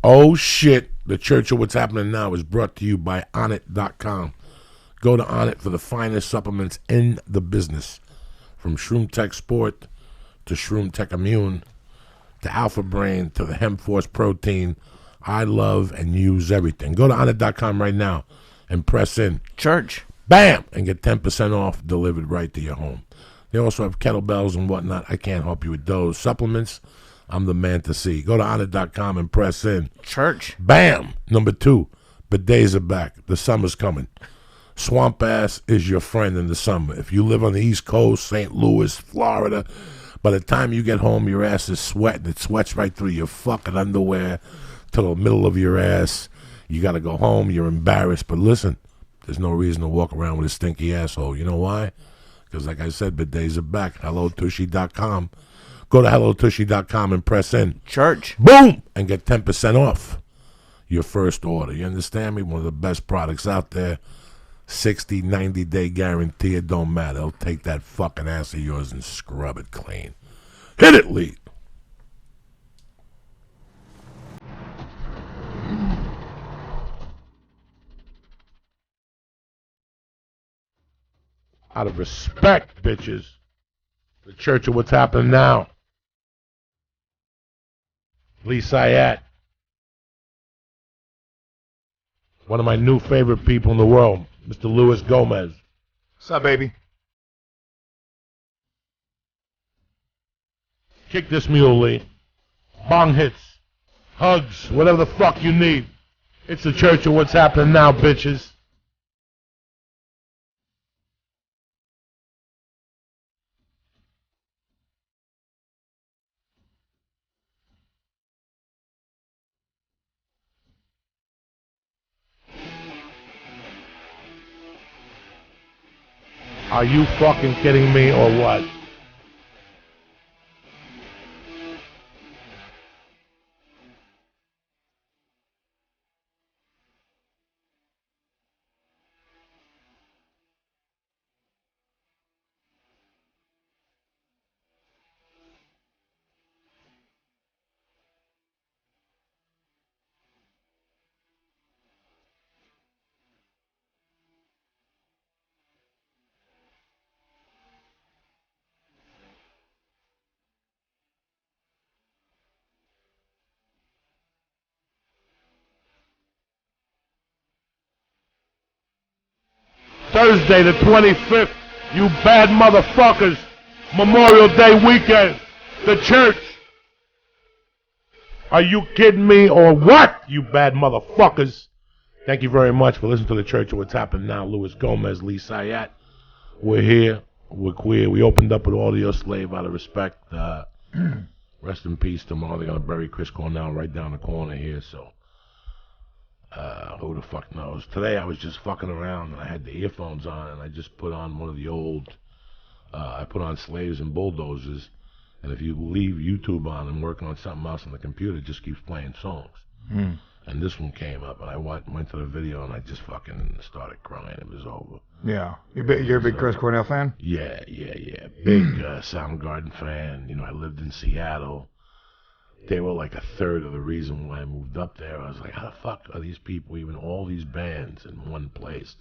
Oh shit, the Church of What's Happening Now is brought to you by Onnit.com. Go to Onnit for the finest supplements in the business. From Shroom Tech Sport to Shroom Tech Immune to Alpha Brain to the Hemp Force Protein. I love and use everything. Go to Onnit.com right now and press in. Church. Bam! And get 10% off delivered right to your home. They also have kettlebells and whatnot. I can't help you with those. Supplements, I'm the man to see. Go to Onnit.com and press in. Church. Bam! Number 2, bidets are back. The summer's coming. Swamp ass is your friend in the summer. If you live on the East Coast, St. Louis, Florida, by the time you get home, your ass is sweating. It sweats right through your fucking underwear to the middle of your ass. You got to go home. You're embarrassed. But listen, there's no reason to walk around with a stinky asshole. You know why? Because like I said, bidets are back. HelloTushy.com. Go to HelloTushy.com and press in. Church. Boom! And get 10% off your first order. You understand me? One of the best products out there. 60, 90-day guarantee. It don't matter. They'll take that fucking ass of yours and scrub it clean. Hit it, Lee. Out of respect, bitches. The Church of What's Happening Now. Lee Syatt. One of my new favorite people in the world, Mr. Luis Gomez. What's up, baby? Kick this mule, Lee. Bong hits. Hugs. Whatever the fuck you need. It's the Church of What's Happening Now, bitches. Are you fucking kidding me or what? Thursday the 25th, you bad motherfuckers. Memorial Day weekend. The Church. Are you kidding me or what, you bad motherfuckers? Thank you very much for listening to the Church of What's Happening Now. Luis Gomez, Lee Syatt. We're here. We're queer. We opened up with Audio Slave out of respect. Rest in peace. Tomorrow they're going to bury Chris Cornell right down the corner here, so who the fuck knows? Today I was just fucking around and I had the earphones on and I just put on one of the old, I put on Slaves and Bulldozers, and if you leave YouTube on and working on something else on the computer, it just keeps playing songs. And this one came up and I went to the video and I just fucking started crying. It was over. Yeah. You're a big Chris Cornell fan? Yeah. Big Soundgarden fan. You know, I lived in Seattle. They were like a third of the reason why I moved up there. I was like, how the fuck are these people, even all these bands in one place?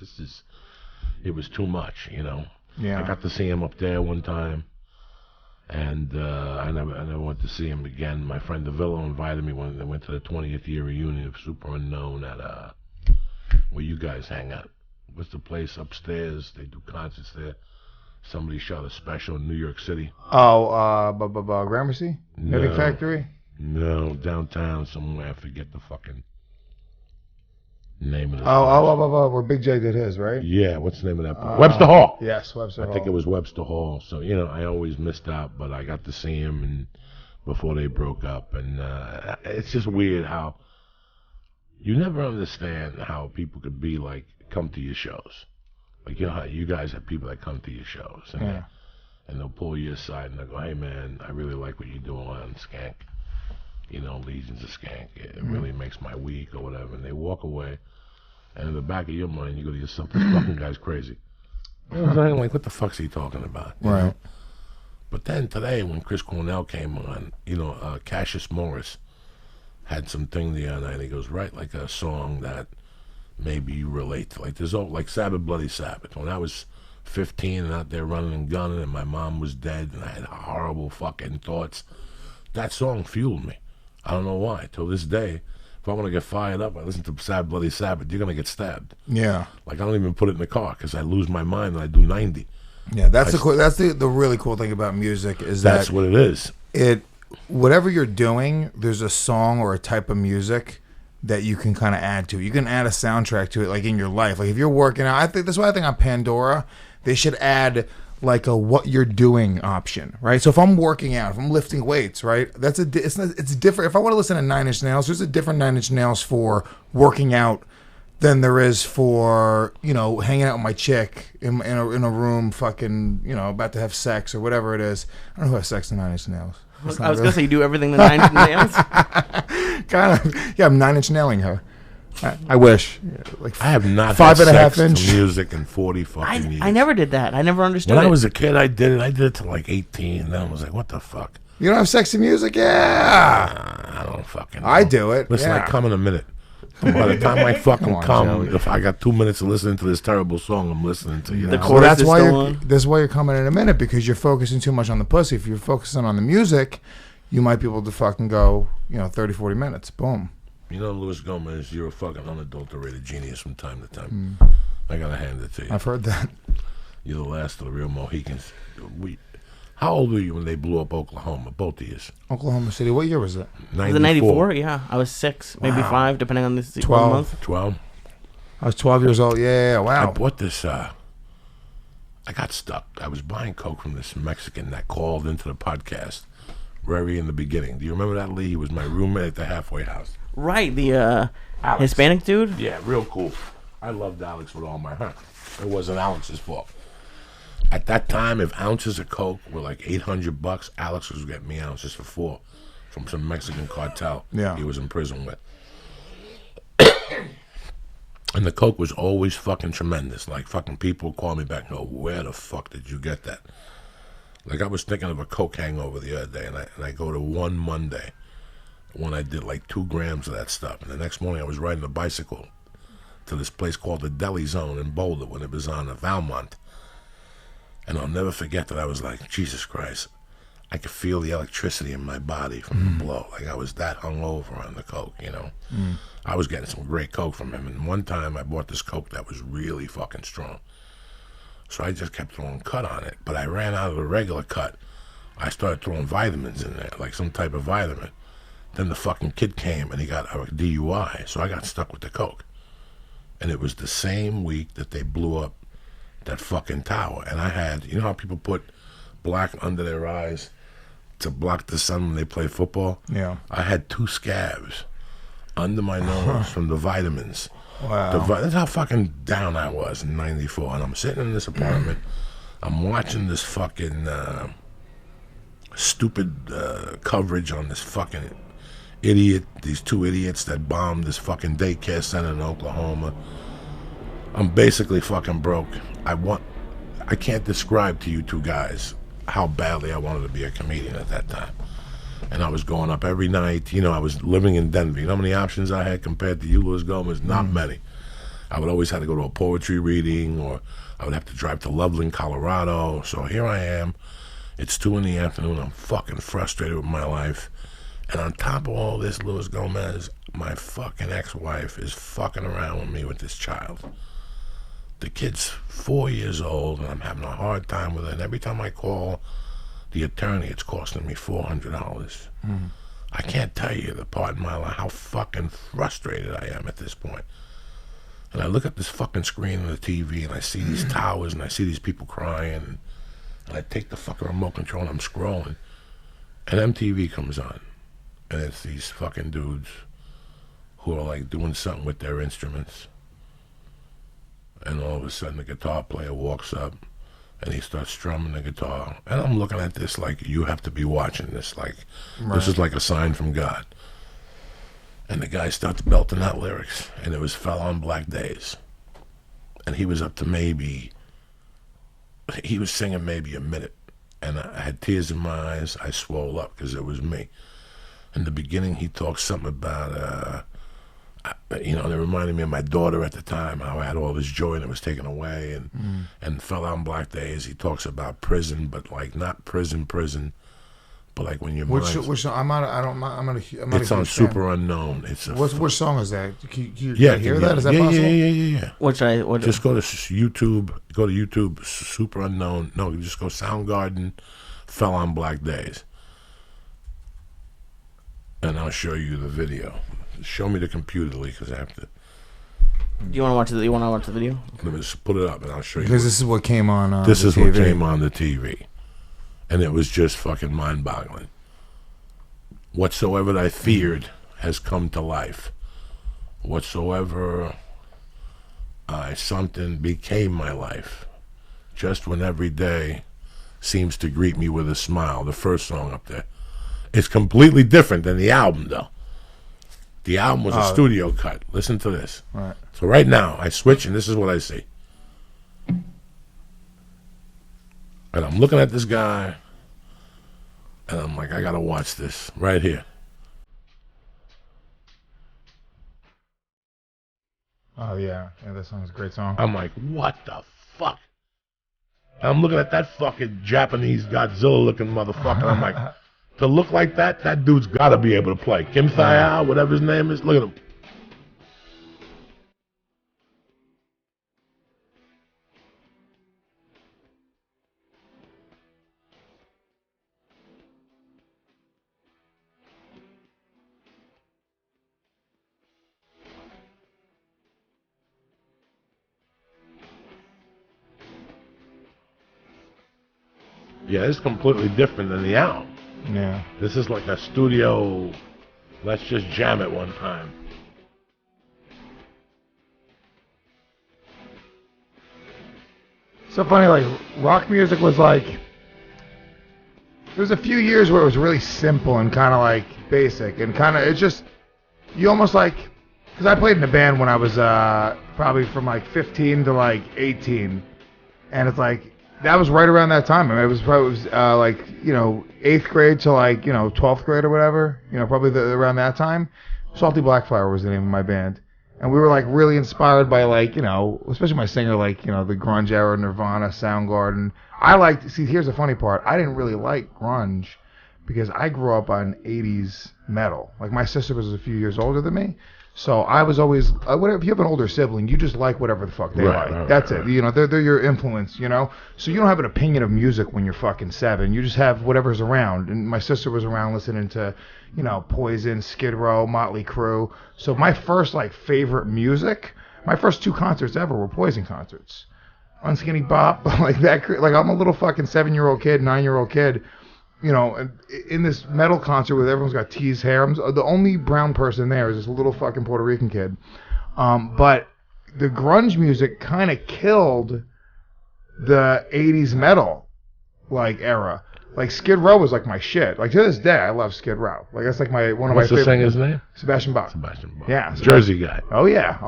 It was too much, you know? Yeah. I got to see him up there one time, and I never went to see him again. My friend DeVillo invited me when they went to the 20th year reunion of Super Unknown at, where you guys hang out. What's the place upstairs? They do concerts there. Somebody shot a special in New York City. Oh, Gramercy? No. Knitting Factory? No, downtown somewhere. I forget the fucking name of the where Big J did his, right? Yeah, what's the name of that place? Webster Hall. Yes, Webster Hall. I think it was Webster Hall. So, you know, I always missed out, but I got to see him and before they broke up. And it's just weird how you never understand how people could be like, come to your shows. Like, you know how you guys have people that come to your shows. And, and they'll pull you aside and they'll go, hey, man, I really like what you're doing on Skank. You know, Legions of Skank. It really makes my week or whatever. And they walk away. And in the back of your mind, you go to yourself, this fucking guy's crazy. You know what I'm saying? Like, what the fuck's he talking about? Right. Know? But then today, when Chris Cornell came on, you know, Cassius Morris, had some thing the other night. He goes, write like a song that maybe you relate to. Like there's like Sabbath, Bloody Sabbath. When I was 15 and out there running and gunning and my mom was dead and I had horrible fucking thoughts, that song fueled me. I don't know why. Till this day, if I want to get fired up, I listen to Sabbath, Bloody Sabbath, you're going to get stabbed. Yeah. Like I don't even put it in the car because I lose my mind and I do 90. Yeah, that's the really cool thing about music is that's what it is. Whatever you're doing, there's a song or a type of music that you can kind of add to it. You can add a soundtrack to it, like in your life. Like if you're working out, that's why I think on Pandora they should add like a what you're doing option, right? So if I'm working out, if I'm lifting weights, right, it's different. If I want to listen to Nine Inch Nails, there's a different Nine Inch Nails for working out than there is for, hanging out with my chick in a room, fucking, about to have sex or whatever it is. I don't know who has sex in Nine Inch Nails. I was gonna say you do everything the 9 Inch Nails. Kind of, yeah. I'm 9 Inch nailing her. I wish. Like I have not 5.5 had sex inch to music in 40 fucking years. I never did that. I never understood When it. I was a kid, I did it. I did it till like 18. And then I was like, what the fuck? You don't have sex to music? Yeah. I don't fucking know. I do it. Listen, yeah. I come in a minute. By the time I fucking come, Joey. if I got 2 minutes of listening to this terrible song, I'm listening to you. The know? chorus that's is why still you're on. that's why you're coming in a minute, because you're focusing too much on the pussy. If you're focusing on the music, you might be able to fucking go, 30, 40 minutes. Boom. You know, Luis Gomez, you're a fucking unadulterated genius from time to time. I gotta hand it to you. I've heard that. You're the last of the real Mohicans. How old were you when they blew up Oklahoma? Both of you. Oklahoma City. What year was it? 94. Was it 94? Yeah, I was 6, maybe 5, depending on the 12. month. 12. I was 12 years old. Yeah. I Wow. bought this. I got stuck. I was buying coke from this Mexican that called into the podcast very in the beginning. Do you remember that, Lee? He was my roommate at the halfway house. Right, the Hispanic dude. Yeah, real cool. I loved Alex with all my heart. It wasn't Alex's fault. At that time, if ounces of coke were like $800, Alex was getting me ounces for 4 from some Mexican cartel Yeah. he was in prison with. And the coke was always fucking tremendous. Like fucking people would call me back and go, where the fuck did you get that? Like I was thinking of a coke hangover the other day, and I go to one Monday when I did like 2 grams of that stuff. And the next morning I was riding a bicycle to this place called the Deli Zone in Boulder when it was on Valmont. And I'll never forget that I was like, Jesus Christ, I could feel the electricity in my body from the blow. Like I was that hungover on the coke, I was getting some great coke from him. And one time I bought this coke that was really fucking strong. So I just kept throwing cut on it. But I ran out of the regular cut. I started throwing vitamins in there, like some type of vitamin. Then the fucking kid came and he got a DUI. So I got stuck with the coke. And it was the same week that they blew up that fucking tower. And I had, you know how people put black under their eyes to block the sun when they play football? Yeah. I had 2 scabs under my nose from the vitamins. Wow. That's how fucking down I was in 94. And I'm sitting in this apartment. I'm watching this fucking stupid coverage on this fucking these 2 idiots that bombed this fucking daycare center in Oklahoma. I'm basically fucking broke. I can't describe to you 2 guys how badly I wanted to be a comedian at that time. And I was going up every night. I was living in Denver. You know how many options I had compared to you, Luis Gomez? Not many. I would always have to go to a poetry reading, or I would have to drive to Loveland, Colorado. So here I am. It's 2 in the afternoon. I'm fucking frustrated with my life. And on top of all this, Luis Gomez, my fucking ex-wife is fucking around with me with this child. The kid's 4 years old, and I'm having a hard time with it. And every time I call the attorney, it's costing me $400. I can't tell you the part in my life how fucking frustrated I am at this point. And I look at this fucking screen on the TV, and I see these towers, and I see these people crying, and I take the fucking remote control, and I'm scrolling, and MTV comes on, and it's these fucking dudes who are like doing something with their instruments. And all of a sudden the guitar player walks up and he starts strumming the guitar. And I'm looking at this like, you have to be watching this. Like, This is like a sign from God. And the guy starts belting out lyrics. And it was Fell on Black Days. And he was up to he was singing maybe a minute. And I had tears in my eyes. I swole up because it was me. in the beginning, he talks something about, they reminded me of my daughter at the time, how I had all this joy and it was taken away, and Fell Out on Black Days. He talks about prison, but like not prison, but like when you're which song? It's on Super Unknown. Which song is that? Can you hear that? Is that possible? Yeah. Just go to YouTube. Go to YouTube. Super Unknown. No, just go Soundgarden. Fell on Black Days, and I'll show you the video. Show me the computer, Lee, because I have to. Do you want to watch You want to watch the video? Let me just put it up, and I'll show you. Because this is what came on. This is what came on the TV, and it was just fucking mind-boggling. Whatsoever I feared has come to life. Whatsoever something became my life. Just when every day seems to greet me with a smile. The first song up there. It's completely different than the album, though. The album was a studio cut. Listen to this. Right. So right now, I switch, and this is what I see. And I'm looking at this guy, and I'm like, I gotta watch this right here. Oh, yeah. Yeah, that song's a great song. I'm like, what the fuck? And I'm looking at that fucking Japanese Godzilla-looking motherfucker. I'm like, to look like that dude's gotta be able to play. Kim Thayao, whatever his name is, look at him. Yeah, it's completely different than the album. Yeah. This is like a studio, let's just jam it one time. So funny, like, rock music was like, there was a few years where it was really simple and kind of like basic and kind of, it's just, you almost like, because I played in a band when I was probably from like 15 to like 18, and it's like, that was right around that time. I mean, it was like, 8th grade to like, 12th grade or whatever, probably around that time. Salty Blackflower was the name of my band. And we were like really inspired by like, especially my singer, like, the grunge era, Nirvana, Soundgarden. Here's the funny part. I didn't really like grunge because I grew up on 80s metal. Like my sister was a few years older than me. So I was always, whatever. If you have an older sibling, you just like whatever the fuck they like. Right, That's it. They're your influence, So you don't have an opinion of music when you're fucking 7. You just have whatever's around. And my sister was around listening to, Poison, Skid Row, Motley Crue. So my first favorite music, my first 2 concerts ever were Poison concerts. Unskinny Bop, like that. Like I'm a little fucking 7-year-old kid, 9-year-old kid. In this metal concert where everyone's got teased hair, the only brown person there is this little fucking Puerto Rican kid. But the grunge music kind of killed the 80s metal era. Like Skid Row was like my shit. Like to this day, I love Skid Row. Like that's like one of my favorite. What's the singer's name? Sebastian Bach. Sebastian Bach. Yeah. Jersey guy. Oh yeah.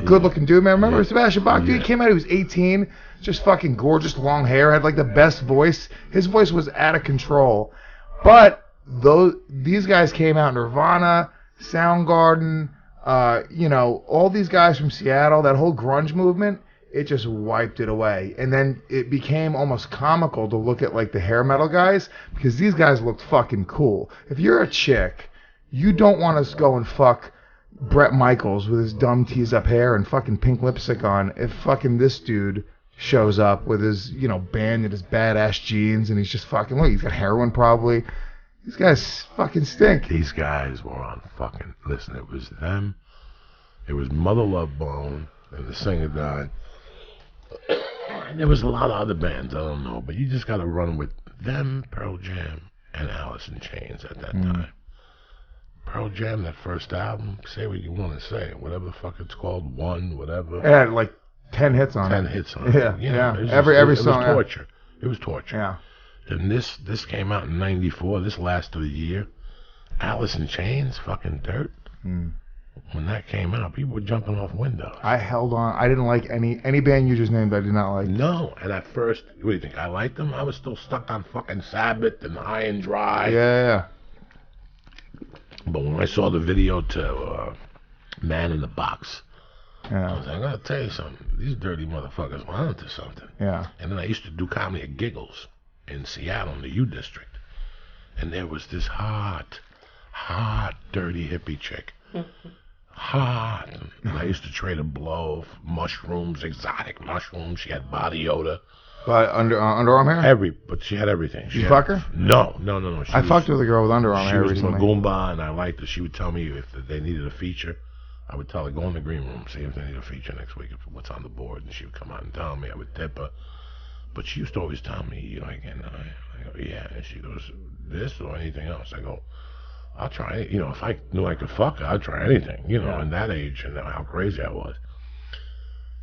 Good looking dude, man. Remember Sebastian Bach? Dude, he came out, he was 18. Just fucking gorgeous, long hair, had like the best voice. His voice was out of control. But these guys came out, Nirvana, Soundgarden, all these guys from Seattle, that whole grunge movement, it just wiped it away. And then it became almost comical to look at like the hair metal guys because these guys looked fucking cool. If you're a chick, you don't want to go and fuck Bret Michaels with his dumb teased up hair and fucking pink lipstick on if fucking this dude shows up with his, band and his badass jeans, and he's just fucking, look, he's got heroin probably. These guys fucking stink. These guys were on fucking, listen, it was them, it was Mother Love Bone, and the singer died. And there was a lot of other bands, I don't know, but you just gotta run with them, Pearl Jam, and Allison Chains at that time. Pearl Jam, that first album, say what you want to say, whatever the fuck it's called, One, whatever. It had like 10 hits on it. 10 hits on it. Yeah. It was Every song. It was torture. It was torture. Yeah. And this came out in '94. This lasted a year. Alice in Chains, fucking Dirt. When that came out, people were jumping off windows. I held on. I didn't like any band you just named. I did not like. No. And at first, what do you think? I liked them. I was still stuck on fucking Sabbath and High and Dry. Yeah. But when I saw the video to Man in the Box, I was like, I gotta tell you something. These dirty motherfuckers went on to something. Yeah. And then I used to do comedy at Giggles in Seattle in the U District. And there was this hot, dirty hippie chick. Hot. And I used to trade a blow of mushrooms, exotic mushrooms. She had body odor. But underarm hair? But she had everything. You fuck her? No. I fucked with a girl with underarm hair recently. She was Magumba, and I liked her. She would tell me if they needed a feature. I would tell her, go in the green room, see if they need a feature next week, if what's on the board. And she would come out and tell me. I would tip her. But she used to always tell me, like, and I go, yeah. And she goes, this or anything else? I go, I'll try it. If I knew I could fuck her, I'd try anything, in that age and how crazy I was.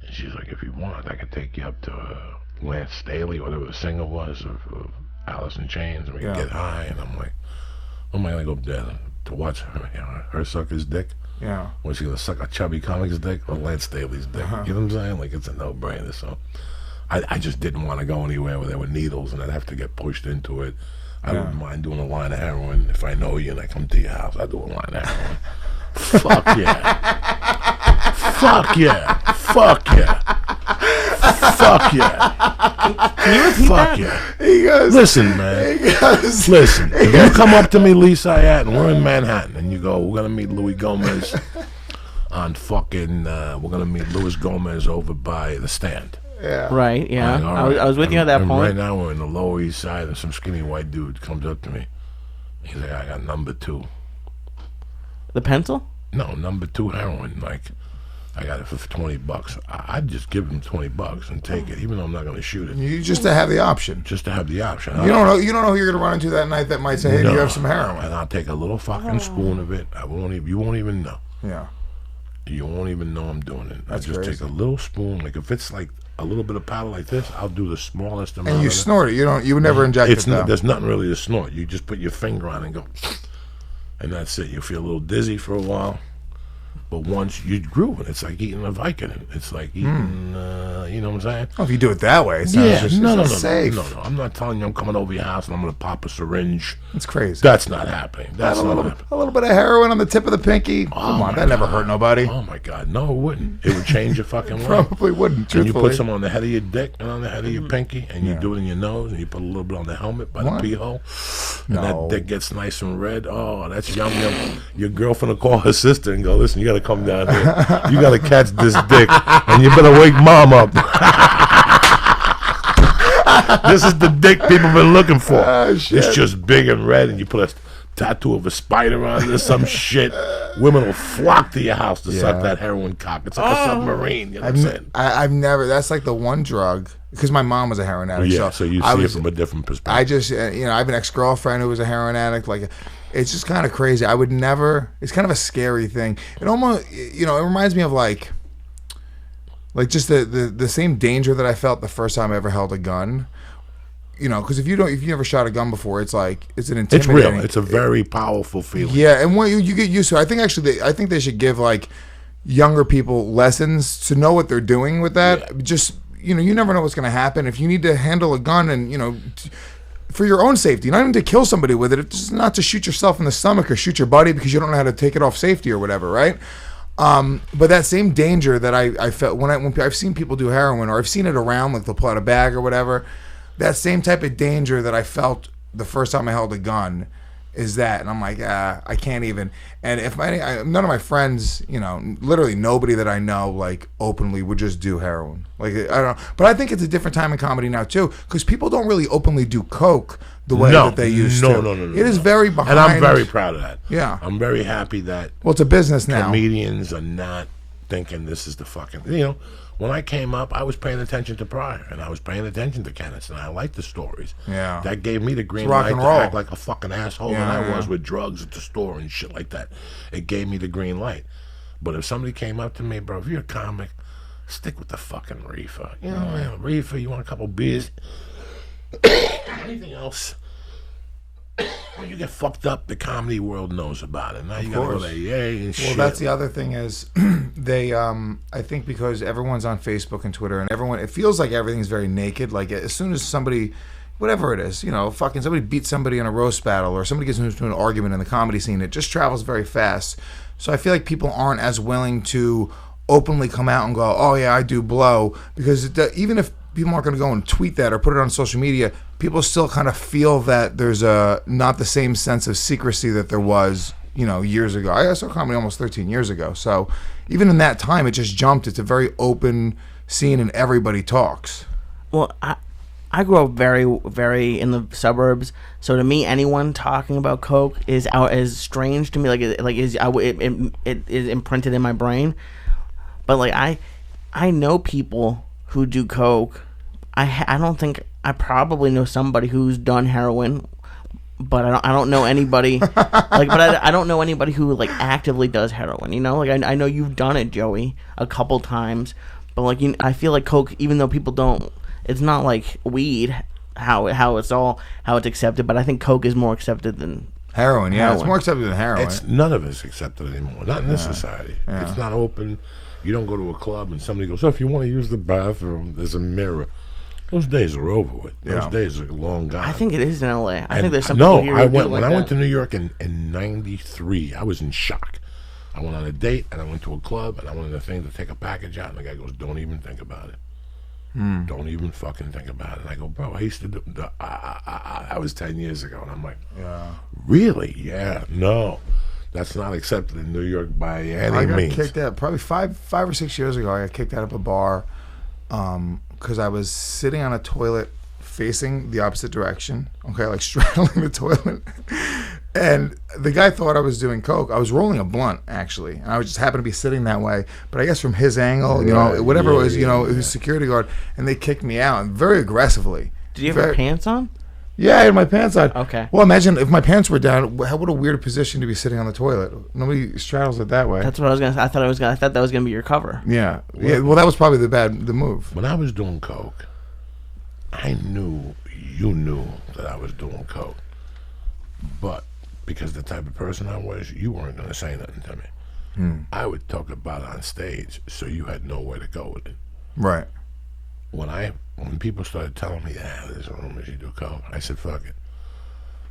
And she's like, if you want, I could take you up to Lance Staley, whatever the singer was, of Allison Chains, and we could get high. And I'm like, oh, am I going to go up there to watch her suck his dick? Yeah. Was she going to suck a chubby comic's dick or Lance Staley's dick? You know what I'm saying? Like, it's a no-brainer. So I just didn't want to go anywhere where there were needles and I'd have to get pushed into it. I wouldn't mind doing a line of heroin. If I know you and I come to your house, I'll do a line of heroin. Fuck yeah. Fuck yeah. Fuck yeah. Fuck yeah. Can you repeat Fuck that? yeah. He goes, listen, man. Listen. If you come up to me, Lee Syatt, and we're in Manhattan, and you go, we're going to meet Louis Gomez on fucking, we're going to meet Louis Gomez over by the Stand. Yeah. Right, yeah. Like, I was with you at that and point. Right now we're in the Lower East Side, and some skinny white dude comes up to me. He's like, I got number 2. The pencil? No, number 2 heroin. Like, I got it for $20. I'd just give him $20 and take it, even though I'm not going to shoot it. You just to have the option. Just to have the option. You don't know who you're going to run into that night that might say, hey, do you have some heroin? And I'll take a little fucking spoon of it. You won't even know. Yeah. You won't even know I'm doing it. That's I just crazy. take a little spoon. Like, if it's like a little bit of powder like this, I'll do the smallest amount. And you of it. snort it. You would never inject it, though. There's nothing really to snort. You just put your finger on it and go, and that's it. You feel a little dizzy for a while, but once you groove it, it's like eating a Vicodin. It's like eating, you know what I'm saying? Oh, if you do it that way, it sounds No. safe. I'm not telling you I'm coming over your house and I'm going to pop a syringe. It's crazy. That's not happening. That's not happening. A little bit of heroin on the tip of the pinky. Come on, that never hurt nobody. Oh my God, no, it wouldn't. It would change your fucking life. Probably wouldn't, And you truthfully. put some on the head of your dick and on the head of your pinky, and you do it in your nose, and you put a little bit on the helmet by the pee hole, and that dick gets nice and red. Oh, that's yum yum. Your girlfriend will call her sister and go, listen, you got to come down here. You got to catch this dick, and you better wake mom up. This is the dick people been looking for. It's just big and red, and you put a tattoo of a spider on it or some shit. Women will flock to your house to suck that heroin cock. It's like a submarine. You know what I'm saying? I've never. That's like the one drug because my mom was a heroin addict. Yeah, so you see it from a different perspective. I just, I have an ex-girlfriend who was a heroin addict. Like, it's just kind of crazy. I would never. It's kind of a scary thing. It almost, it reminds me of like just the same danger that I felt the first time I ever held a gun. Because if you never shot a gun before, it's like it's an intimidating. It's real. It's a very powerful feeling. Yeah, and when you get used to it, I think they should give like younger people lessons to know what they're doing with that. Yeah. Just you never know what's going to happen if you need to handle a gun and for your own safety, not even to kill somebody with it. It's just not to shoot yourself in the stomach or shoot your buddy because you don't know how to take it off safety or whatever, right? But that same danger that I felt when I've seen people do heroin or I've seen it around, like they'll pull out a bag or whatever. That same type of danger that I felt the first time I held a gun is that, and I'm like, I can't even. And if none of my friends, literally nobody that I know, like openly would just do heroin. Like I don't know, but I think it's a different time in comedy now too, because people don't really openly do coke the way that they used to. No. It is very behind. And I'm very proud of that. Yeah, I'm very happy that. Well, it's a business now. Comedians are not thinking this is the fucking. When I came up, I was paying attention to Pryor, and I was paying attention to Kenneth, and I liked the stories. Yeah. That gave me the green light to act like a fucking asshole than I was with drugs at the store and shit like that. It gave me the green light. But if somebody came up to me, bro, if you're a comic, stick with the fucking reefer. Reefer, you want a couple beers? Anything else? When you get fucked up, the comedy world knows about it. Now you gotta go to AA and shit. Well, that's the other thing is they, I think because everyone's on Facebook and Twitter and it feels like everything's very naked. Like as soon as somebody, whatever it is, fucking somebody beats somebody in a roast battle or somebody gets into an argument in the comedy scene, it just travels very fast. So I feel like people aren't as willing to openly come out and go, oh yeah, I do blow, because even if people aren't going to go and tweet that or put it on social media, people still kind of feel that there's not the same sense of secrecy that there was, years ago. I saw comedy almost 13 years ago. So even in that time, it just jumped. It's a very open scene and everybody talks. Well, I grew up very, very in the suburbs. So to me, anyone talking about coke is strange to me. It is imprinted in my brain. But I know people who do coke. I don't think I probably know somebody who's done heroin, but I don't know anybody I don't know anybody who actively does heroin. I know you've done it, Joey, a couple times, but I feel like coke, even though people don't, it's not like weed how it's accepted, but I think coke is more accepted than heroin. Yeah, it's more accepted than heroin. None of it's accepted anymore. Not in this society. Yeah. It's not open. You don't go to a club and somebody goes, so if you want to use the bathroom, there's a mirror. Those days are over with. Those days are long gone. I think it is in LA. I think there's some people here who do when I went to New York in '93, I was in shock. I went on a date and I went to a club and I went in the thing to take a package out and the guy goes, don't even think about it. Don't even fucking think about it. And I go, bro, I used to do that was 10 years ago. And I'm like, really? Yeah, no. That's not accepted in New York by any means. I got kicked out probably five or 6 years ago. I got kicked out of a bar because I was sitting on a toilet facing the opposite direction, straddling the toilet. And the guy thought I was doing coke. I was rolling a blunt, actually. And I just happened to be sitting that way. But I guess from his angle, whatever it was, it was a security guard. And they kicked me out, and very aggressively. Did you have your pants on? Yeah, I had my pants on. Okay. Well, imagine if my pants were down. What a weird position to be sitting on the toilet. Nobody straddles it that way. That's what I was gonna say. I thought that was gonna be your cover. Yeah. Well, that was probably the move. When I was doing coke, I knew you knew that I was doing coke, but because the type of person I was, you weren't gonna say nothing to me. I would talk about it on stage, so you had nowhere to go with it. Right. When people started telling me, there's rumors you do coke, I said, fuck it.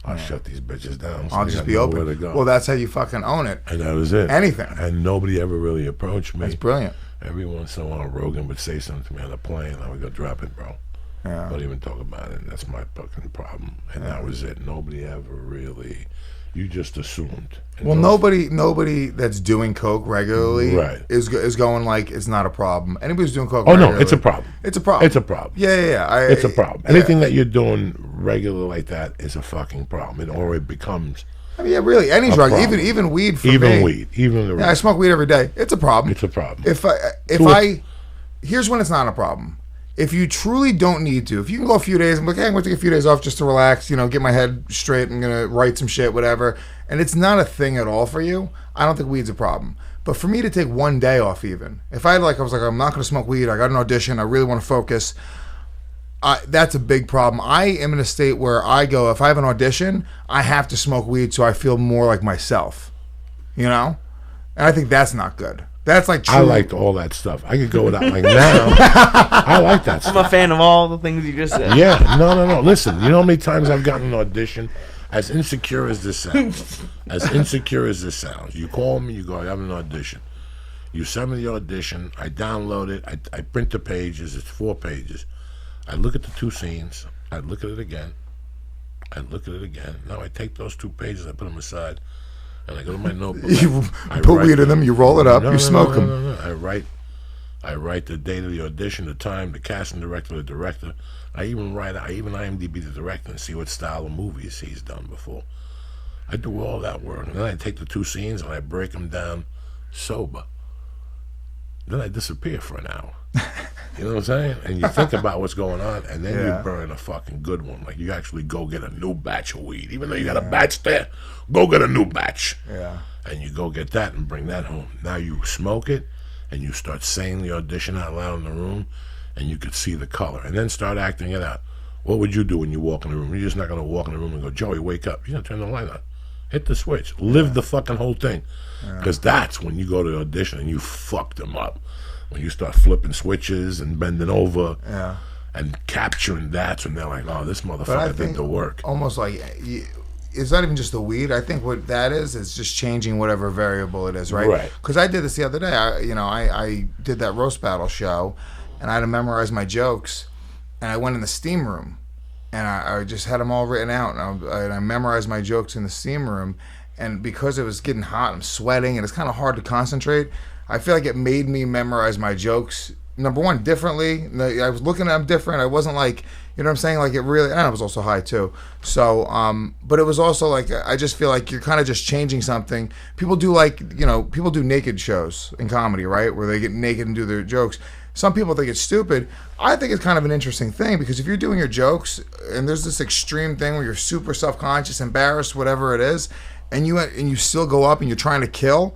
I'll shut these bitches down. So I'll just be open. To go. Well, that's how you fucking own it. And that was it. Anything. And nobody ever really approached me. That's brilliant. Every once in a while, Rogan would say something to me on a plane. I would go, drop it, bro. Yeah. Don't even talk about it. That's my fucking problem. And that was it. Nobody ever really... You just assumed. Well, nobody that's doing coke regularly is going like it's not a problem. Anybody who's doing coke regularly, no, it's a problem. It's a problem. It's a problem. Yeah. It's a problem. Anything that you're doing regular like that is a fucking problem. It becomes... I mean, really, any drug, even weed for me. Even weed. Even I smoke weed every day. It's a problem. It's a problem. Here's when it's not a problem. If you truly don't need to, if you can go a few days, I'm like, hey, I'm going to take a few days off just to relax, get my head straight, I'm going to write some shit, whatever, and it's not a thing at all for you, I don't think weed's a problem. But for me to take one day off even, if I was like, I'm not going to smoke weed, I got an audition, I really want to focus, that's a big problem. I am in a state where I go, if I have an audition, I have to smoke weed so I feel more like myself, And I think that's not good. That's like true. I liked all that stuff. I could go without now. I like that stuff. I'm a fan of all the things you just said. Yeah, no. Listen, you know how many times I've gotten an audition? As insecure as this sounds, you call me, you go, I have an audition. You send me the audition, I download it, I print the pages, it's 4 pages. I look at the 2 scenes, I look at it again. Now I take those 2 pages, I put them aside. And I go to my notebook. You put weed in them, you roll it up, you smoke them. No. I write the date of the audition, the time, the casting director, the director. I even IMDb the director and see what style of movies he's done before. I do all that work. And then I take the 2 scenes and I break them down sober. Then I disappear for an hour. You know what I'm saying? And you think about what's going on, and then you burn a fucking good one. Like, you actually go get a new batch of weed. Even though you got a batch there, go get a new batch. Yeah. And you go get that and bring that home. Now you smoke it, and you start saying the audition out loud in the room, and you could see the color. And then start acting it out. What would you do when you walk in the room? You're just not going to walk in the room and go, Joey, wake up. You're going to turn the light on. Hit the switch. Live the fucking whole thing. Because that's when you go to the audition and you fuck them up. When you start flipping switches and bending over, and capturing that's when they're like, oh, this motherfucker did the work. Almost like it's not even just the weed. I think what that is just changing whatever variable it is, right? Right. Because I did this the other day. I did that roast battle show, and I had to memorize my jokes, and I went in the steam room, and I just had them all written out, and I memorized my jokes in the steam room, and because it was getting hot, I'm sweating, and it's kind of hard to concentrate. I feel like it made me memorize my jokes, number one, differently. I was looking at them different. I wasn't like, you know what I'm saying? Like it really, and I was also high too. So, but it was also like, I just feel like you're kind of just changing something. People do people do naked shows in comedy, right? Where they get naked and do their jokes. Some people think it's stupid. I think it's kind of an interesting thing because if you're doing your jokes and there's this extreme thing where you're super self-conscious, embarrassed, whatever it is, and you still go up and you're trying to kill,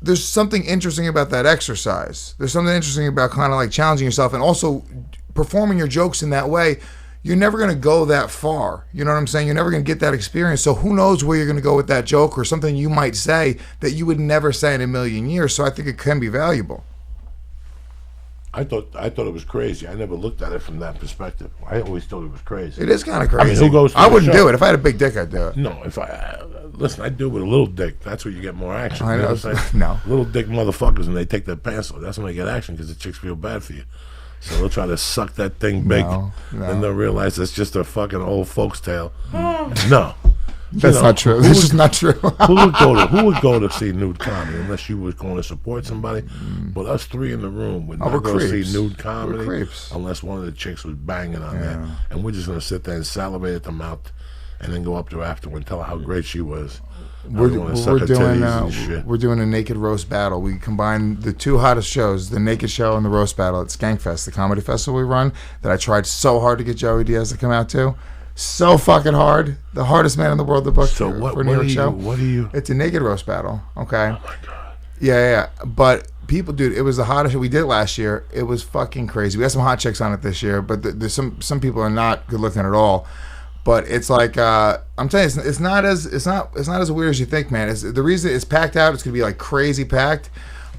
there's something interesting about that exercise. There's something interesting about kind of like challenging yourself and also performing your jokes in that way. You're never going to go that far. You know what I'm saying? You're never going to get that experience. So who knows where you're going to go with that joke or something you might say that you would never say in a million years. So I think it can be valuable. I thought it was crazy. I never looked at it from that perspective. I always thought it was crazy. It is kind of crazy. I mean, who goes to I the wouldn't show? do it. If I had a big dick, I'd do it. No, if listen, I do it with a little dick. That's where you get more action. I You know know. what I'm saying? No. Little dick motherfuckers, and they take their pants off. That's when they get action because the chicks feel bad for you. So they'll try to suck that thing big, No. and they'll realize it's just a fucking old folks' tale. No. That's not true. This is not true. Who would go to see nude comedy unless you was going to support somebody? But us three in the room would not we're go see creeps. nude comedy We're creeps. unless one of the chicks was banging on that. And we're just going to sit there and salivate at the mouth and then go up to her afterward and tell her how great she was. We're doing a naked roast battle. We combine the two hottest shows, the naked show and the roast battle at Skank Fest, the comedy festival we run, that I tried so hard to get Joey Diaz to come out to. So fucking hard. The hardest man in the world to book So for a New York show. What do you? It's a naked roast battle, okay? Oh my God. Yeah. But people, dude, it was the hottest show. We did it last year. It was fucking crazy. We had some hot chicks on it this year, but there's some people are not good looking at all. But it's like I'm telling you, it's not as weird as you think, man. The reason it's packed out, it's gonna be like crazy packed.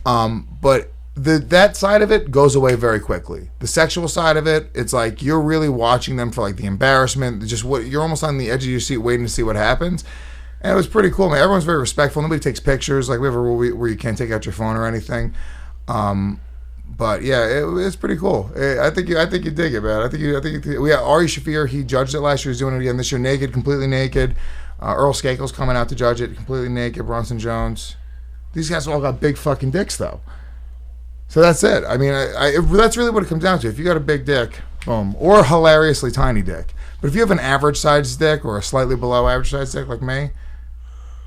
But that side of it goes away very quickly. The sexual side of it, it's like you're really watching them for like the embarrassment, just what you're almost on the edge of your seat waiting to see what happens. And it was pretty cool, man. Everyone's very respectful. Nobody takes pictures. Like we have a rule where you can't take out your phone or anything. But yeah, it's pretty cool. I think you dig it, man. I think we have Ari Shaffir. He judged it last year. He's doing it again this year, naked, completely naked. Earl Skakel's coming out to judge it, completely naked. Bronson Jones. These guys all got big fucking dicks, though. So that's it. I mean, that's really what it comes down to. If you got a big dick, boom, or a hilariously tiny dick. But if you have an average sized dick or a slightly below average sized dick like me,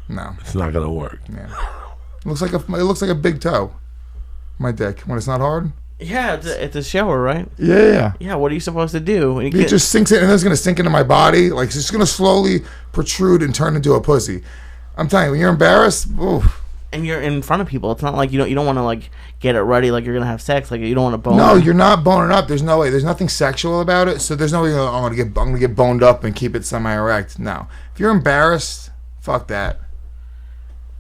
no, It's not gonna work. yeah, it looks like a big toe. My dick when it's not hard. Yeah, it's a shower, right? Yeah. Yeah, what are you supposed to do? It just sinks in, and then it's gonna sink into my body. Like it's just gonna slowly protrude and turn into a pussy. I'm telling you, when you're embarrassed, oof. And you're in front of people. It's not like you don't want to like get it ready like you're gonna have sex. Like you don't want to bone. No, you're not boning up. There's no way. There's nothing sexual about it. So there's no way. I'm gonna get boned up and keep it semi-erect. No. If you're embarrassed, fuck that.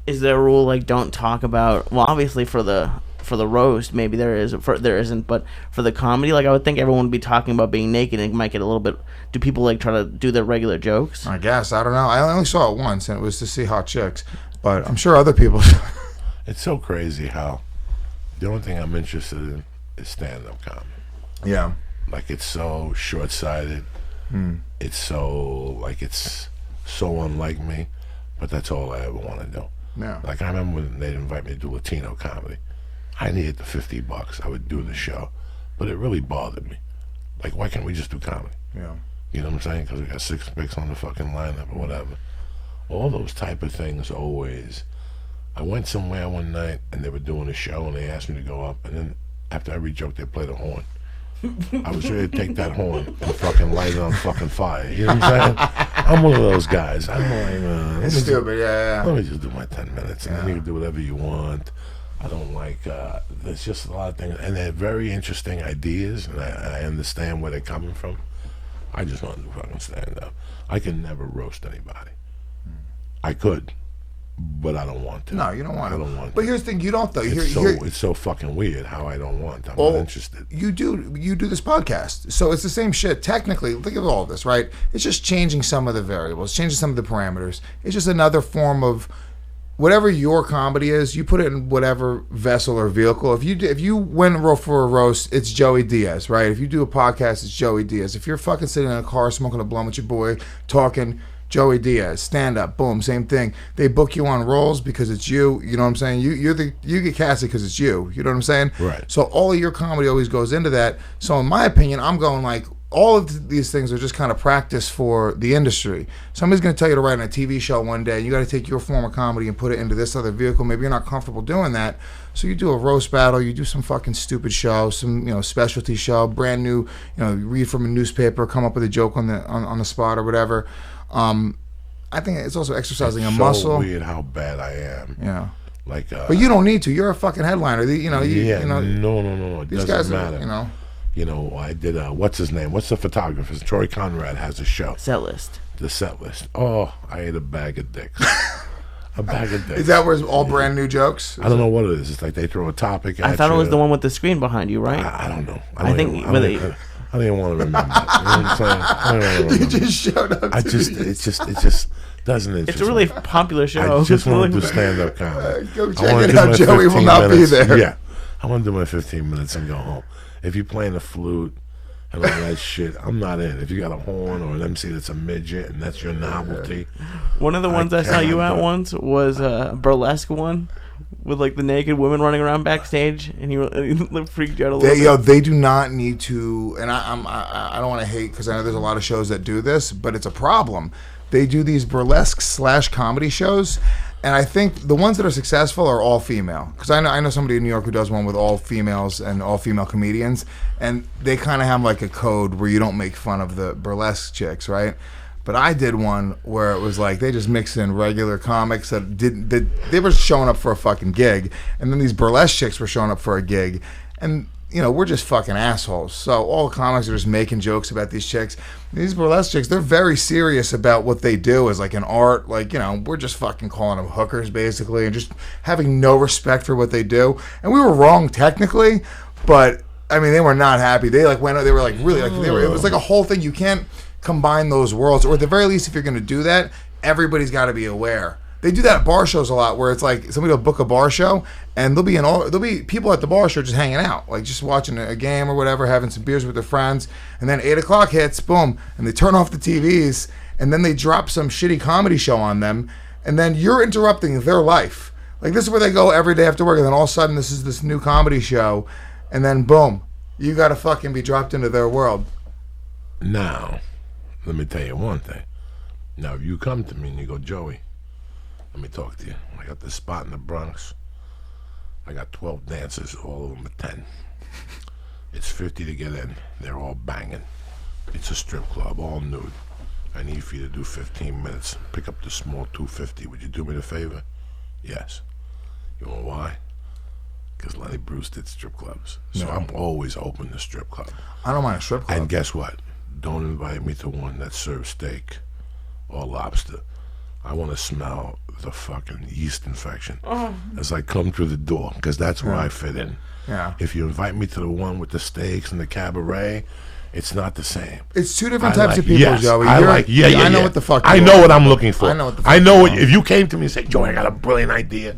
Is there a rule like don't talk about? Well, obviously for the roast, maybe there is. There isn't. But for the comedy, like I would think everyone would be talking about being naked. And it might get a little bit. Do people like try to do their regular jokes? I guess I don't know. I only saw it once, and it was to see hot chicks. But I'm sure other people. It's so crazy how the only thing I'm interested in is stand-up comedy. Yeah. Like it's so short-sighted. It's so it's so unlike me, but that's all I ever want to do. Yeah. Like I remember when they'd invite me to do Latino comedy. I needed the $50. I would do the show, but it really bothered me. Like, why can't we just do comedy? Yeah. You know what I'm saying? Because we got 6 picks on the fucking lineup or whatever. All those type of things always. I went somewhere one night and they were doing a show and they asked me to go up, and then after every joke they played a horn. I was ready to take that horn and fucking light it on fucking fire. You know what I'm saying? I'm one of those guys. I'm like, It's stupid. Yeah. let me just do my 10 minutes and then you can do whatever you want. I don't like, there's just a lot of things, and they're very interesting ideas, and I understand where they're coming from. I just want to fucking stand up. I can never roast anybody. I could, but I don't want to. No, you don't want to. I don't want to. But here's the thing, you don't though. It's so fucking weird how I don't want. I'm not interested. You do this podcast, so it's the same shit. Technically, think of all of this, right? It's just changing some of the variables, changing some of the parameters. It's just another form of whatever your comedy is. You put it in whatever vessel or vehicle. If you went for a roast, it's Joey Diaz, right? If you do a podcast, it's Joey Diaz. If you're fucking sitting in a car smoking a blunt with your boy, talking, Joey Diaz, stand up, boom, same thing. They book you on roles because it's you. You know what I'm saying? You get casted because it's you. You know what I'm saying? Right. So all of your comedy always goes into that. So in my opinion, I'm going like all of these things are just kind of practice for the industry. Somebody's going to tell you to write on a TV show one day. You got to take your form of comedy and put it into this other vehicle. Maybe you're not comfortable doing that. So you do a roast battle, you do some fucking stupid show, some specialty show, brand new, you read from a newspaper, come up with a joke on the spot or whatever. I think it's also exercising a muscle. So weird how bad I am. Yeah. Like, but you don't need to. You're a fucking headliner. No. It these doesn't guys matter. I did. What's his name? What's the photographer? Troy Conrad has a show. Set list. The set list. Oh, I ate a bag of dicks. A bag of dicks. Is that where it's all brand new jokes? I don't know what it is. It's like they throw a topic at you. I thought it was the one with the screen behind you, right? I don't know. I don't even want to remember. You know what I'm saying? I don't even remember. You just showed up. It just doesn't interest me. It's a really popular show. I just want to do stand-up comedy. Go check it out. Joey will not be there. Yeah. I want to do my 15 minutes and go home. If you're playing the flute and all that shit, I'm not in. If you got a horn or an MC that's a midget and that's your novelty. One of the ones I saw you at once was a burlesque one with like the naked women running around backstage, and he freaked you out a little bit. They do not need to, and I don't want to hate because I know there's a lot of shows that do this, but it's a problem. They do these burlesque / comedy shows, and I think the ones that are successful are all female. Because I know somebody in New York who does one with all females and all female comedians, and they kind of have like a code where you don't make fun of the burlesque chicks, right? But I did one where it was like they just mixed in regular comics that they were showing up for a fucking gig, and then these burlesque chicks were showing up for a gig, and we're just fucking assholes. So all the comics are just making jokes about these chicks. These burlesque chicks, they're very serious about what they do as like an art. Like, we're just fucking calling them hookers basically and just having no respect for what they do. And we were wrong technically, but I mean, they were not happy. They like went, they were like really like, it was like a whole thing. You can't combine those worlds, or at the very least, if you're going to do that, everybody's got to be aware. They do that at bar shows a lot, where it's like somebody will book a bar show, and there'll be people at the bar show just hanging out, like just watching a game or whatever, having some beers with their friends, and then 8 o'clock hits, boom, and they turn off the TVs, and then they drop some shitty comedy show on them, and then you're interrupting their life. Like, this is where they go every day after work, and then all of a sudden this is this new comedy show, and then boom, you got to fucking be dropped into their world. Now, let me tell you one thing. Now, if you come to me and you go, Joey, let me talk to you. I got this spot in the Bronx. I got 12 dancers, all of them are 10. It's $50 to get in. They're all banging. It's a strip club, all nude. I need for you to do 15 minutes. Pick up the small $250. Would you do me the favor? Yes. You know why? Because Lenny Bruce did strip clubs. So I'm always open to strip club. I don't mind a strip club. And guess what? Don't invite me to one that serves steak or lobster. I want to smell the fucking yeast infection as I come through the door, because that's where I fit in. Yeah. If you invite me to the one with the steaks and the cabaret, it's not the same. It's two different types of people, Joey. I know what the fuck. I know what I'm looking for. I know what the fuck. I know if you came to me and said, Joey, I got a brilliant idea.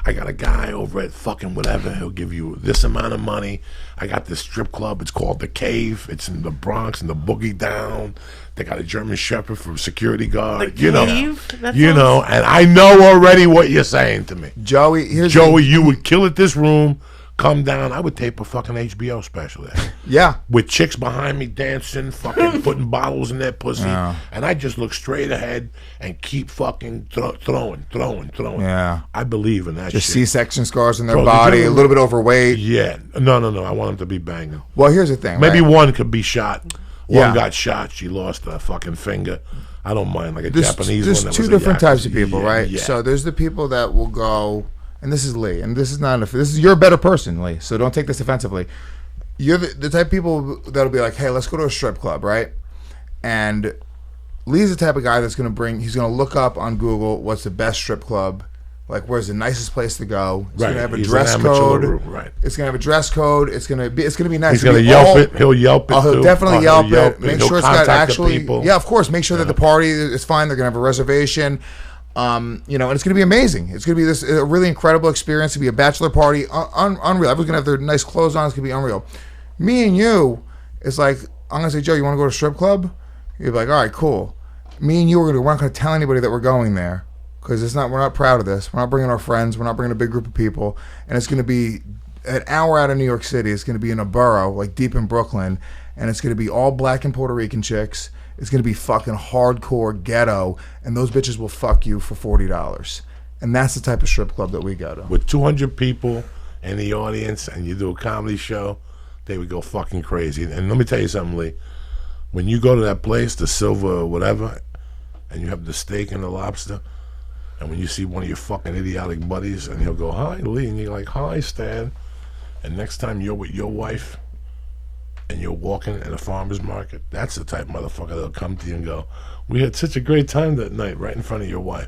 I got a guy over at fucking whatever. He'll give you this amount of money. I got this strip club. It's called The Cave. It's in the Bronx, in the Boogie Down. They got a German Shepherd for security guard. The Cave? And I know already what you're saying to me. Joey, you would kill at this room. Come down. I would tape a fucking HBO special there. Yeah. With chicks behind me dancing, fucking putting bottles in their pussy. Yeah. And I just look straight ahead and keep fucking throwing. Yeah. I believe in that just shit. C-section scars in their body, a little bit overweight. Yeah. No. I want them to be banging. Well, here's the thing. Maybe right? one could be shot. One got shot. She lost a fucking finger. I don't mind. Like Japanese one. There's two different types of people, right? Yeah. So there's the people that will go... And this is Lee, and this is you're a better person, Lee. So don't take this offensively. You're the type of people that'll be like, hey, let's go to a strip club, right? And Lee's the type of guy that's he's gonna look up on Google what's the best strip club like where's the nicest place to go. It's Right. gonna have a He's dress an amateur code. right. It's gonna have a dress code. It's gonna be nice. He's gonna Yelp it. He'll Yelp it. He'll too. definitely He'll Yelp it. Make He'll sure it's got contact the actually. people. Yeah, of course. Make sure that the party is fine. They're gonna have a reservation. And it's gonna be amazing. It's gonna be a really incredible experience. It's gonna be a bachelor party. Unreal. Everyone's gonna have their nice clothes on. It's gonna be unreal. Me and you, it's like I'm gonna say, Joe, you want to go to a strip club? You'd be like, all right, cool. Me and you we're not gonna tell anybody that we're going there because we're not proud of this. We're not bringing our friends. We're not bringing a big group of people. And it's gonna be an hour out of New York City. It's gonna be in a borough like deep in Brooklyn, and it's gonna be all black and Puerto Rican chicks. It's going to be fucking hardcore ghetto, and those bitches will fuck you for $40. And that's the type of strip club that we go to. With 200 people in the audience and you do a comedy show, they would go fucking crazy. And let me tell you something, Lee. When you go to that place, the Silver or whatever, and you have the steak and the lobster, and when you see one of your fucking idiotic buddies, and he'll go, hi, Lee, and you're like, hi, Stan. And next time you're with your wife, and you're walking in a farmer's market, that's the type of motherfucker that'll come to you and go, we had such a great time that night right in front of your wife.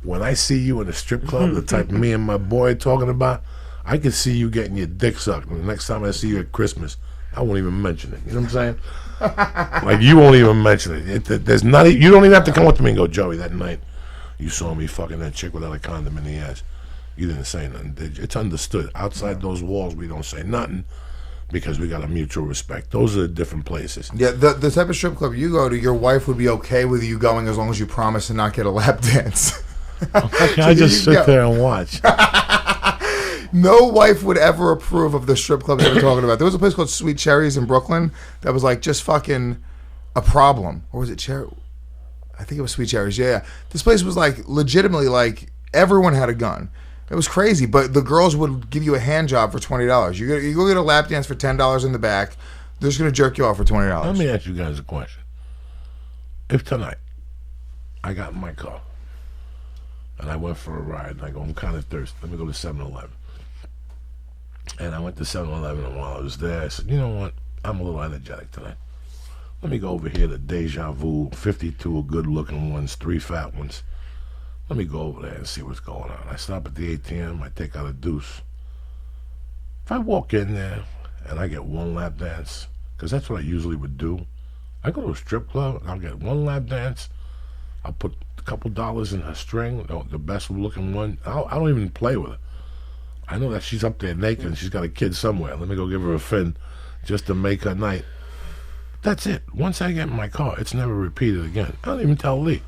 When I see you in a strip club, the type me and my boy talking about, I can see you getting your dick sucked. And the next time I see you at Christmas, I won't even mention it. You know what I'm saying? Like, you won't even mention it. There's not. You don't even have to come up to me and go, Joey, that night you saw me fucking that chick without a condom in the ass. You didn't say nothing. It's understood. Outside those walls, we don't say nothing. Because we got a mutual respect. Those are different places. Yeah, the type of strip club you go to, your wife would be okay with you going as long as you promise to not get a lap dance. Okay, I just sit there and watch. No wife would ever approve of the strip club they were talking about. There was a place called Sweet Cherries in Brooklyn that was like just fucking a problem. Or was it Cherry? I think it was Sweet Cherries. Yeah. This place was like legitimately like everyone had a gun. It was crazy, but the girls would give you a hand job for $20. You go get a lap dance for $10 in the back. They're just going to jerk you off for $20. Let me ask you guys a question. If tonight I got in my car and I went for a ride and I go, I'm kind of thirsty. Let me go to 7-Eleven. And I went to 7-Eleven, and while I was there, I said, you know what? I'm a little energetic tonight. Let me go over here to Deja Vu, 52 good-looking ones, 3 fat ones. Let me go over there and see what's going on. I stop at the ATM. I take out a deuce. If I walk in there and I get one lap dance, because that's what I usually would do. I go to a strip club and I'll get one lap dance. I'll put a couple dollars in her string, the best looking one. I don't even play with her. I know that she's up there naked and she's got a kid somewhere. Let me go give her a fin just to make her night. That's it. Once I get in my car, it's never repeated again. I don't even tell Lee.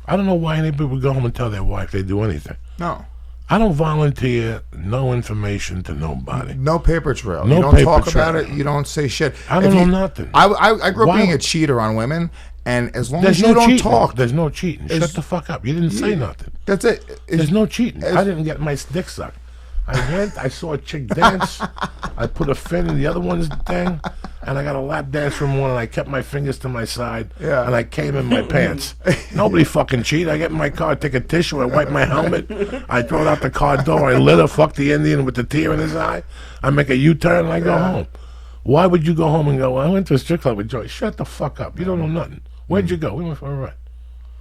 I don't know why anybody would go home and tell their wife they do anything. No. I don't volunteer no information to nobody. No paper trail. No you don't paper talk trail. about it. You don't say shit. I don't know nothing. I grew up Why being a would- cheater on women, and as long There's as you no don't cheating. talk, There's no cheating. Shut the fuck up. You didn't say nothing. that's it. There's no cheating. I didn't get my dick sucked. I went, I saw a chick dance, I put a fin in the other one's thing, and I got a lap dance from one, and I kept my fingers to my side, Yeah. and I came in my pants. Nobody fucking cheat. I get in my car, take a tissue, I wipe my helmet, I throw it out the car door, I litter, fuck the Indian with the tear in his eye, I make a U-turn, and I go home. Why would you go home and go, well, I went to a strip club with Joey? Shut the fuck up. You don't know nothing. Where'd you go? We went for a ride.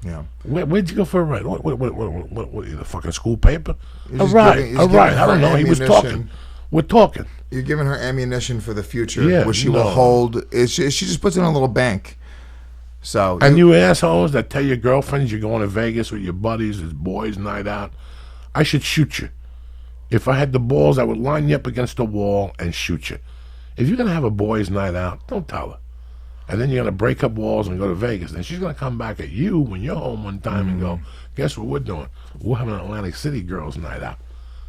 Yeah. Where'd you go for a ride? What the fucking school paper? You're A just ride. giving- A you're ride. giving I don't her know. He was ammunition. talking. We're talking. You're giving her ammunition for the future, Yeah, which she will no. hold. She just puts it in a little bank. So And you assholes that tell your girlfriends you're going to Vegas with your buddies, it's boys' night out, I should shoot you. If I had the balls, I would line you up against the wall and shoot you. If you're going to have a boys' night out, don't tell her. And then you're going to break up walls and go to Vegas. Then she's going to come back at you when you're home one time and go, guess what we're doing? We're having an Atlantic City girls' night out.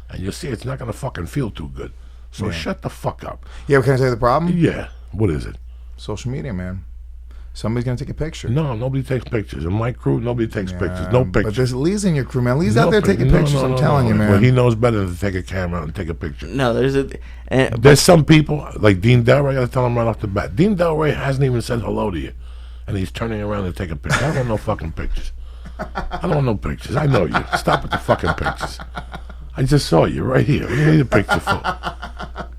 And you'll see it's not going to fucking feel too good. So shut the fuck up. yeah, but can I tell you the problem? Yeah. What is it? Social media, man. Somebody's gonna take a picture. No, nobody takes pictures. In my crew, nobody takes pictures. No But pictures. there's Lee's in your crew, man. Lee's No out there pic- taking no, pictures. no, I'm no, telling no. you, man. Well, he knows better than to take a camera out and take a picture. No, there's a. There's some people, like Dean Delray, I gotta tell him right off the bat. Dean Delray hasn't even said hello to you. And he's turning around to take a picture. I don't want no fucking pictures. I don't want no pictures. I know you. Stop with the fucking pictures. I just saw you right here. What do you need a picture for?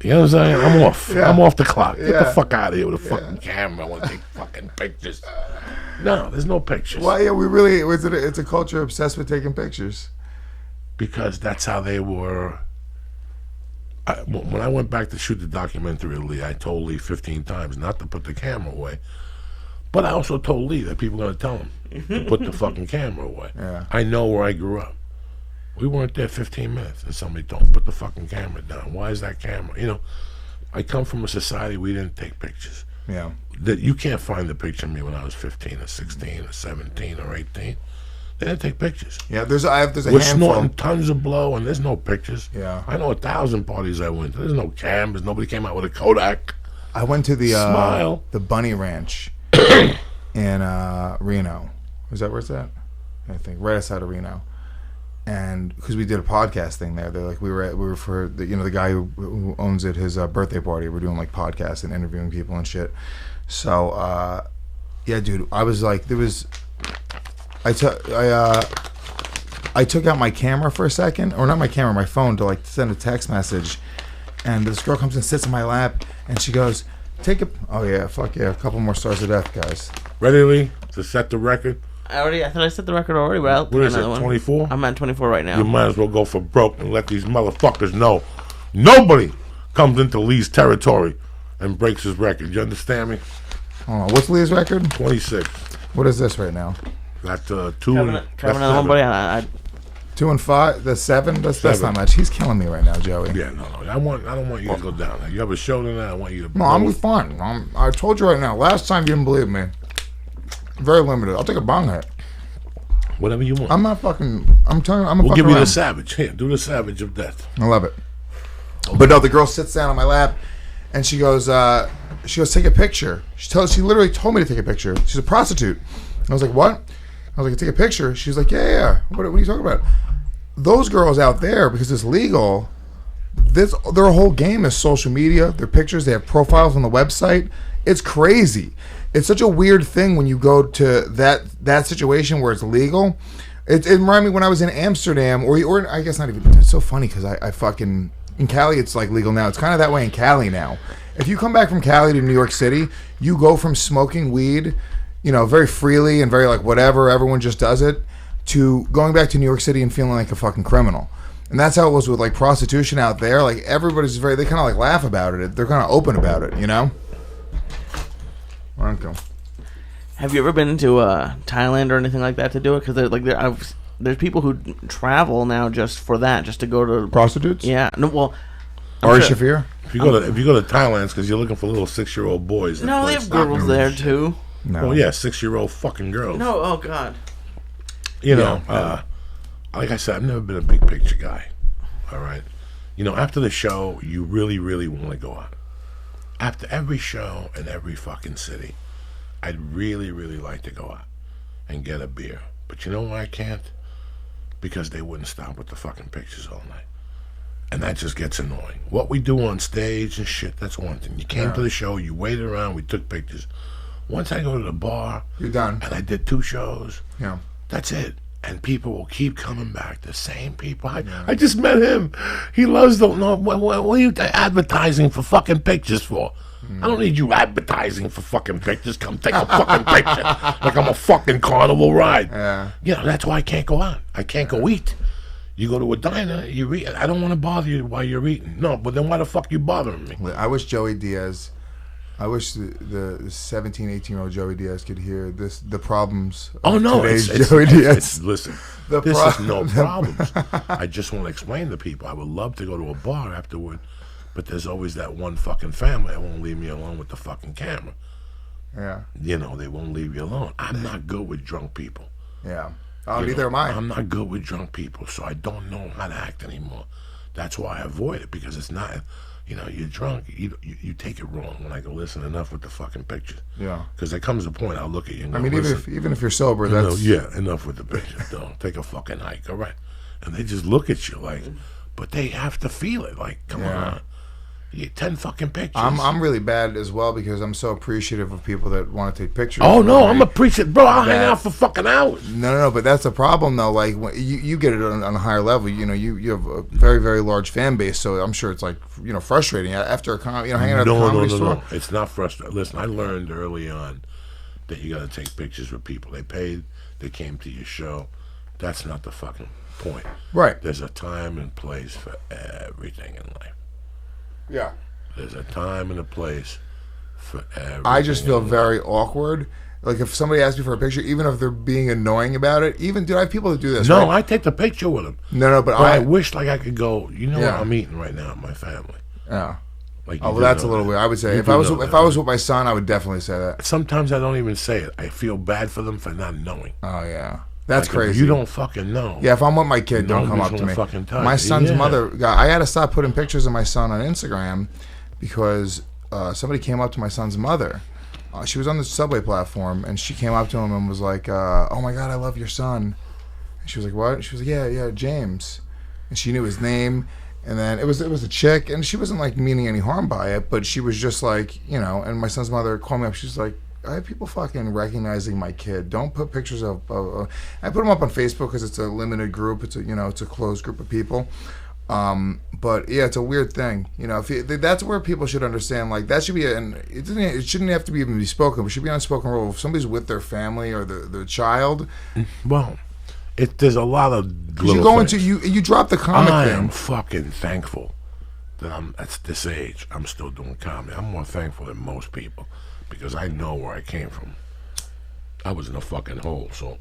You know what I'm saying? I'm off. Yeah. I'm off the clock. Get the Yeah. fuck out of here with a fucking camera. I want to take fucking pictures. No, there's no pictures. Well, yeah, it's a culture obsessed with taking pictures. because that's how they were. When I went back to shoot the documentary of Lee, I told Lee 15 times not to put the camera away. But I also told Lee that people are going to tell him to put the fucking camera away. Yeah. I know where I grew up. We weren't there 15 minutes, and somebody told him, put the fucking camera down. Why is that camera? You know, I come from a society we didn't take pictures. Yeah. That you can't find the picture of me when I was 15 or 16 or 17 or 18. They didn't take pictures. Yeah, there's a We're handful. snorting tons of blow, and there's no pictures. Yeah. I know 1,000 parties I went to. There's no cameras. Nobody came out with a Kodak. I went to the Smile. the Bunny Ranch in Reno. Is that where it's at? I think right outside of Reno. And because we did a podcast thing there, they're like we were for the, the guy who owns it, his birthday party. We're doing like podcasts and interviewing people and shit. So yeah, dude, I was like, I took out my camera for a second, or not my camera, my phone, to like send a text message, and this girl comes and sits in my lap, and she goes, oh yeah, fuck yeah, a couple more stars to death, guys. Ready, Lee, to set the record? I thought I set the record already, but I'll What is it, one. 24? I'm at 24 right now. You might as well go for broke and let these motherfuckers know nobody comes into Lee's territory and breaks his record. You understand me? Hold on, what's Leah's record? 26. What is this right now? Got 2 Kevin, and another one, buddy. 2 and 5. That's 7. That's 7. not much. He's killing me right now, Joey. Yeah, no. I don't want you to go down there. You have a show tonight. I want you to. No, I'm fine. I told you right now. Last time you didn't believe me. Very limited. I'll take a bong hit. Whatever you want. I'm not fucking. I'm telling you, I'm a We'll fucking give you around. the savage. Here, do the savage of death. I love it. But no, the girl sits down on my lap, and she goes, take a picture. She literally told me to take a picture. She's a prostitute. I was like, what? I was like, take a picture. She's like, yeah. What are you talking about? Those girls out there, because it's legal, their whole game is social media. Their pictures, they have profiles on the website. It's crazy. It's such a weird thing when you go to that situation where it's legal. It reminded me when I was in Amsterdam, or I guess not even. It's so funny because I fucking in Cali it's like legal now. It's kind of that way in Cali now. If you come back from Cali to New York City, you go from smoking weed, very freely and very like whatever, everyone just does it, to going back to New York City and feeling like a fucking criminal. And that's how it was with like prostitution out there. Like everybody's they kind of like laugh about it. They're kind of open about it, Okay. Have you ever been to Thailand or anything like that to do it? Because there's people who travel now just for that, just to go to Prostitutes? Yeah. No. Well. Ari Shafir? If you go to Thailand, it's because you're looking for little 6-year-old boys. No, they have girls there too. No. Well, yeah, 6-year-old fucking girls. No. Oh God. Like I said, I've never been a big picture guy. All right. After the show, you really, really want to go out. After every show in every fucking city, I'd really, really like to go out and get a beer. But you know why I can't? Because they wouldn't stop with the fucking pictures all night. And that just gets annoying. What we do on stage and shit, that's one thing. You came to the show, you waited around, we took pictures. Once I go to the bar, you're done. And I did 2 shows, yeah, that's it. And people will keep coming back. The same people. I just met him. He loves the. No, what are you advertising for fucking pictures for? I don't need you advertising for fucking pictures. Come take a fucking picture. Like I'm a fucking carnival ride. Yeah. That's why I can't go out. I can't go eat. You go to a diner, you eat. I don't want to bother you while you're eating. No, but then why the fuck you bothering me? I wish Joey Diaz. I wish the 17, 18-year-old Joey Diaz could hear the problems of today's Joey Diaz. Listen, this is no problems. I just want to explain to people. I would love to go to a bar afterward, but there's always that one fucking family that won't leave me alone with the fucking camera. Yeah. They won't leave you alone. I'm not good with drunk people. Yeah. Neither am I. I'm not good with drunk people, so I don't know how to act anymore. That's why I avoid it, because it's not... you're drunk. You take it wrong when I go, listen, enough with the fucking pictures. Yeah. Because there comes a point I'll look at you and go, I mean, even if you're sober, that's... enough with the pictures. Don't take a fucking hike, all right? And they just look at you like, but they have to feel it. Like, come on. You get 10 fucking pictures. I'm really bad as well because I'm so appreciative of people that want to take pictures. Oh, no, I'm appreciative. Bro, I'll hang out for fucking hours. No, but that's the problem, though. Like, when you get it on a higher level. You have a very, very large fan base, so I'm sure it's like, frustrating. After hanging out at a comedy store. No. It's not frustrating. Listen, I learned early on that you got to take pictures with people. They paid. They came to your show. That's not the fucking point. Right. There's a time and place for everything in life. Yeah. There's a time and a place for everything. I just feel very awkward. Like if somebody asks me for a picture, even if they're being annoying about it, even dude, I have people that do this. No, right? I take the picture with them. No, but I wish like I could go. You know Yeah. what I'm eating right now with my family. Yeah. Like Oh, well, that's a little weird. I would say if I was with my son, I would definitely say that. Sometimes I don't even say it. I feel bad for them for not knowing. Oh yeah, that's Like, crazy. If you don't fucking know. Yeah, if I'm with my kid, don't come up to me. Fucking touch. My son's mother. I had to stop putting pictures of my son on Instagram because somebody came up to my son's mother. She was on the subway platform, and she came up to him and was like, "Oh my God, I love your son." And she was like, "What?" She was like, "Yeah, James." And she knew his name. And then it was a chick, and she wasn't like meaning any harm by it, but she was just like, you know. And my son's mother called me up. She's like, "I have people fucking recognizing my kid. Don't put pictures of." I put them up on Facebook because it's a limited group. It's a closed group of people. But yeah, it's a weird thing. You know, that's where people should understand. Like that should be it shouldn't have to be even be spoken. It should be unspoken rule. If somebody's with their family or the child, well. There's a lot of little you go things. into you drop the comic I thing. am fucking thankful that I'm at this age. I'm still doing comedy. I'm more thankful than most people because I know where I came from. I was in a fucking hole, so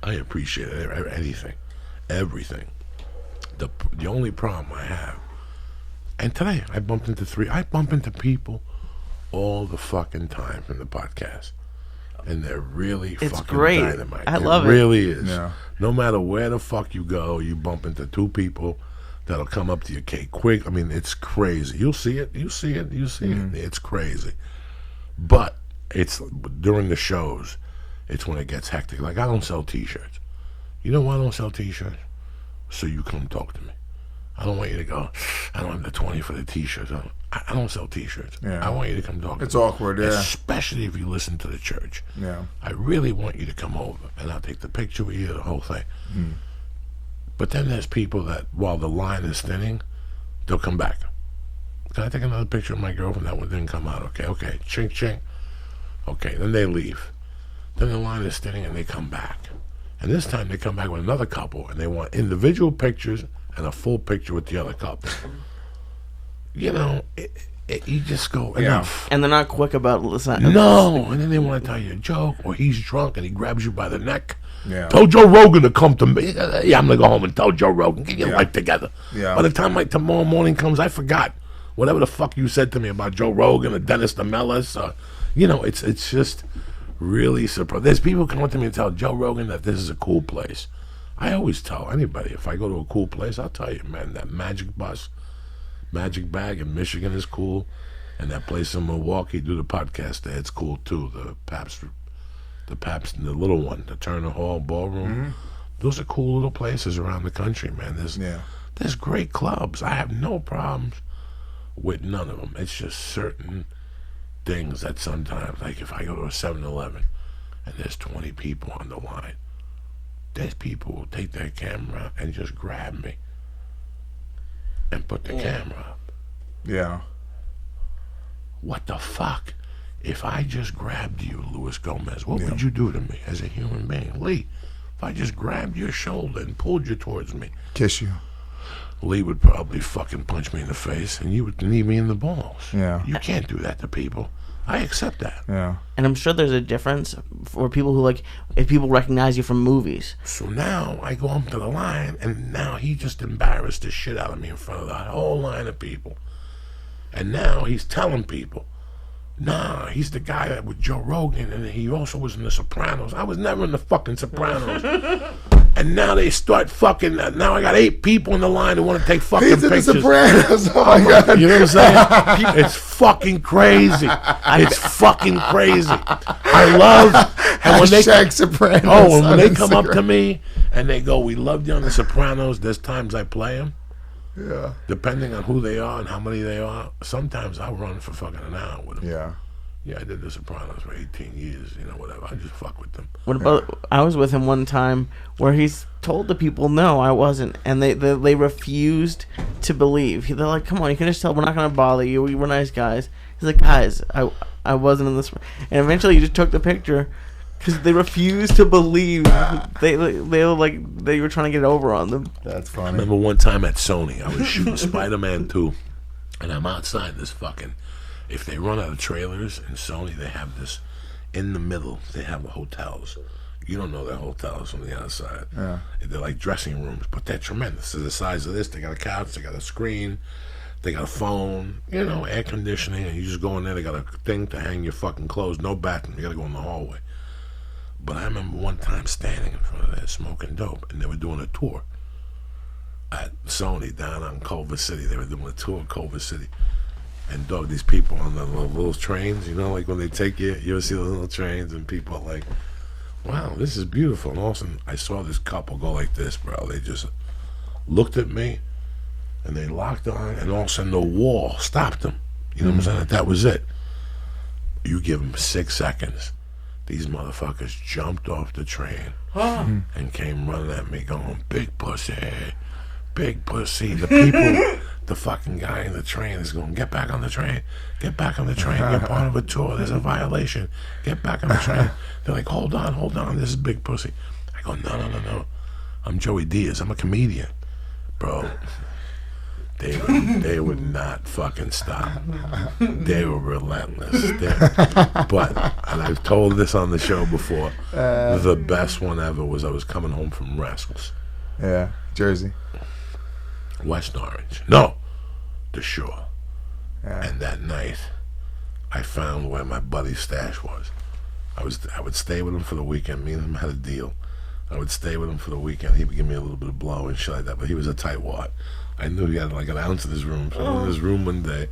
I appreciate anything, everything. The only problem I have, and today I bump into people all the fucking time from the podcast. And they're really fucking great. dynamite. I love it. It really is. Yeah. No matter where the fuck you go, you bump into two people that'll come up to you quick. I mean, it's crazy. You'll see it. It's crazy. But it's during the shows, it's when it gets hectic. Like, I don't sell T-shirts. You know why I don't sell T-shirts? So you come talk to me. I don't want you to go, I don't have the 20 for the T-shirts. I don't sell T-shirts. Yeah. I want you to come talk to me. It's awkward, yeah. Especially if you listen to the church. Yeah. I really want you to come over, and I'll take the picture with you, the whole thing. But then there's people that, while the line is thinning, they'll come back. Can I take another picture of my girlfriend? That one didn't come out. Okay. Chink, chink. Okay, then they leave. Then the line is thinning, and they come back. And this time they come back with another couple, and they want individual pictures and a full picture with the other couple. You know, you just go, enough. And they're not quick about listening. No, and then they want to tell you a joke, or he's drunk and he grabs you by the neck. Yeah. Tell Joe Rogan to come to me. Yeah, I'm going to go home and tell Joe Rogan, get your life together. Yeah. By the time tomorrow morning comes, I forgot whatever the fuck you said to me about Joe Rogan or Dennis DeMellis. It's just really surprising. There's people coming to me and tell Joe Rogan that this is a cool place. I always tell anybody, if I go to a cool place, I'll tell you, man, that Magic Bag in Michigan is cool, and that place in Milwaukee, do the podcast there, it's cool too. The Pabst, and the little one, the Turner Hall Ballroom. Those are cool little places around the country, man. There's great clubs. I have no problems with none of them. It's just certain things that sometimes, like if I go to a 7-Eleven and there's 20 people on the line, there's people who take their camera and just grab me and put the camera up. Yeah. What the fuck? If I just grabbed you, Luis Gomez, what would you do to me as a human being? Lee, if I just grabbed your shoulder and pulled you towards me. Kiss you. Lee would probably fucking punch me in the face and you would knee me in the balls. Yeah. You can't do that to people. I accept that. Yeah. And I'm sure there's a difference for people who, like, if people recognize you from movies. So now I go up to the line, and now he just embarrassed the shit out of me in front of that whole line of people. And now he's telling people, nah, he's the guy that with Joe Rogan, and he also was in The Sopranos. I was never in the fucking Sopranos. And now they start fucking, now I got 8 people in the line who want to take fucking He's in pictures. The Sopranos. Oh my God. You know what I'm saying? It's fucking crazy. It's fucking crazy. I love, and when Hashtag Sopranos. oh, and when on they come up Instagram. to me and they go, we loved you on The Sopranos, there's times I play them. Yeah. Depending on who they are and how many they are, sometimes I'll run for fucking an hour with them. Yeah. Yeah, I did The Sopranos for 18 years, whatever. I just fuck with them. What about, I was with him one time where he's told the people, no, I wasn't. And they refused to believe. They're like, come on, you can just tell we're not going to bother you. We're nice guys. He's like, guys, I wasn't in this. And eventually he just took the picture Because they refused to believe they were like they were trying to get over on them. That's I funny. remember one time at Sony, I was shooting Spider-Man 2, and I'm outside this fucking. If they run out of trailers in Sony, they have this in the middle. They have the hotels. You don't know their hotels from the outside. Yeah. They're like dressing rooms, but they're tremendous. They're the size of this. They got a couch. They got a screen. They got a phone. You know, air conditioning. And you just go in there. They got a thing to hang your fucking clothes. No bathroom. You got to go in the hallway. But I remember one time standing in front of there smoking dope, and they were doing a tour at Sony down on Culver City. They were doing a tour in Culver City. And dog, these people on the little trains, you know, like when they take you ever see those little trains, and people are like, wow, this is beautiful. And all of a sudden, I saw this couple go like this, bro. They just looked at me, and they locked on, and all of a sudden the wall stopped them. You know what I'm saying? That was it. You give them 6 seconds. These motherfuckers jumped off the train and came running at me going, big pussy, big pussy. The people, the fucking guy in the train is going, get back on the train, get back on the train, you're part of a tour, there's a violation, get back on the train. They're like, hold on, this is big pussy. I go, no, I'm Joey Diaz, I'm a comedian. Bro, they would not fucking stop. They were relentless. But, and I've told this on the show before, the best one ever was I was coming home from Rascals. Yeah, Jersey. West Orange. No, the Shore. Yeah. And that night, I found where my buddy's stash was. I would stay with him for the weekend. Me and him had a deal. I would stay with him for the weekend. He would give me a little bit of blow and shit like that, but he was a tightwad. I knew he had like an ounce in his room. So I went in his room one day,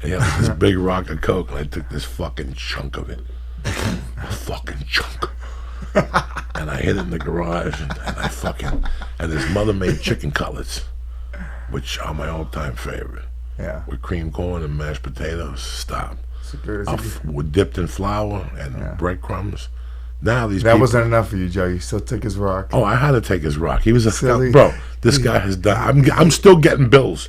and he had like this big rock of coke, and I took this fucking chunk of it. A fucking chunk. And I hid it in the garage, and I fucking, and his mother made chicken cutlets, which are my all-time favorite. Yeah. With cream corn and mashed potatoes. Stop. Security. With dipped in flour and breadcrumbs. Now these That people, wasn't enough for you, Joe. You still took his rock. Oh, I had to take his rock. He was a Silly. bro. This guy has done. I'm still getting bills.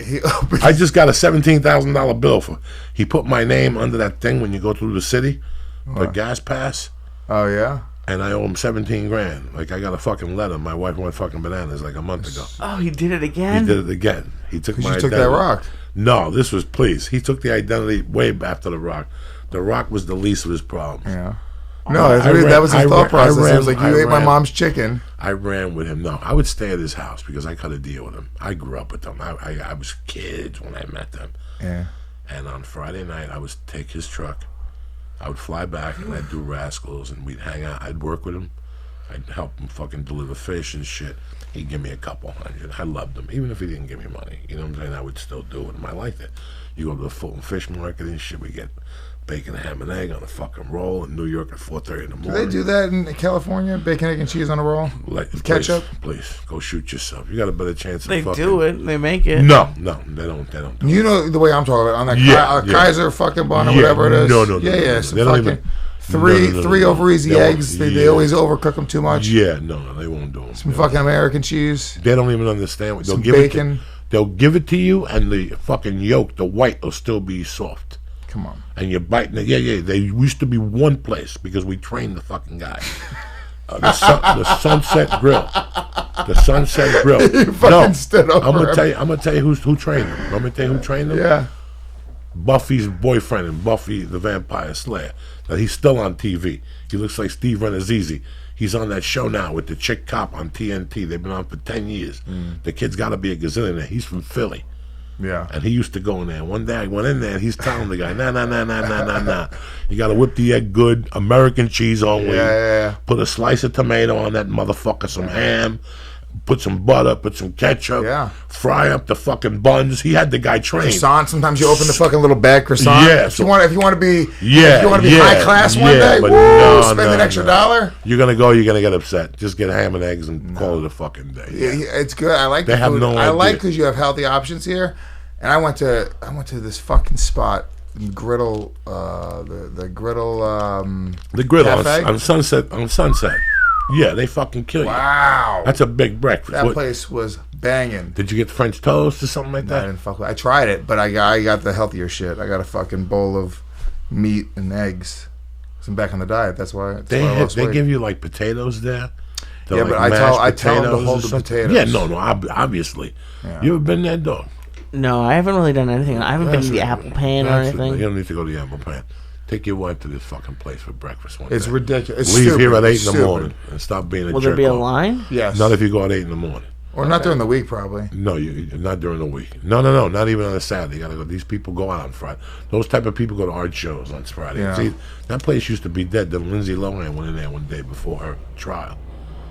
I just got a $17,000 bill for. He put my name under that thing when you go through the city, the gas pass, Oh, yeah? and I owe him 17 grand. Like I got a fucking letter. My wife went fucking bananas like a month ago. Oh, he did it again? He did it again. He took my You took identity. that rock. No, this was please. He took the identity way after the rock. The rock was the least of his problems. Yeah. No, that was his thought process. It was like, you ate my mom's chicken. I ran with him. No, I would stay at his house because I cut a deal with him. I grew up with them. I was kids when I met them. Yeah. And on Friday night, I would take his truck. I would fly back and I'd do Rascals and we'd hang out. I'd work with him. I'd help him fucking deliver fish and shit. He'd give me a couple hundred. I loved him. Even if he didn't give me money. You know what I'm saying? I would still do it. And I liked it. You go to the Fulton Fish Market and shit. We get bacon, ham, and egg on a fucking roll in New York at 4:30 in the morning. Do they do that in California? Bacon, egg, and cheese on a roll? Like, With ketchup? Please, go shoot yourself. You got a better chance of They fucking... do it. They make it. No, they don't do You it. know the way I'm talking about on that Yeah, Kaiser fucking bun or Yeah, whatever it is. no. Yeah. They don't even... Three over easy They won't- eggs. They always overcook them too much. Yeah, no, they won't do them. Some fucking American cheese. They don't even understand what they'll Some give bacon. it to, they'll give it to you, and the fucking yolk, the white, will still be soft. Come on. And you're biting it. Yeah. They used to be one place because we trained the fucking guy. The Sunset Grill. The Sunset Grill. You fucking stood over I'm gonna him. tell you who trained him. I'm gonna tell you who trained him. Yeah. Buffy's boyfriend and Buffy the Vampire Slayer. Now he's still on TV. He looks like Steve Renazizi. He's on that show now with the chick cop on TNT. They've been on for 10 years. The kid's got to be a gazillionaire. He's from Philly. Yeah. And he used to go in there. One day I went in there and he's telling the guy, nah. You got to whip the egg good, American cheese only. Yeah. Put a slice of tomato on that motherfucker, some ham. Put some butter, put some ketchup. Yeah. Fry up the fucking buns. He had the guy trained. Croissant. Sometimes you open the fucking little bag croissant. Yeah, If you want to be Yeah. high class one day, but woo, spend an extra $1. You're gonna get upset. Just get ham and eggs and call it a fucking day. Yeah, it's good. I like They the have food. no I like idea. because you have healthy options here. And I went to this fucking spot, Griddle, the Griddle. The grill Cafe? on Sunset. Yeah, they fucking kill you. Wow, That's a big breakfast. that What- place was banging. Did you get French toast or something like I that? didn't fuck with. I tried it, but I got the healthier shit. I got a fucking bowl of meat and eggs. I'm back on the diet. That's why. They give you like potatoes there. Yeah, but I tell them to hold the potatoes. Yeah, no, obviously. Yeah. You ever been there, dog? No, I haven't really done anything. I haven't been to the Apple Pan or anything. You don't need to go to the Apple Pan. Take your wife to this fucking place for breakfast one day. It's ridiculous. It's Leave stupid. here at 8 It's in the stupid. morning and stop being a jerk. Will there be a line? Yes. Not if you go at 8 in the morning. Or not during the week, probably. No, not during the week. No, not even on a Saturday. You gotta go. These people go out on Friday. Those type of people go to art shows on Friday. Yeah. See, that place used to be dead. Then Lindsay Lohan went in there one day before her trial,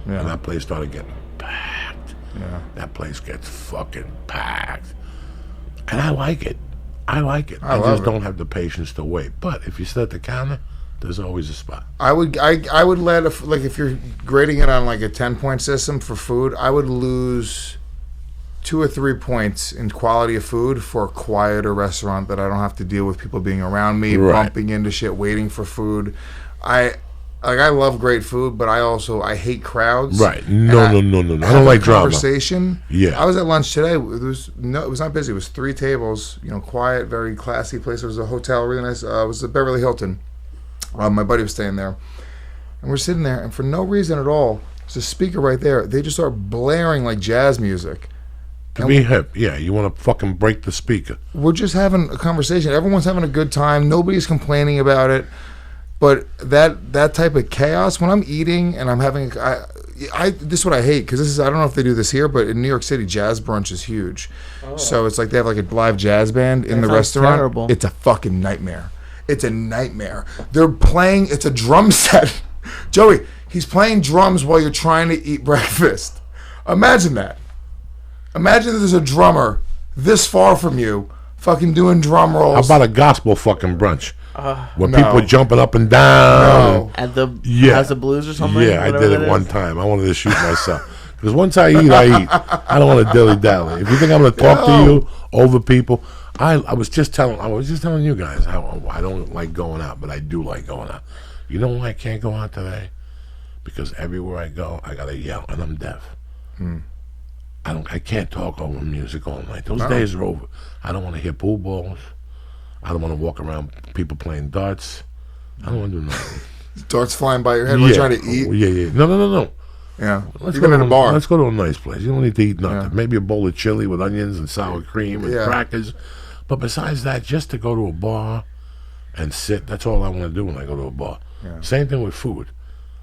Yeah. and that place started getting packed. Yeah. That place gets fucking packed, and I like it. I love just it. don't have the patience to wait. But if you sit at the counter, there's always a spot. I would let if you're grading it on like a 10-point system for food, I would lose 2 or 3 points in quality of food for a quieter restaurant that I don't have to deal with people being around me, Right. bumping into shit, waiting for food. I love great food, but I hate crowds. Right? No. I don't like drama. Conversation. Yeah. I was at lunch today. It was not busy. It was 3 tables. Quiet, very classy place. It was a hotel, really nice. It was the Beverly Hilton. My buddy was staying there, and we're sitting there, and for no reason at all, there's a speaker right there. They just start blaring like jazz music. To be hip, yeah. You want to fucking break the speaker. We're just having a conversation. Everyone's having a good time. Nobody's complaining about it. But that type of chaos, when I'm eating and I'm having, this is what I hate, because I don't know if they do this here, but in New York City, jazz brunch is huge. Oh. So it's like they have like a live jazz band in the restaurant. Terrible. It's a fucking nightmare. It's a nightmare. They're playing, it's a drum set. Joey, he's playing drums while you're trying to eat breakfast. Imagine that. Imagine that there's a drummer this far from you fucking doing drum rolls. How about a gospel fucking brunch? Where no. people are jumping up and down. No. At the House of Blues or something? Yeah, I did it one time. I wanted to shoot myself. Because once I eat, I eat. I don't want to dilly-dally. If you think I'm going to talk to you over people, I was just telling you guys how I don't like going out, but I do like going out. You know why I can't go out today? Because everywhere I go, I gotta yell, and I'm deaf. I can't talk over music all night. Those days are over. I don't want to hear pool balls. I don't want to walk around people playing darts. I don't want to do nothing. Darts flying by your head while you're trying to eat. Yeah. No. Yeah. Let's Even go in a bar. Let's go to a nice place. You don't need to eat nothing. Yeah. Maybe a bowl of chili with onions and sour cream and crackers. But besides that, just to go to a bar and sit, that's all I want to do when I go to a bar. Yeah. Same thing with food.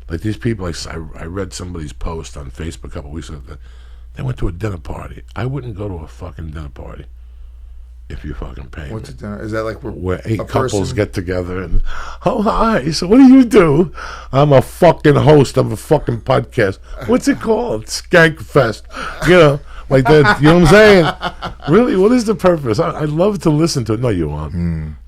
Like these people, I read somebody's post on Facebook a couple weeks ago that they went to a dinner party. I wouldn't go to a fucking dinner party if you fucking pay What's me. a dinner? Is that like Where 8 couples get together and, oh, hi, so what do you do? I'm a fucking host of a fucking podcast. What's it called? Skank Fest. You know, like that, you know what I'm saying? Really, what is the purpose? I'd love to listen to it. No, you won't.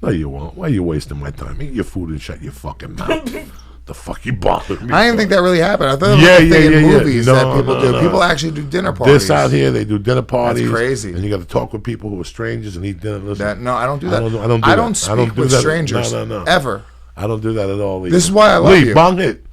No, you won't. Why are you wasting my time? Eat your food and shut your fucking mouth. The fuck you bothered me? I didn't think that really happened. I thought it was a thing in movies that people do. People actually do dinner parties. This out here, they do dinner parties. That's crazy. And you got to talk with people who are strangers and eat dinner. Listen, No, I don't do that. I don't speak with strangers. No. Ever. I don't do that at all. Either. This is why I love Lee, you. bong it.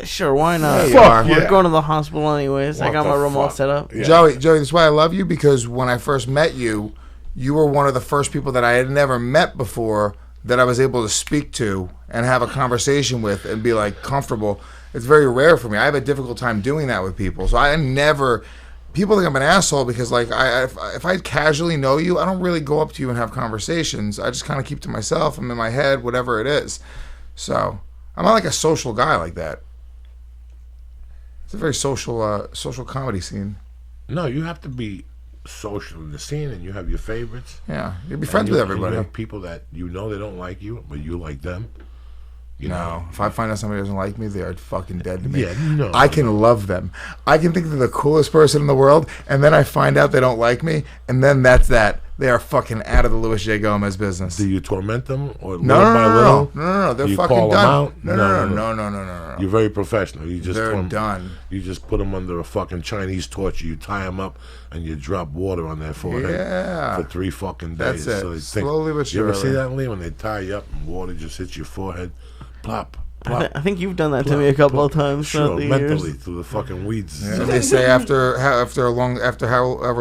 Sure, why not? Fuck We're yeah. going to the hospital anyways. I What got the my room all fuck? set up. Yeah. Joey, this is why I love you, because when I first met you, you were one of the first people that I had never met before that I was able to speak to and have a conversation with and be like comfortable. It's very rare for me. I have a difficult time doing that with people. So I never, people think I'm an asshole because like if I casually know you, I don't really go up to you and have conversations. I just kind of keep to myself. I'm in my head, whatever it is. So I'm not like a social guy like that. It's a very social comedy scene. No, you have to be social in the scene, and you have your favorites. Yeah, you'll be friends with everybody. You have people that you know they don't like you, but you like them. You No, know? if I find out somebody doesn't like me, they are fucking dead to me. Yeah, no. I can love them. I can think they're the coolest person in the world, and then I find out they don't like me, and then that's that. They are fucking out of the Louis J. Gomez business. Do you torment them or No, little by little? no. They're You fucking call them done. out? No. You're very professional. You just They're done. You just put them under a fucking Chinese torture. You tie them up and you drop water on their forehead Yeah. for 3 fucking days. That's it. they Slowly but You ever surely. see that, Lee? When they tie you up and water just hits your forehead, plop. I think you've done that to me a couple of times throughout Sure, the mentally years. through the fucking weeds. And they say after however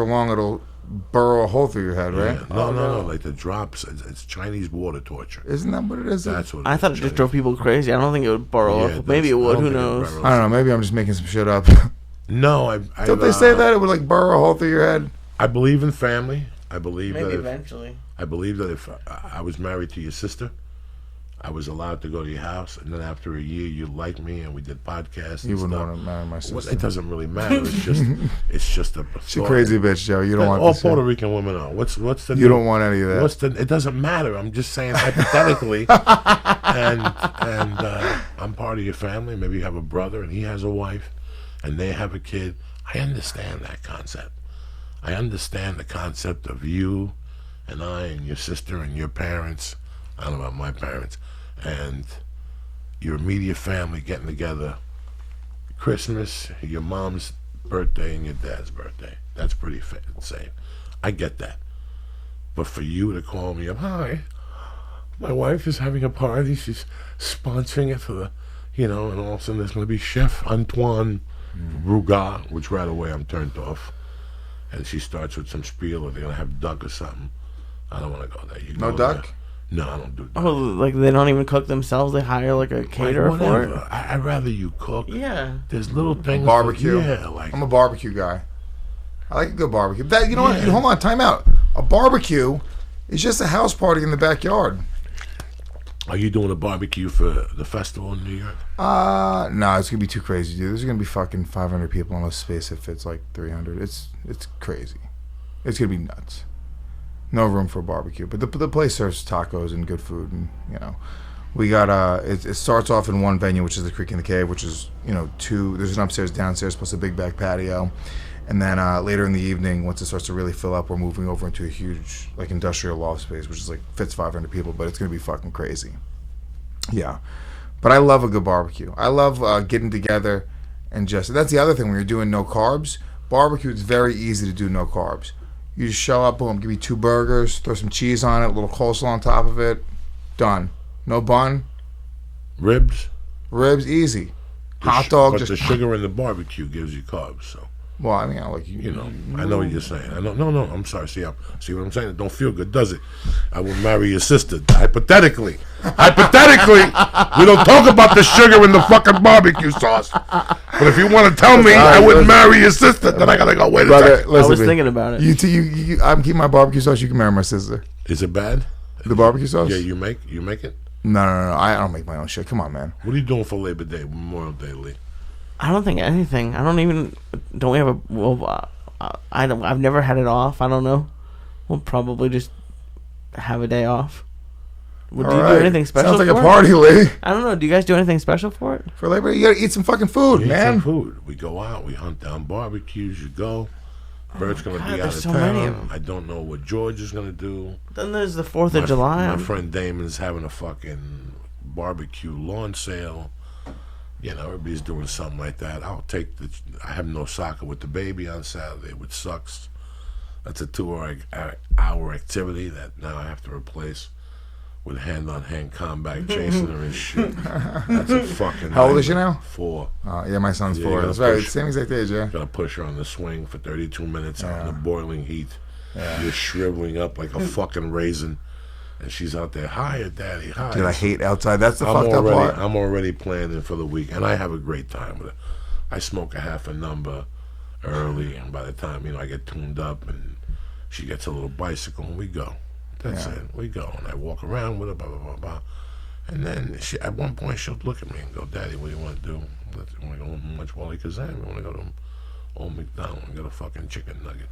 long burrow a hole through your head, right? Yeah. No, like the drops. It's Chinese water torture. Isn't that what it is? That's what I thought it just drove people crazy. I don't think it would burrow up. Maybe it would. Who knows? I don't know. Maybe I'm just making some shit up. No, Don't they say that it would like burrow a hole through your head? I believe in family. I believe Maybe that eventually. I believe that if I was married to your sister, I was allowed to go to your house, and then after a year, you liked me, and we did podcasts. You and wouldn't stuff. want to marry my sister. Well, it doesn't really matter. It's just a. She's a crazy bitch, Joe. You don't want all this. Puerto Rican women are. What's the? You don't want any of that. It doesn't matter. I'm just saying hypothetically, and I'm part of your family. Maybe you have a brother, and he has a wife, and they have a kid. I understand that concept. I understand the concept of you and I and your sister and your parents. I don't know about my parents. And your immediate family getting together. Christmas, your mom's birthday, and your dad's birthday. That's pretty safe. I get that. But for you to call me up, hi, my wife is having a party. She's sponsoring it for the, and all of a sudden there's going to be Chef Antoine Ruga, which right away I'm turned off. And she starts with some spiel, or they're going to have duck or something. I don't want to go there. You no go duck? There. No, I don't do duck. Oh, like they don't even cook themselves? They hire like a caterer for it? I'd rather you cook. Yeah. There's little things. Barbecue. Like I'm a barbecue guy. I like a good barbecue. You know what? Hold on, time out. A barbecue is just a house party in the backyard. Are you doing a barbecue for the festival in New York? No, it's gonna be too crazy, dude. There's gonna be fucking 500 people in a space that fits like 300. It's crazy. It's gonna be nuts. No room for a barbecue, but the place serves tacos and good food, and we got it starts off in one venue, which is the Creek in the Cave, which is two. There's an upstairs, downstairs, plus a big back patio, and then later in the evening, once it starts to really fill up, we're moving over into a huge like industrial loft space, which is like fits 500 people, but it's gonna be fucking crazy. Yeah, but I love a good barbecue. I love getting together and that's the other thing when you're doing no carbs. Barbecue, it's very easy to do no carbs. You just show up, boom, give me 2 burgers, throw some cheese on it, a little coleslaw on top of it, done. No bun. Ribs, easy. Hot dog, but just the sugar in the barbecue gives you carbs, so. Well, I mean, I like you. I know what you're saying. I know. No, I'm sorry. See what I'm saying? It don't feel good, does it? I will marry your sister. Hypothetically, we don't talk about the sugar in the fucking barbecue sauce. But if you want to tell me I wouldn't marry your sister, then I gotta go. Wait a second. I was thinking about it. I'm keeping my barbecue sauce. You can marry my sister. Is it bad? The barbecue sauce? Yeah, you make it. No. I don't make my own shit. Come on, man. What are you doing for Labor Day, Memorial Day, Lee? I don't think anything. Don't we have a? Well, I've never had it off. I don't know. We'll probably just have a day off. Do you do anything special? Sounds like for a party, Lee. I don't know. Do you guys do anything special for it? For Labor Day, you gotta eat some fucking food, man. Eat some food. We go out. We hunt down barbecues. You go. Bert's gonna be out of so town. many of them. I don't know what George is gonna do. Then there's the 4th of July. My friend Damon's having a fucking barbecue lawn sale. Everybody's doing something like that. I have no soccer with the baby on Saturday, which sucks. That's a 2-hour activity that now I have to replace with hand-on-hand combat chasing her and shit. That's a fucking. How old is she now? 4. Yeah, my son's 4. That's right. Same exact age, yeah. Gotta push her on the swing for 32 minutes out in the boiling heat. Yeah. You're shriveling up like a fucking raisin. And she's out there, hi, Daddy, hi. Dude, I hate outside. That's the fucked up part. I'm already planning for the week, and I have a great time with it. I smoke a half a number early, and by the time, I get tuned up, and she gets a little bicycle, and we go. That's it. We go, and I walk around with her, blah, blah, blah, blah. And then at one point, she'll look at me and go, Daddy, what do you want to do? You want to go home much Wally Kazan? We want to go to Old McDonald and get a fucking chicken nugget.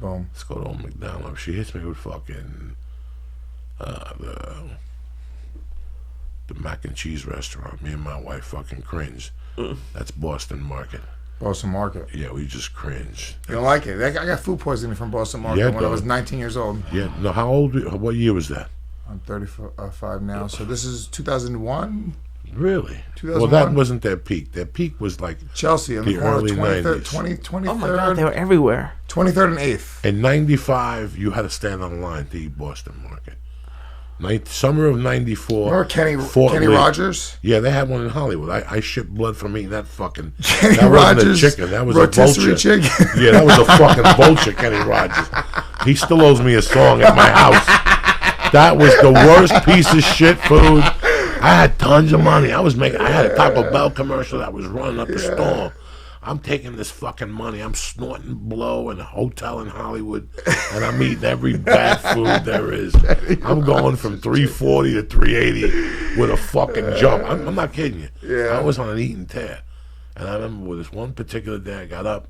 Boom. Let's go to Old McDonald. She hits me with fucking... the mac and cheese restaurant. Me and my wife fucking cringe. That's Boston Market. Boston Market. Yeah, we just cringe. You don't like it? I got food poisoning from Boston Market when I was 19 years old. Yeah. No, how old? What year was that? I'm 35 now, so this is 2001. Really? 2001? Well, that wasn't their peak. Their peak was like Chelsea in the early 23rd, 90s. 23rd. Oh my God, they were everywhere. 23rd and 8th. In 95, you had to stand on the line to eat Boston Market. Summer of 94. Remember Kenny Rogers? Yeah, they had one in Hollywood. I shipped blood from eating that fucking... Kenny that Rogers. Wasn't a chicken. That was a rotisserie vulture. chicken. Yeah, that was a fucking vulture, Kenny Rogers. He still owes me a song at my house. That was the worst piece of shit food. I had tons of money. I had a Taco Bell commercial that was running up a storm. I'm taking this fucking money. I'm snorting blow in a hotel in Hollywood, and I'm eating every bad food there is. I'm going from 340 to 380 with a fucking jump. I'm not kidding you. Yeah. I was on an eating tear. And I remember with this one particular day, I got up,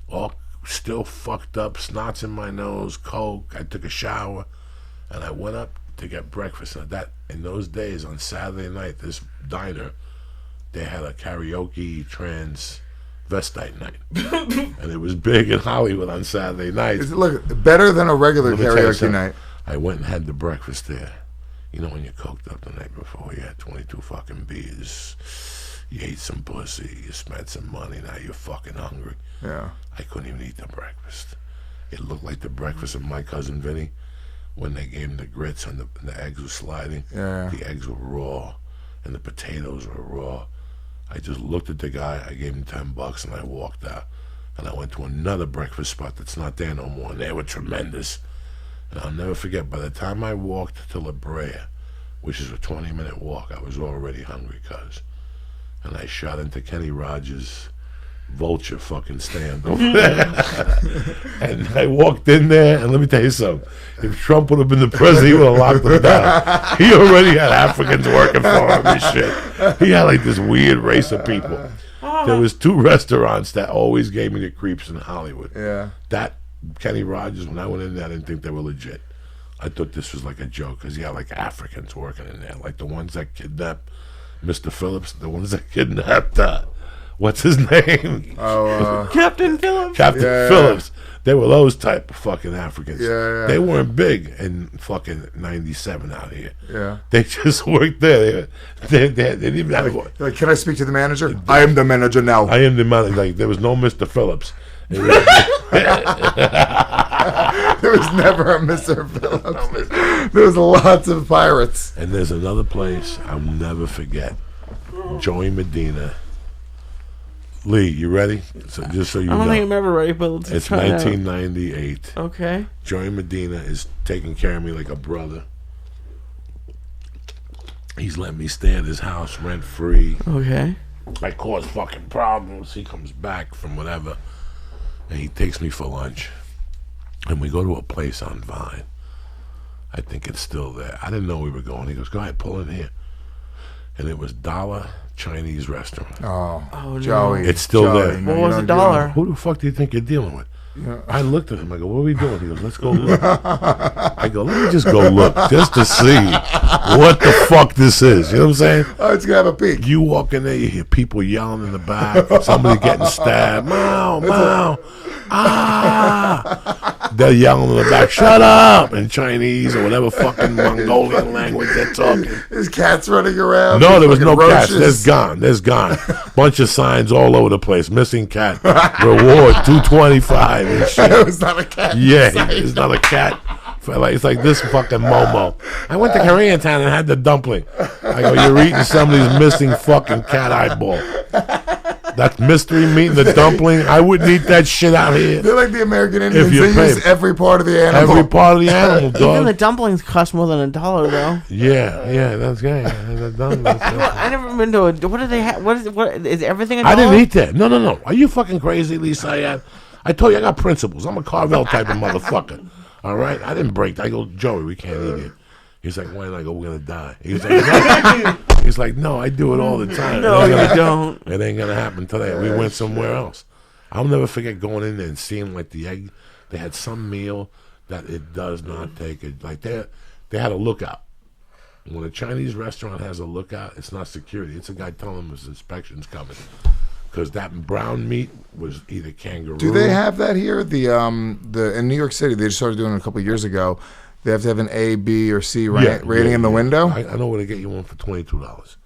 all still fucked up, snots in my nose, coke. I took a shower, and I went up to get breakfast. And in those days, on Saturday night, this diner, they had a karaoke transvestite night. And it was big in Hollywood on Saturday nights. Look, better than a regular Let me tell you karaoke something. night. I went and had the breakfast there. You know when you're coked up the night before, you had 22 fucking beers, you ate some pussy, you spent some money, now you're fucking hungry. Yeah. I couldn't even eat the breakfast. It looked like the breakfast of my cousin Vinny when they gave him the grits and the eggs were sliding. Yeah. The eggs were raw and the potatoes were raw. I just looked at the guy, I gave him $10 and I walked out. And I went to another breakfast spot that's not there no more, and they were tremendous. And I'll never forget, by the time I walked to La Brea, which is a 20-minute walk, I was already hungry, cuz. And I shot into Kenny Rogers' vulture fucking stand over there. And I walked in there, and let me tell you something. If Trump would have been the president, he would have locked him down. He already had Africans working for him and shit. He had like this weird race of people. There was 2 restaurants that always gave me the creeps in Hollywood. Yeah. That Kenny Rogers, when I went in there, I didn't think they were legit. I thought this was like a joke because you had like Africans working in there, like the ones that kidnapped Mr. Phillips, the ones that kidnapped what's his name? Oh, Captain Phillips. Captain Phillips. They were those type of fucking Africans. Yeah. They weren't big in fucking 97 out here. Yeah. They just worked there. They didn't even have like, can I speak to the manager? I am the manager now. I am the man. Like there was no Mr. Phillips. There was never a Mr. Phillips. There was lots of pirates. And there's another place I'll never forget. Joey Medina. Lee, you ready? So just so you know. I don't think I'm ever ready, but let's It's try it out. 1998. Okay. Joey Medina is taking care of me like a brother. He's letting me stay at his house rent free. Okay. I cause fucking problems. He comes back from whatever, and he takes me for lunch. And we go to a place on Vine. I think it's still there. I didn't know we were going. He goes, go ahead, pull in here. And it was Dollar Chinese Restaurant. Oh, no. Joey. It's still there. No, What you was don't a do dollar? Who the fuck do you think you're dealing with? Yeah. I looked at him. I go, what are we doing? He goes, let's go look. I go, let me just go look just to see what the fuck this is. You know what I'm saying? Oh, it's going to have a peek. You walk in there, you hear people yelling in the back, somebody getting stabbed. Mow, mow. Ah. They're yelling in the back, shut up, in Chinese or whatever fucking Mongolian language they're talking. There's cats running around. No, there was no fucking cats. roaches. There's gone. Bunch of signs all over the place. Missing cat. Reward $2.25 and shit. It was not a cat. Yeah, it's not a cat. It's like this fucking Momo. I went to Koreatown and had the dumpling. I go, you're eating somebody's missing fucking cat eyeball. That mystery meat and the dumpling, I wouldn't eat that shit out here. They're like the American Indians. you They use pay- every part of the animal. Every part of the animal, Even the dog. dumplings cost more than $1, though. Yeah, that's good. The dumplings. I never been to a. What do they have? What is everything $1? I didn't eat that. No. Are you fucking crazy, Lee Syatt? I told you I got principles. I'm a Carvel type of motherfucker. All right? I didn't break. I go, Joey, we can't eat it. He's like, why? And I go, we're going to die. He's like, no, I do it all the time. No, you don't. It ain't going to happen today. We went somewhere else. I'll never forget going in there and seeing like the egg. They had some meal that it does not take it. Like they had a lookout. When a Chinese restaurant has a lookout, it's not security. It's a guy telling them his inspection's coming. Because that brown meat was either kangaroo. Do they have that here? The in New York City, they just started doing it a couple of years ago. They have to have an A, B, or C rating in the window. I know where to get you one for $22.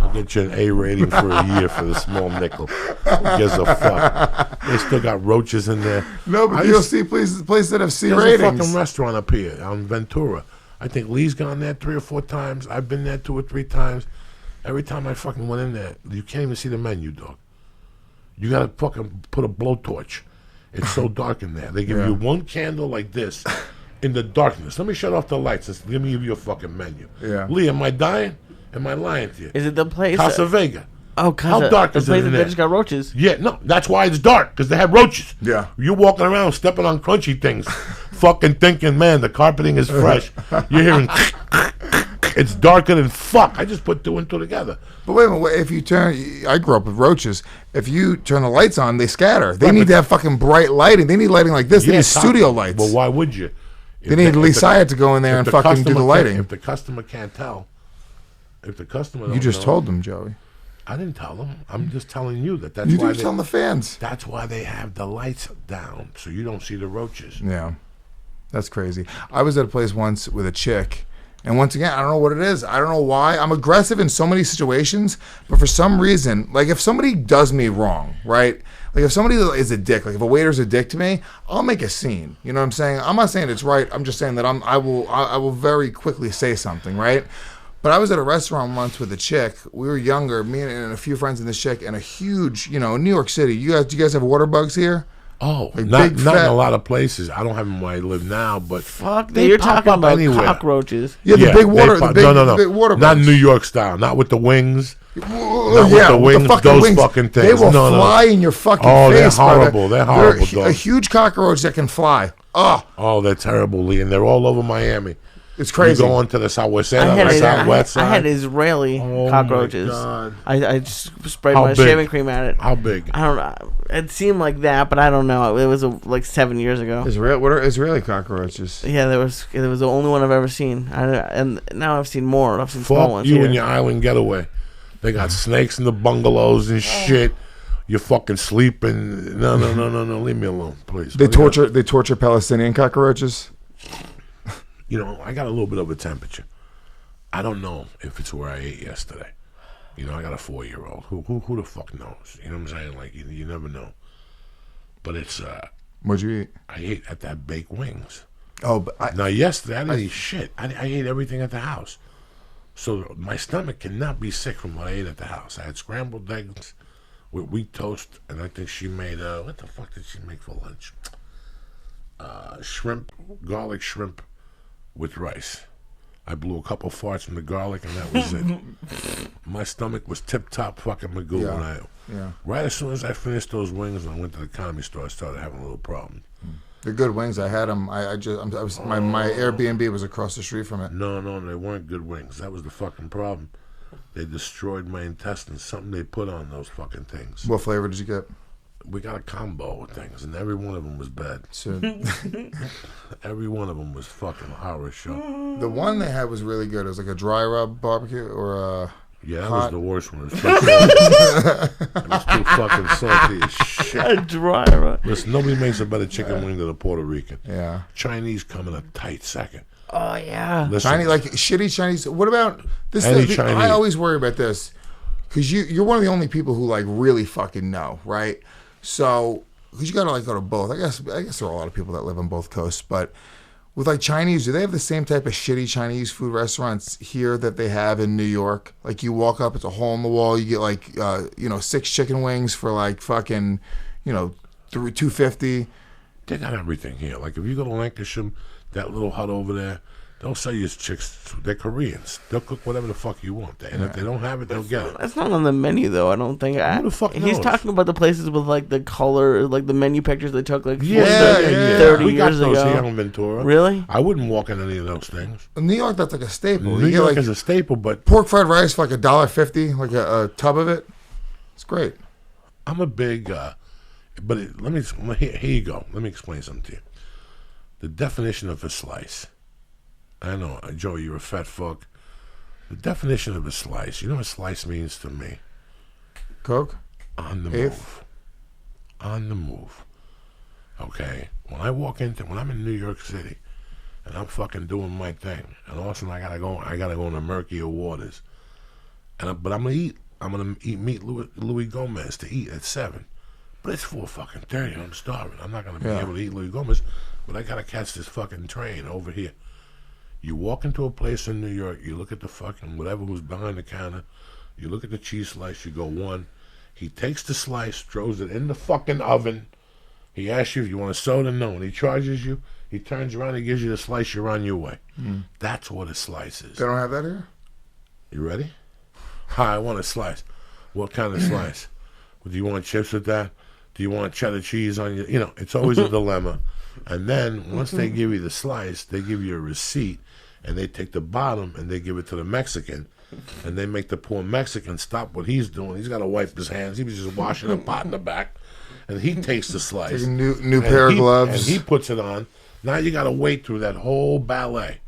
I'll get you an A rating for a year for the small nickel. Who gives a fuck? They still got roaches in there. No, but you'll see places that have C There's a ratings. fucking restaurant up here on Ventura. I think Lee's gone there 3 or 4 times. I've been there 2 or 3 times. Every time I fucking went in there, you can't even see the menu, dog. You gotta fucking put a blowtorch It's so dark in there. They give you one candle like this in the darkness. Let me shut off the lights. Let me give you a fucking menu. Yeah. Lee, am I dying? Am I lying to you? Is it the place? Casa Vega. Oh, how dark is it in the there? place that just got roaches. Yeah, no, that's why it's dark, because they have roaches. Yeah. You're walking around stepping on crunchy things, fucking thinking, man, the carpeting is fresh. You're hearing, it's darker than fuck. I just put 2 and 2 together. But wait a minute, if you turn, I grew up with roaches. If you turn the lights on, they scatter. They need to have fucking bright lighting. They need lighting like this. They need studio lights. Well, why would you? They need Lee Syatt to go in there and fucking do the lighting. If the customer can't tell, if the customer don't You just know, told them, Joey. I didn't tell them. I'm just telling you that's You why didn't tell the fans. That's why they have the lights down, so you don't see the roaches. Yeah, that's crazy. I was at a place once with a chick, and once again, I don't know what it is. I don't know why. I'm aggressive in so many situations, but for some reason, like if somebody does me wrong, right? Like if somebody is a dick, like if a waiter's a dick to me, I'll make a scene. You know what I'm saying? I'm not saying it's right. I'm just saying that I will very quickly say something, right? But I was at a restaurant once with a chick. We were younger, me and a few friends and this chick, and a huge, New York City. Do you guys have water bugs here? Oh, like not in a lot of places. I don't have them where I live now, but fuck, you're talking about anywhere. Cockroaches. Yeah, the big water, the big water bugs. Not New York style, not with the wings. Not with the wings, those wings. fucking things. They will fly in your fucking face. They're horrible. They're horrible. They're a huge cockroach that can fly. Oh, they're terrible, Lee, and they're all over Miami. It's crazy. You go on to the southwest side, I had Israeli cockroaches. I just sprayed my shaving cream at it. How big? I don't know. It seemed like that, but I don't know. It was like 7 years ago. What are Israeli cockroaches? Yeah, there was the only one I've ever seen, and now I've seen more. I've seen small ones. You and your island getaway. They got snakes in the bungalows and shit. You're fucking sleeping. No. Leave me alone, please. They torture Palestinian cockroaches. I got a little bit of a temperature. I don't know if it's where I ate yesterday. I got a 4-year-old. Who the fuck knows? You know what I'm saying? Like, you never know. But it's, what'd you eat? I ate at that baked wings. Oh, but now, yesterday, I didn't eat shit. I ate everything at the house. So my stomach cannot be sick from what I ate at the house. I had scrambled eggs with wheat toast, and I think she made, what the fuck did she make for lunch? Garlic shrimp with rice. I blew a couple farts from the garlic, and that was it. My stomach was tip-top fucking magoo. Right as soon as I finished those wings and I went to the comedy store, I started having a little problem. They're good wings. I had them. My Airbnb was across the street from it. No, they weren't good wings. That was the fucking problem. They destroyed my intestines. Something they put on those fucking things. What flavor did you get? We got a combo of things, and every one of them was bad. So, every one of them was fucking horror show. The one they had was really good. It was like a dry rub barbecue or a that was the worst one. It was too salty. It was too fucking salty as shit. A dry rub. Listen, nobody makes a better chicken wing than a Puerto Rican. Yeah. Chinese come in a tight second. Oh, yeah. Listen, Chinese, like shitty Chinese. What about this? Chinese. I always worry about this because you're one of the only people who like really fucking know, right? So, because you gotta like go to both. I guess there are a lot of people that live on both coasts, but with like Chinese, do they have the same type of shitty Chinese food restaurants here that they have in New York? Like you walk up, it's a hole in the wall. You get like 6 chicken wings for like fucking $2.50. They got everything here. Like if you go to Lancashire, that little hut over there, they'll sell you chicks. They're Koreans. They'll cook whatever the fuck you want. And if they don't have it, they'll get it. That's not on the menu, though. I don't think. Who the fuck knows? He's talking about the places with like the color, like the menu pictures they took like 30 we got years those ago. here on Ventura. Really? I wouldn't walk in any of those things. In New York, that's like a staple. New York is a staple, but pork fried rice for like $1.50, like a tub of it. It's great. I'm a big, here you go. Let me explain something to you. The definition of a slice. I know, Joey, you're a fat fuck. The definition of a slice, you know what a slice means to me? Coke? On the move. On the move. Okay? When I'm in New York City, and I'm fucking doing my thing, and all of a sudden I gotta go into murkier waters. But I'm gonna meet Louis Gomez to eat at 7. But it's 4:30 and I'm starving. I'm not gonna be able to eat Louis Gomez, but I gotta catch this fucking train over here. You walk into a place in New York, you look at the fucking whatever was behind the counter, you look at the cheese slice, you go 1. He takes the slice, throws it in the fucking oven He asks you if you want a soda. No. And he charges you. He turns around and gives you the slice. You're on your way. That's what a slice is. They don't have that here? You ready? Hi, I want a slice. What kind of slice? Do you want chips with that? Do you want cheddar cheese on your... You know, it's always a dilemma. And then once they give you the slice, they give you a receipt, and they take the bottom and they give it to the Mexican, and they make the poor Mexican stop what he's doing. He's got to wipe his hands. He was just washing a pot in the back, and he takes the slice. Take a new pair of gloves. And he puts it on. Now you got to wait through that whole ballet.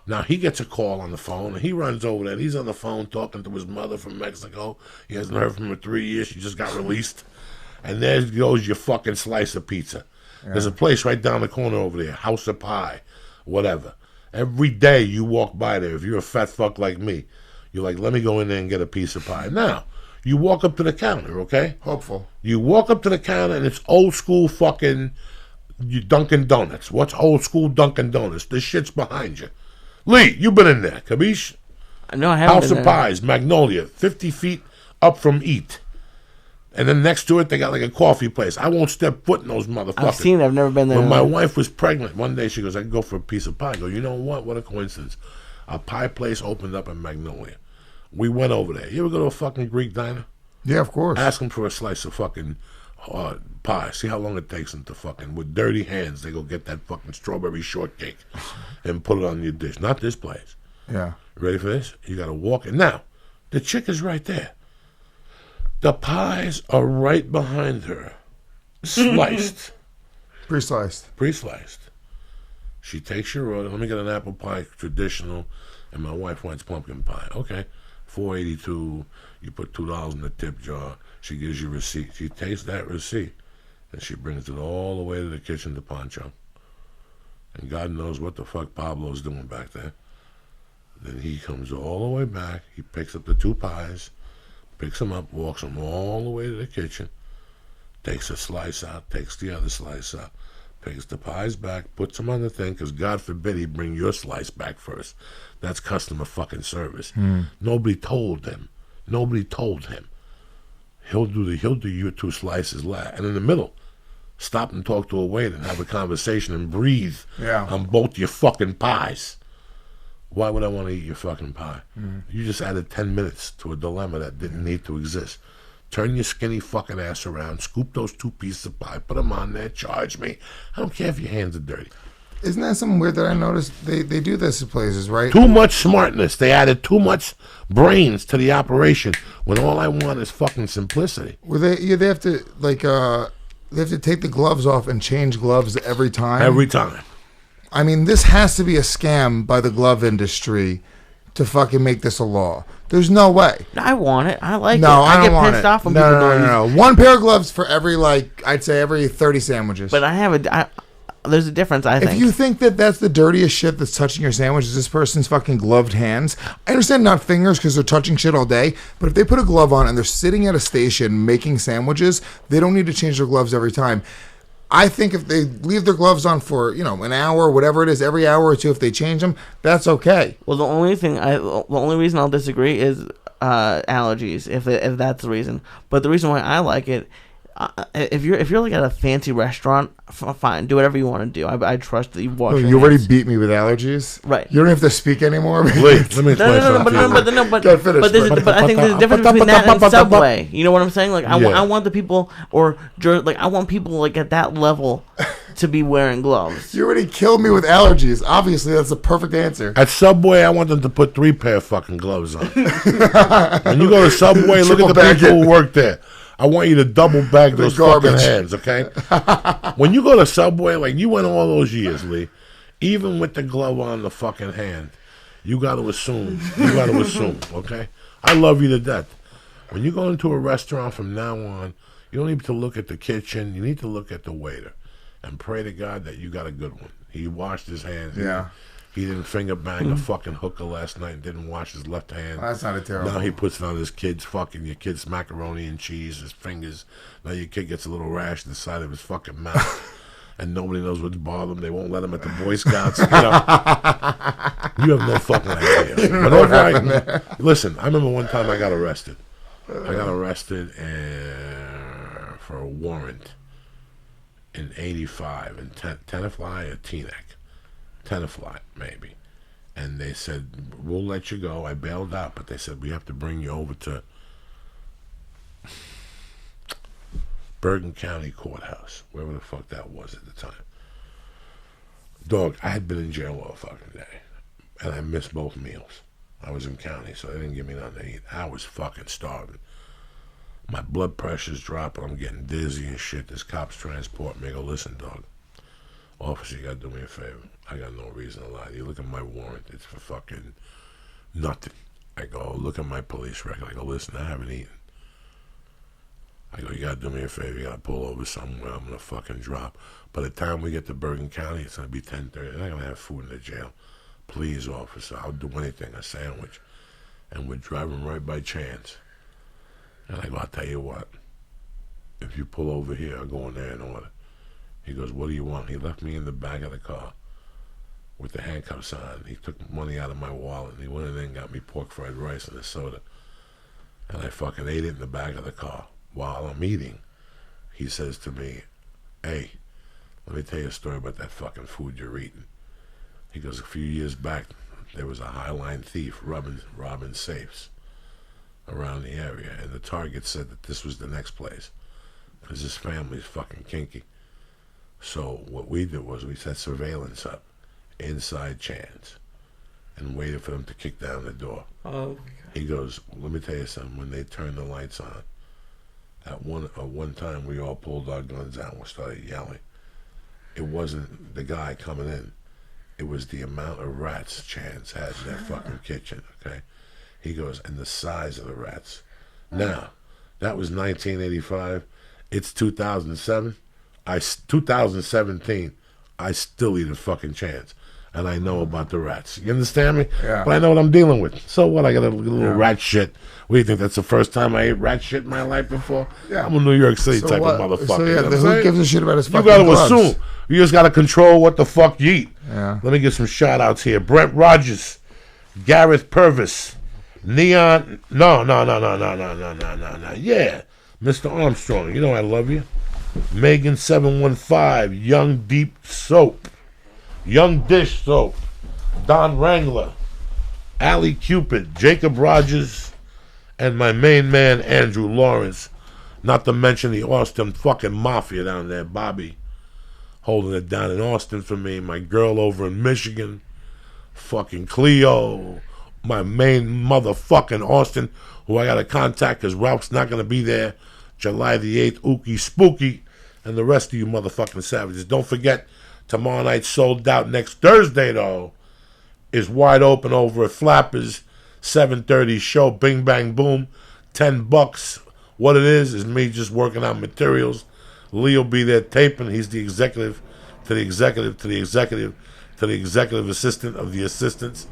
Now he gets a call on the phone, and he runs over there. He's on the phone talking to his mother from Mexico. He hasn't heard from her in 3 years. She just got released. And there goes your fucking slice of pizza. Yeah. There's a place right down the corner over there, House of Pie, whatever. Every day you walk by there, if you're a fat fuck like me, you're like, let me go in there and get a piece of pie. Now, you walk up to the counter, okay? Hopeful. You walk up to the counter, and it's old school fucking Dunkin' Donuts. What's old school Dunkin' Donuts? This shit's behind you. Lee, you been in there, Kabish? No, I haven't. House of Pies, Magnolia, 50 feet up from Eat. And then next to it, they got like a coffee place. I won't step foot in those motherfuckers. I've seen it. I've never been there. When my wife was pregnant, one day she goes, I can go for a piece of pie. I go, you know what? What a coincidence. A pie place opened up in Magnolia. We went over there. You ever go to a fucking Greek diner? Yeah, of course. Ask them for a slice of fucking pie. See how long it takes them to fucking, with dirty hands, they go get that fucking strawberry shortcake and put it on your dish. Not this place. Yeah. Ready for this? You got to walk in. Now, the chick is right there. The pies are right behind her. Sliced. Pre-sliced. Pre-sliced. She takes your order. Let me get an apple pie, traditional, and my wife wants pumpkin pie. Okay. $4.82. You put $2 in the tip jar. She gives you a receipt. She takes that receipt, and she brings it all the way to the kitchen to Pancho. And God knows what the fuck Pablo's doing back there. Then he comes all the way back. He picks up the 2 pies, picks them up, walks them all the way to the kitchen, takes a slice out, takes the other slice out, picks the pies back, puts them on the thing, because God forbid he bring your slice back first. That's customer fucking service. Nobody told him. Nobody told him. He'll do your 2 slices last. And in the middle, stop and talk to a waiter and have a conversation and breathe on both your fucking pies. Why would I want to eat your fucking pie? You just added 10 minutes to a dilemma that didn't need to exist. Turn your skinny fucking ass around, scoop those 2 pieces of pie, put them on there, charge me. I don't care if your hands are dirty. Isn't that something weird that I noticed? They do this at places, right? Too much smartness. They added too much brains to the operation when all I want is fucking simplicity. Well, they have to they have to take the gloves off and change gloves every time. Every time. I mean, this has to be a scam by the glove industry to fucking make this a law. There's no way. I want it. I like it. I get pissed off when people don't use it. One pair of gloves for every, I'd say every 30 sandwiches. But there's a difference, I think. If you think that that's the dirtiest shit that's touching your sandwich is this person's fucking gloved hands, I understand not fingers because they're touching shit all day, but if they put a glove on and they're sitting at a station making sandwiches, they don't need to change their gloves every time. I think if they leave their gloves on for, an hour, whatever it is, every hour or 2, if they change them, that's okay. Well, the only reason I'll disagree is allergies, if that's the reason. But the reason why I like it, if you're like at a fancy restaurant, fine, do whatever you want to do. I trust that you wash. You already beat me with allergies, right? You don't have to speak anymore. Wait, let me explain something. But I think there's a difference between that and Subway. You know what I'm saying? Like I want the people, I want people like at that level to be wearing gloves. You already killed me with allergies. Obviously, that's the perfect answer. At Subway, I want them to put 3 pair of fucking gloves on. When you go to Subway, look at the people who work there. I want you to double bag those fucking hands, okay? When you go to Subway, like you went all those years, Lee, even with the glove on the fucking hand, you got to assume, okay? I love you to death. When you go into a restaurant from now on, you don't need to look at the kitchen. You need to look at the waiter and pray to God that you got a good one. He washed his hands. Yeah. He didn't finger bang a fucking hooker last night and didn't wash his left hand. That's not a terrible. Now he puts it on his kid's your kid's macaroni and cheese, his fingers. Now your kid gets a little rash to the side of his fucking mouth. And nobody knows what's bothering him. They won't let him at the Boy Scouts. You have no fucking idea. Listen, I remember one time I got arrested. For a warrant. in 85 in Tenafly or Teaneck. Tenafly, maybe. And they said, we'll let you go. I bailed out, but they said, we have to bring you over to Bergen County Courthouse, wherever the fuck that was at the time. Dog, I had been in jail all fucking day, and I missed both meals. I was in county, so they didn't give me nothing to eat. I was fucking starving. My blood pressure's dropping. I'm getting dizzy and shit. This cop's transport me. I go, listen, dog. Officer, you gotta do me a favor. I got no reason to lie. You look at my warrant. It's for fucking nothing. I go, look at my police record. I go, listen, I haven't eaten. I go, you gotta do me a favor. You gotta pull over somewhere. I'm gonna fucking drop. By the time we get to Bergen County, it's gonna be 10:30. I'm not gonna have food in the jail. Please, officer, I'll do anything. A sandwich. And we're driving right by Chance. And I go, I'll tell you what. If you pull over here, I'll go in there and order. He goes, what do you want? He left me in the back of the car with the handcuffs on. He took money out of my wallet, and he went in there and got me pork fried rice and a soda. And I fucking ate it in the back of the car. While I'm eating, he says to me, hey, let me tell you a story about that fucking food you're eating. He goes, a few years back, there was a highline thief robbing safes around the area, and the target said that this was the next place because his family's fucking kinky. So what we did was we set surveillance up inside Chance and waited for them to kick down the door. Oh. He goes, let me tell you something. When they turned the lights on, at one time we all pulled our guns out and we started yelling. It wasn't the guy coming in. It was the amount of rats Chance had in that fucking kitchen, okay? He goes, and the size of the rats. Now, that was 1985. It's 2007. 2017. I still eat a fucking Chance. And I know about the rats. You understand me? Yeah. But I know what I'm dealing with. So what? I got a little rat shit. What do you think? That's the first time I ate rat shit in my life before? Yeah. I'm a New York City type what? of motherfucker. So you know what I'm who saying? gives a shit about his You fucking got to drugs? assume. You just got to control what the fuck you eat. Yeah. Let me get some shout outs here. Brent Rogers, Gareth Purvis, Neon. No. Yeah. Mr. Armstrong, you know I love you. Megan 715, Young Deep Soap, Young Dish Soap, Don Wrangler, Ali Cupid, Jacob Rogers, and my main man Andrew Lawrence. Not to mention the Austin fucking mafia down there, Bobby, holding it down in Austin for me. My girl over in Michigan, fucking Cleo, my main motherfucking Austin, who I gotta contact because Ralph's not gonna be there. July the 8th, Ookie Spooky, and the rest of you motherfucking savages. Don't forget, tomorrow night sold out. Next Thursday, though, is wide open over at Flappers, 7:30 show, Bing Bang Boom, $10. What it is me just working out materials. Lee will be there taping. He's the executive to the executive to the executive to the executive assistant of the assistants.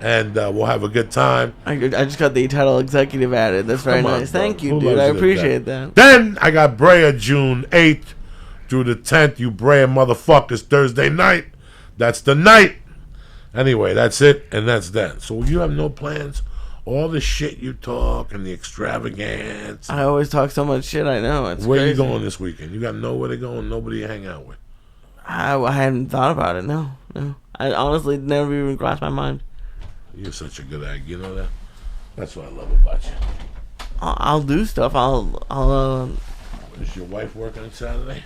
And we'll have a good time. I just got the title executive added. That's very Come on, nice. bro. Thank you, Who dude. loves I it at appreciate that. Then I got Brea June 8th through the 10th. You Brea motherfuckers, Thursday night. That's the night. Anyway, that's it, and that's that. So you have no plans? All the shit you talk and the extravagance. I always talk so much shit. I know. It's Where crazy. you going this weekend? You got nowhere to go and nobody to hang out with. I hadn't thought about it. No. I honestly never even crossed my mind. You're such a good egg, you know that? That's what I love about you. I'll do stuff. Is your wife working on Saturday?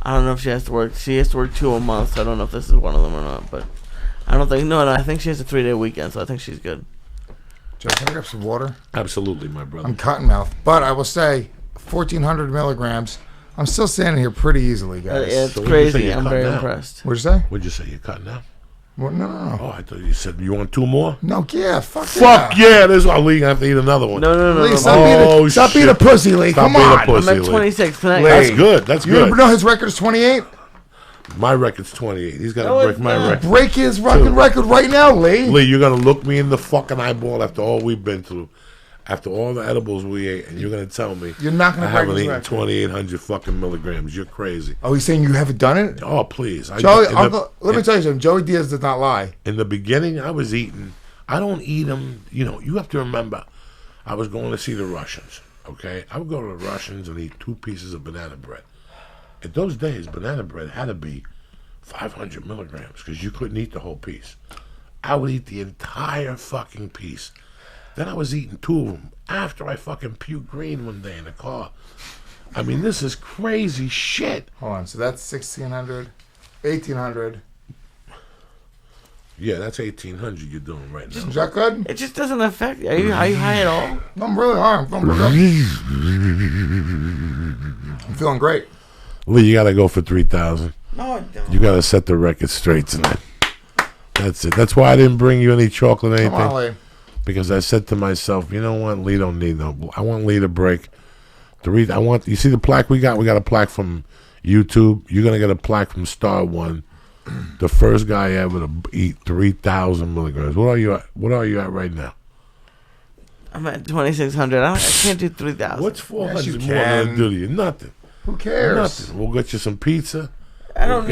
I don't know if she has to work. She has to work 2 a month, so I don't know if this is one of them or not. But I don't think. No, I think she has a 3-day weekend, so I think she's good. Joe, can I grab some water? Absolutely, my brother. I'm cottonmouth, but I will say 1,400 milligrams. I'm still standing here pretty easily, guys. It's So what'd you say crazy. you're I'm cutting very out? impressed. What'd you say? What'd you say? You're cutting out? Well, no. Oh, I thought you said you want 2 more? No, yeah, Fuck yeah, this one. Lee, I have to eat another one. No. Lee, no. stop being a pussy, Lee. Stop Come being a on. pussy. I'm at Lee. 26. Can I? That's good. That's You good. know his record is 28? My record's 28. He's got to No, break it's my not. record. Break his fucking record right now, Lee. Lee, you're going to look me in the fucking eyeball after all we've been through, after all the edibles we ate, and you're going to tell me You're not gonna I break haven't his eaten record. 2,800 fucking milligrams. You're crazy. Oh, he's saying you haven't done it? Oh, please. Joey, let me tell you something. Joey Diaz did not lie. In the beginning, I was eating. I don't eat them. You know, you have to remember, I was going to see the Russians, okay? I would go to the Russians and eat 2 pieces of banana bread. in those days, banana bread had to be 500 milligrams because you couldn't eat the whole piece. I would eat the entire fucking piece. Then I was eating 2 of them after I fucking puked green one day in the car. I mean, this is crazy shit. Hold on. So that's 1,600, 1,800. Yeah, that's 1,800 you're doing right now. Is that good? It just doesn't affect you. Are you high at all? I'm really high. I'm feeling great. Lee, you gotta go for 3,000. No, I don't. You gotta set the record straight tonight. That's it. That's why I didn't bring you any chocolate or anything. Come on, Lee. Because I said to myself, you know what, Lee don't need no. I want Lee to break. You see the plaque we got? We got a plaque from YouTube. You're gonna get a plaque from Star One. The first guy ever to eat 3,000 milligrams. What are you at right now? I'm at 2,600. I can't do 3,000. What's 400 Yes, you more than can. do to you? Nothing. Who cares? Nothing. We'll get you some pizza. I don't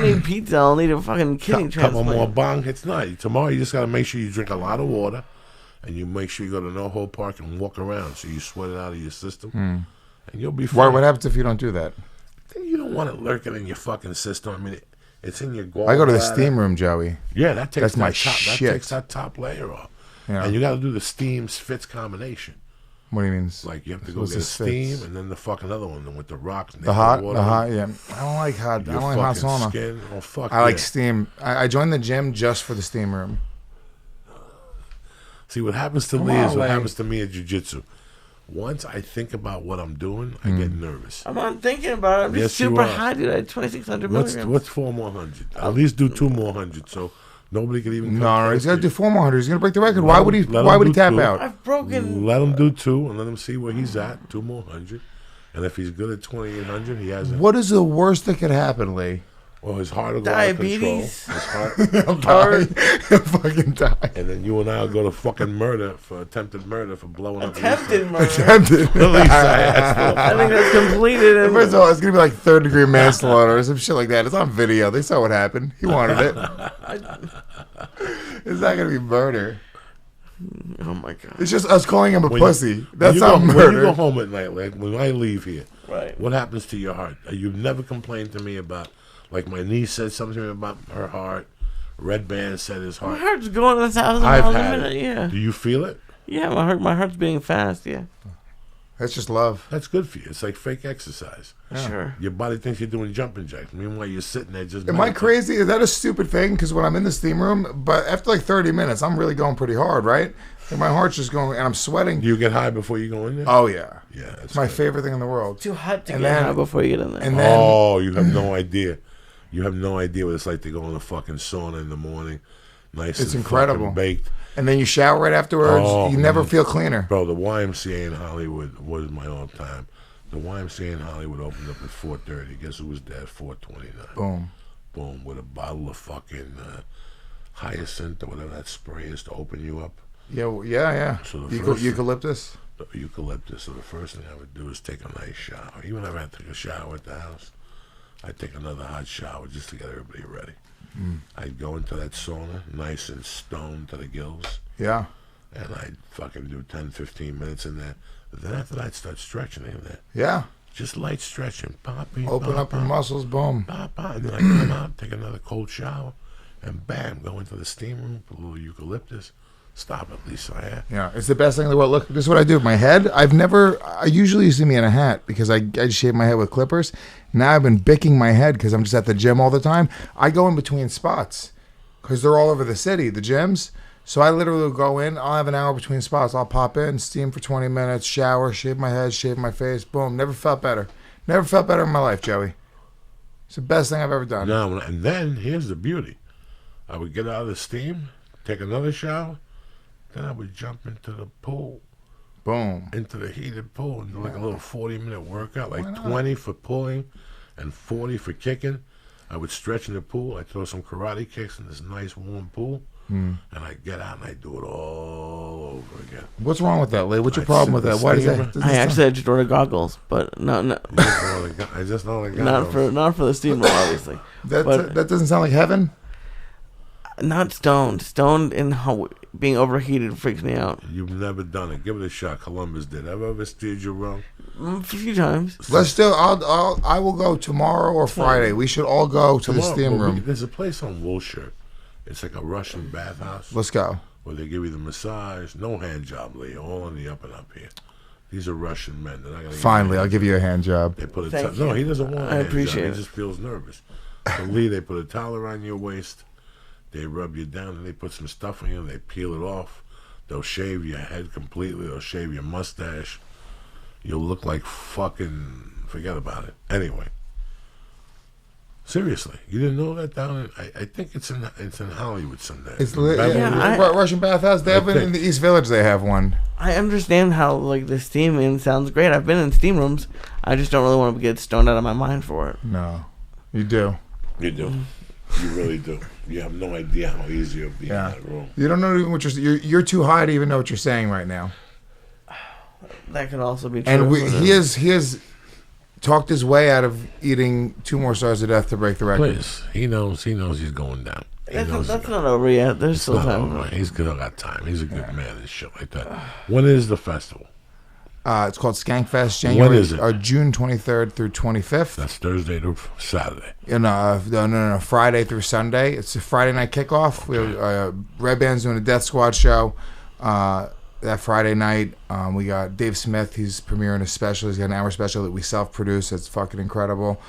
need pizza. I'll need a fucking kidney Couple transplant. more bong. It's not. Tomorrow you just got to make sure you drink a lot of water, and you make sure you go to No Hole Park and walk around so you sweat it out of your system, and you'll be fine. What happens if you don't do that? You don't want it lurking in your fucking system. I mean, it's in your gallbladder. I go to the steam room, Joey. Yeah, that takes That's my top, shit. That takes that top layer off. Yeah. And you got to do the steam-fits combination. What do you mean? Like, you have to go What's get a this steam fits? and then the fucking other one with the rocks. The hot, yeah. I don't like hot. I Your don't like hot fucking sauna. skin. Oh, fuck I like yeah. steam. I joined the gym just for the steam room. See, what happens to Come Lee on, is what Lane. happens to me at jiu-jitsu. Once I think about what I'm doing, I get nervous. I'm not thinking about it. I'm just Yes, you super are. high, dude. I had 2,600 milligrams. What's 4 more hundred? At least do 2 more hundred so nobody could even come No, he's close got to to do you. 4 more hundred. He's gonna break the record. Let Why him- would he? let Why him would he do tap 2. out? I've broken. Let him do 2 and let him see where he's at. 2 more hundred. And if he's good at 2,800, he has it. What is the worst that could happen, Lee? Well, his heart will go out of control. Diabetes. His heart. I'll die. I'll fucking die. And then you and I will go to fucking murder for attempted murder for blowing up. Attempted murder. Tempted. I think that's completed. And First of all, it's gonna be like 3rd-degree manslaughter or some shit like that. It's on video. They saw what happened. He wanted it. It's not gonna be murder. oh my god. It's just us calling him a pussy. That's when not When you murder. go home at night, like when I leave here, Right. what happens to your heart? You've never complained to me about, like my niece said something to me about her heart. Red Band said his My heart. heart's going 1,000 I've miles a had minute. it. Yeah. Do you feel it? Yeah, my heart's beating fast. Yeah. That's just love. That's good for you. It's like fake exercise. Sure. Your body thinks you're doing jumping jacks. Meanwhile, you're sitting there just. Am I meditating. crazy? Is that a stupid thing? Because when I'm in the steam room, but after like 30 minutes, I'm really going pretty hard, right? And my heart's just going, and I'm sweating. Do you get high before you go in there? Oh yeah, Yeah, it's my favorite thing in the world. Too hot to And get then- high before you get in there. And then Oh, you have no idea. You have no idea what it's like to go in a fucking sauna in the morning. Nice It's and incredible. fucking baked. and then you shower right afterwards. Oh, You never man. feel cleaner. Bro, the YMCA in Hollywood was my all-time. The YMCA in Hollywood opened up at 4:30. Guess who was there at 4:29? Boom. Boom, with a bottle of fucking hyacinth or whatever that spray is to open you up. Yeah. So the first- Eucalyptus. The eucalyptus. So the first thing I would do is take a nice shower. Even if I had to take a shower at the house, I'd take another hot shower just to get everybody ready. I'd go into that sauna, nice and stoned to the gills, Yeah. and I'd fucking do 10, 15 minutes in there. Then after that, I'd start stretching in there. Yeah. Just light stretching. Popping, Open up your muscles. Boom. And then I come out, take another cold shower, and bam, go into the steam room, put a little eucalyptus. Stop at least I have. Yeah, it's the best thing in the world. Look, this is what I do with my head. I usually see me in a hat because I shave my head with clippers. Now I've been bicking my head because I'm just at the gym all the time. I go in between spots because they're all over the city, the gyms. So I literally will go in. I'll have an hour between spots. I'll pop in, steam for 20 minutes, shower, shave my head, shave my face. Boom. Never felt better. Never felt better in my life, Joey. It's the best thing I've ever done. No, and then here's the beauty. I would get out of the steam, take another shower, then I would jump into the pool, Boom. into the heated pool, and do like a little 40-minute workout, like Why not? 20 for pulling and 40 for kicking. I would stretch in the pool. I'd throw some karate kicks in this nice warm pool, and I'd get out and I'd do it all over again. What's wrong with that, Lee? What's your I'd problem sit with the that? Why does steamer. that? I actually just ordered goggles, but no, I just know the guy. not for the steam room, obviously. but- that doesn't sound like heaven. Not stoned. Stoned and being overheated freaks me out. You've never done it. Give it a shot. Columbus did. Have I ever steered you wrong? A few times. Let's do. I will go tomorrow or Friday. We should all go to the steam room. There's a place on Wilshire. It's like a Russian bathhouse. Let's go. Where they give you the massage, no hand job, Lee. All on the up and up here. These are Russian men. They're not gonna Finally, I'll give you a hand job. They put Thank no, you. he doesn't want. I appreciate it. He just feels nervous. So Lee, they put a towel around your waist. They rub you down and they put some stuff on you. They peel it off. They'll shave your head completely. They'll shave your mustache. You'll look like fucking. Forget about it. Anyway. Seriously, you didn't know that down in? I think it's in Hollywood someday. It's Russian bathhouse. They have in the East Village. They have one. I understand how like the steaming sounds great. I've been in steam rooms. I just don't really want to get stoned out of my mind for it. No, you do. You do. You really do. You have no idea how easy it'll be in that room. You don't know even what you're too high to even know what you're saying right now. That could also be true. And he has talked his way out of eating 2 more stars of death to break the record. Please, he knows he's going down. That's not over yet. There's still time. He's got time. He's a good man and shit like that. When is the festival? It's called Skank Fest. January, when is it? June 23rd through 25th. That's Thursday to Saturday. No, Friday through Sunday. It's a Friday night kickoff. We have Red Band's doing a Death Squad show that Friday night. We got Dave Smith. He's premiering a special. He's got an hour special that we self-produce. It's fucking incredible.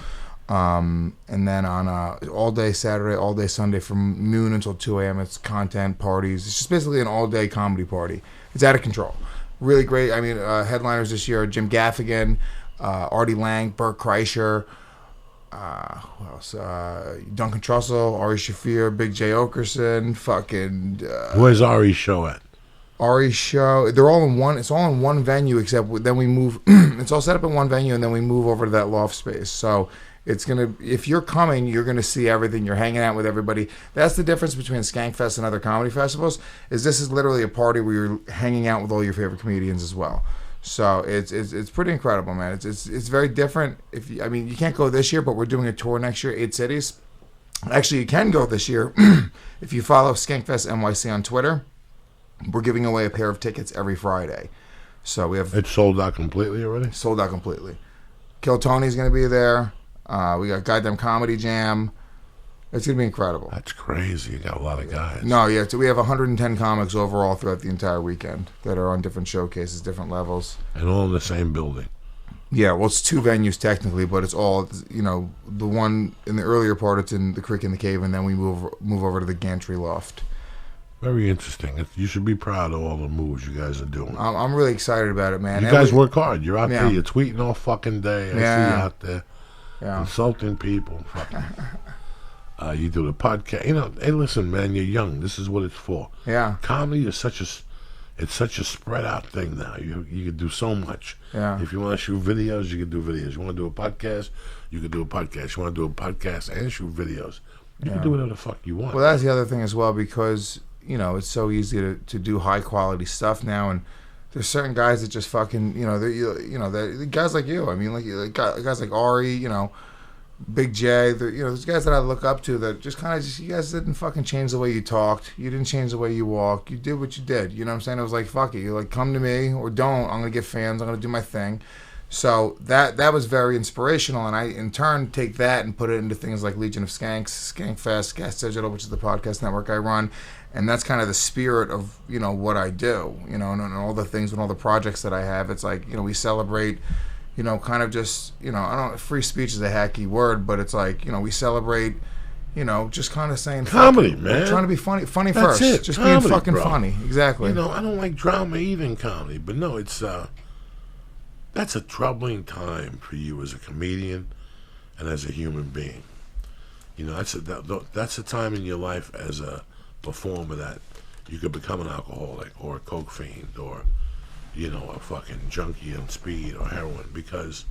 And then on all day Saturday, all day Sunday from noon until 2 a.m. It's content, parties. It's just basically an all-day comedy party. It's out of control. Really great. I mean, headliners this year are Jim Gaffigan, Artie Lang, Burt Kreischer, who else? Duncan Trussell, Ari Shaffir, Big J. Okerson, fucking... Where's Ari's show at? Ari's show, they're all in one. It's all in one venue, except then we move. It's all set up in one venue, and then we move over to that loft space. So it's gonna. If you're coming, you're gonna see everything. You're hanging out with everybody. That's the difference between Skank Fest and other comedy festivals. Is this is literally a party where you're hanging out with all your favorite comedians as well. So it's pretty incredible, man. It's very different. You can't go this year, but we're doing a tour next year, 8 cities. Actually, you can go this year if you follow Skank Fest NYC on Twitter. We're giving away a pair of tickets every Friday. So we have... It's sold out completely already? Sold out completely. Kill Tony's going to be there. We got Goddamn Comedy Jam. It's going to be incredible. That's crazy. You got a lot of guys. No, yeah. So we have 110 comics overall throughout the entire weekend that are on different showcases, different levels. And all in the same building. Yeah, well, it's 2 venues technically, but it's all, the one in the earlier part, it's in the Creek and the Cave, and then we move over to the Gantry Loft. Very interesting. You should be proud of all the moves you guys are doing. I'm really excited about it, man. You guys work hard. You're out there. You're tweeting all fucking day. I see you out there insulting people. Fucking. You do the podcast. Hey, listen, man. You're young. This is what it's for. Yeah. Comedy is such a spread out thing now. You can do so much. Yeah. If you want to shoot videos, you can do videos. You want to do a podcast, you can do a podcast. You want to do a podcast and shoot videos. You can do whatever the fuck you want. Well, that's the other thing as well, because it's so easy to do high quality stuff now, and there's certain guys that just fucking they're guys like you. I mean, like guys like Ari, Big J. There's guys that I look up to that just kind of you guys didn't fucking change the way you talked. You didn't change the way you walk. You did what you did. You know what I'm saying? It was like, fuck it. You're like, come to me or don't. I'm gonna get fans. I'm gonna do my thing. So that was very inspirational, and I in turn take that and put it into things like Legion of Skanks, Skank Fest, Gas Digital, which is the podcast network I run, and that's kind of the spirit of what I do, and all the things and all the projects that I have. It's like we celebrate, kind of just I don't free speech is a hacky word, but it's like we celebrate. Just kind of saying comedy, man. Trying to be funny That's first. It. Just comedy, being fucking bro. funny. Exactly. I don't like drama either in comedy, but no, it's that's a troubling time for you as a comedian and as a human being. That's a time in your life as a performer that you could become an alcoholic or a coke fiend or a fucking junkie on speed or heroin, because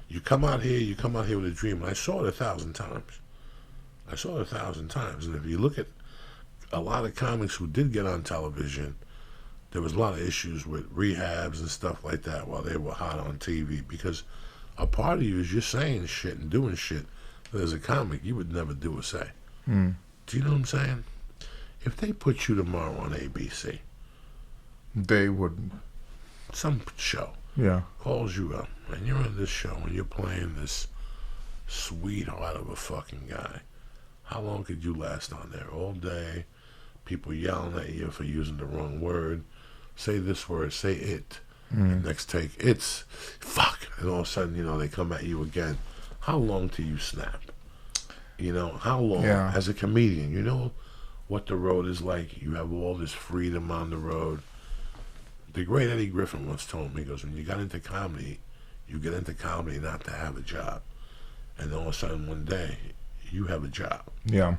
you come out here with a dream. And I saw it 1,000 times. And if you look at a lot of comics who did get on television, there was a lot of issues with rehabs and stuff like that while they were hot on TV, because a part of you is you're saying shit and doing shit that as a comic you would never do or say. Do you know what I'm saying? If they put you tomorrow on ABC, they wouldn't. some show, calls you up, and you're on this show, and you're playing this sweetheart of a fucking guy. How long could you last on there? All day, people yelling at you for using the wrong word. Say this word, say it. Next take, it's fuck. And all of a sudden, they come at you again. How long till you snap? How long? Yeah. As a comedian, you know what the road is like. You have all this freedom on the road. The great Eddie Griffin once told me, he goes, when you got into comedy, you get into comedy not to have a job. And all of a sudden, one day, you have a job. Yeah.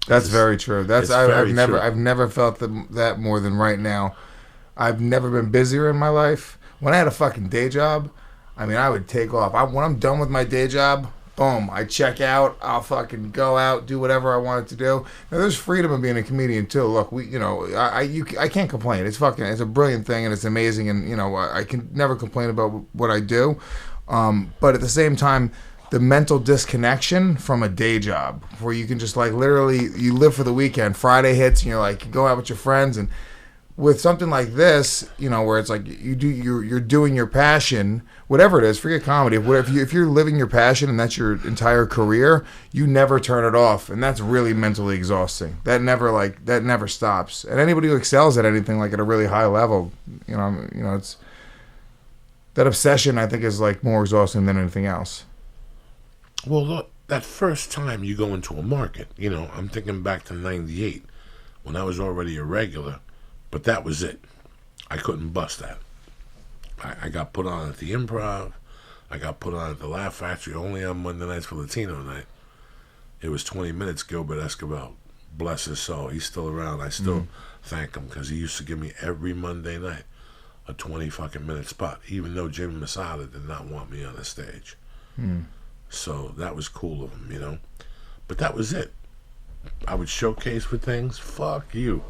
That's very true. I've never felt that more than right now. I've never been busier in my life. When I had a fucking day job, I would take off. When I'm done with my day job, boom, I check out. I'll fucking go out, do whatever I wanted to do. Now, there's freedom in being a comedian too. Look, I can't complain. It's a brilliant thing and it's amazing, and I can never complain about what I do. But at the same time, the mental disconnection from a day job, where you can just literally you live for the weekend. Friday hits, and you go out with your friends, and with something like this, where it's like you're doing your passion, whatever it is, forget comedy. If you're living your passion and that's your entire career, you never turn it off, and that's really mentally exhausting. That never stops. And anybody who excels at anything at a really high level, it's that obsession. I think is more exhausting than anything else. Well, look, that first time you go into a market, I'm thinking back to '98 when I was already a regular. But that was it. I couldn't bust that. I got put on at the Improv. I got put on at the Laugh Factory only on Monday nights for Latino night. It was 20 minutes. Gilbert Escobar, bless his soul, he's still around. I still thank him because he used to give me every Monday night a 20 fucking minute spot, even though Jimmy Masada did not want me on the stage. So that was cool of him, But that was it. I would showcase for things. Fuck you.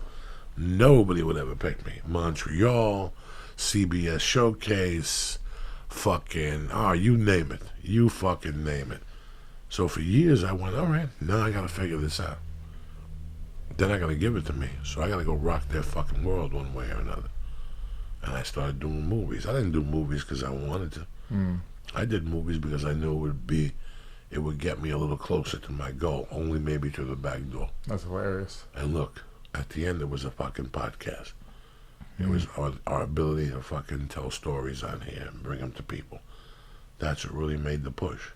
Nobody would ever pick me. Montreal, CBS Showcase, fucking, you name it. You fucking name it. So for years I went, all right, now I gotta figure this out. Then I gotta give it to me. So I gotta go rock their fucking world one way or another. And I started doing movies. I didn't do movies because I wanted to. I did movies because I knew it would get me a little closer to my goal, only maybe through the back door. That's hilarious. And look, at the end, it was a fucking podcast. It was our ability to fucking tell stories on here and bring them to people. That's what really made the push.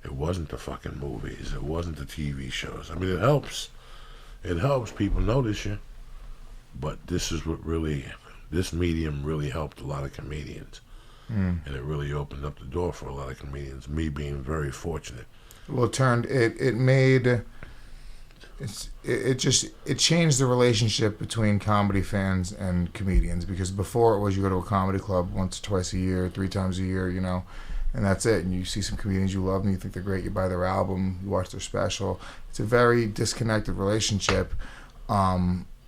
It wasn't the fucking movies. It wasn't the TV shows. It helps. It helps people notice you. But this medium really helped a lot of comedians. And it really opened up the door for a lot of comedians, me being very fortunate. Well, it changed the relationship between comedy fans and comedians, because before it was you go to a comedy club once or twice a year, 3 times a year, and that's it. And you see some comedians you love and you think they're great, you buy their album, you watch their special. It's a very disconnected relationship.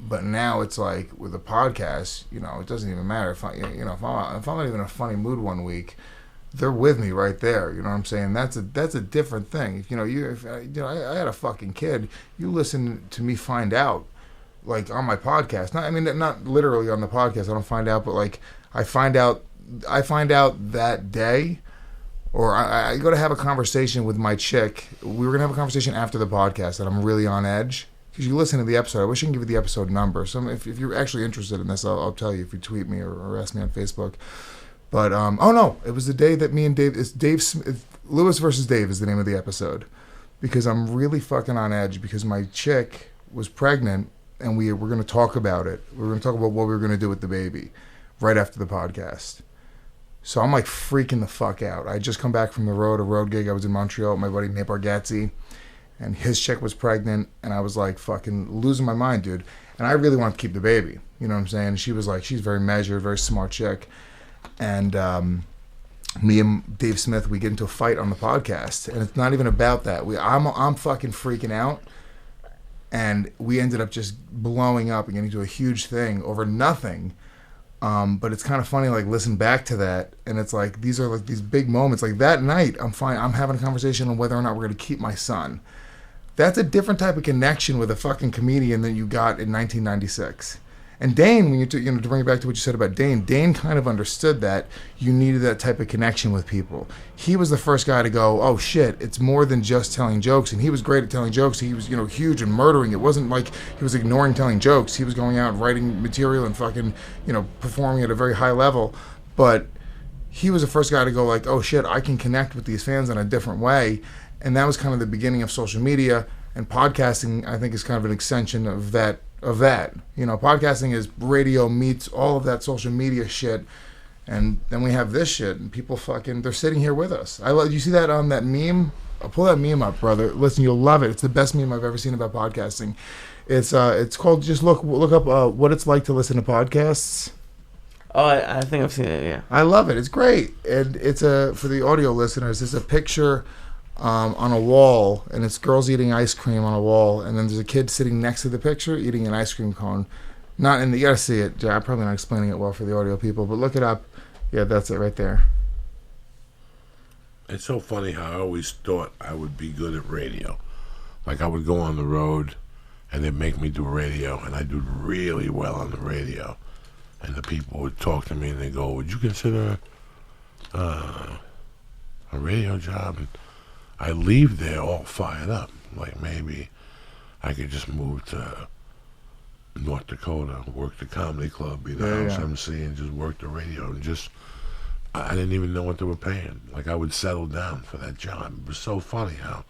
But now it's with a podcast, it doesn't even matter if I'm not even in a funny mood one week, they're with me right there. You know what I'm saying? That's a different thing. I had a fucking kid. You listen to me find out, on my podcast. Not literally on the podcast. I don't find out, but I find out that day, or I go to have a conversation with my chick. We were gonna have a conversation after the podcast, and I'm really on edge. Because you listen to the episode. I wish I can give you the episode number. So if you're actually interested in this, I'll tell you if you tweet me or ask me on Facebook. But, it was the day that me and Dave, Lewis versus Dave is the name of the episode. Because I'm really fucking on edge because my chick was pregnant and we're going to talk about it. We're going to talk about what we were going to do with the baby right after the podcast. So I'm freaking the fuck out. I just come back from a road gig. I was in Montreal with my buddy Nate Bargatze. And his chick was pregnant, and I was fucking losing my mind, dude. And I really wanted to keep the baby. You know what I'm saying? She was she's very measured, very smart chick. And me and Dave Smith, we get into a fight on the podcast, and it's not even about that. I'm fucking freaking out, and we ended up just blowing up and getting into a huge thing over nothing. But it's kind of funny, listen back to that, and it's these are these big moments. That night, I'm having a conversation on whether or not we're going to keep my son. That's a different type of connection with a fucking comedian than you got in 1996. And Dane, when to bring it back to what you said about Dane kind of understood that you needed that type of connection with people. He was the first guy to go, oh shit, it's more than just telling jokes. And he was great at telling jokes. He was, huge and murdering. It wasn't like he was ignoring telling jokes. He was going out and writing material and fucking, performing at a very high level. But he was the first guy to go like, oh shit, I can connect with these fans in a different way. And that was kind of the beginning of social media. And podcasting, I think, is kind of an extension of that. Podcasting is radio meets all of that social media shit. And then we have this shit, and people they're sitting here with us. You see that on that meme? I'll pull that meme up, brother. Listen, you'll love it. It's the best meme I've ever seen about podcasting. It's called, just look up what it's like to listen to podcasts. Oh, I think I've seen it, yeah. I love it. It's great. And it's for the audio listeners, it's a picture on a wall, and it's girls eating ice cream on a wall, and then there's a kid sitting next to the picture eating an ice cream cone. You gotta see it. I'm probably not explaining it well for the audio people, but look it up. Yeah, that's it right there. It's so funny how I always thought I would be good at radio. Like, I would go on the road, and they'd make me do radio, and I do really well on the radio. And the people would talk to me, and they go, would you consider a radio job? And I leave there all fired up. Like, maybe I could just move to North Dakota, work the comedy club, be the house MC, and just work the radio. And I didn't even know what they were paying. Like, I would settle down for that job. It was so funny how,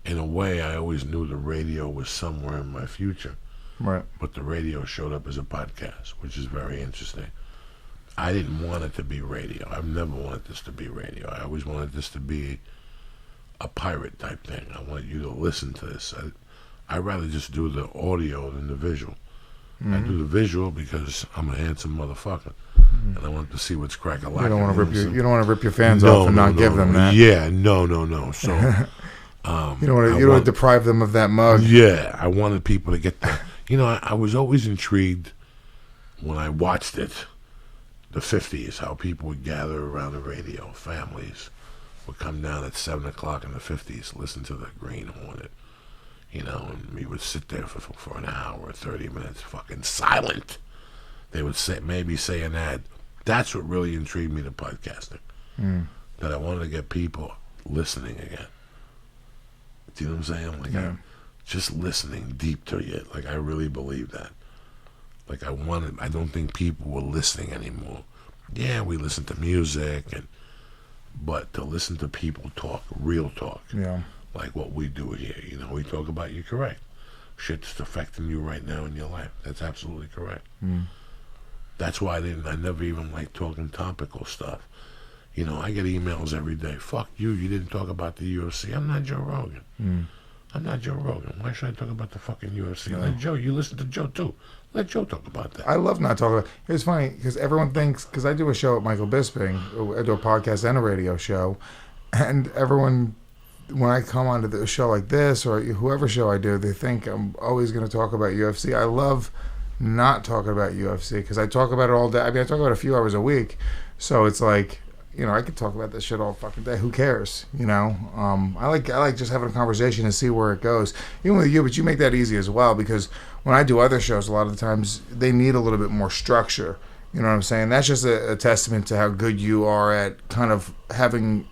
in a way, I always knew the radio was somewhere in my future. Right. But the radio showed up as a podcast, which is very interesting. I didn't want it to be radio. I've never wanted this to be radio. I always wanted this to be a pirate type thing. I wanted you to listen to this. I'd rather just do the audio than the visual. Mm-hmm. I do the visual because I'm a handsome motherfucker, and I want to see what's crack-a-lack. You don't want to rip your fans off and not give them that. Yeah, no. So you don't want to deprive them of that mug. Yeah, I wanted people to get that. I was always intrigued when I watched it, the 50s, how people would gather around the radio. Families would come down at 7 o'clock in the 50s, listen to the Green Hornet, and we would sit there for an hour or 30 minutes, fucking silent. They would maybe say an ad. That's what really intrigued me to podcasting, that I wanted to get people listening again. Do you know what I'm saying? Like, just listening deep to you. Like, I really believe that. Like, I don't think people were listening anymore. Yeah, we listen to music, but to listen to people talk, real talk. Yeah. Like what we do here. We talk about you correct. Shit that's affecting you right now in your life. That's absolutely correct. That's why I never even like talking topical stuff. I get emails every day. Fuck you didn't talk about the UFC. I'm not Joe Rogan. I'm not Joe Rogan. Why should I talk about the fucking UFC? Let Joe, you listen to Joe too. Let Joe talk about that. I love not talking about it. It's funny because everyone thinks, because I do a show at Michael Bisping, I do a podcast and a radio show, and everyone, when I come onto the show like this or whoever show I do, they think I'm always going to talk about UFC. I love not talking about UFC because I talk about it all day. I mean, I talk about it a few hours a week, so it's like, I could talk about this shit all fucking day. Who cares? I like just having a conversation and see where it goes. Even with you, but you make that easy as well because when I do other shows, a lot of the times they need a little bit more structure. You know what I'm saying? That's just a testament to how good you are at kind of having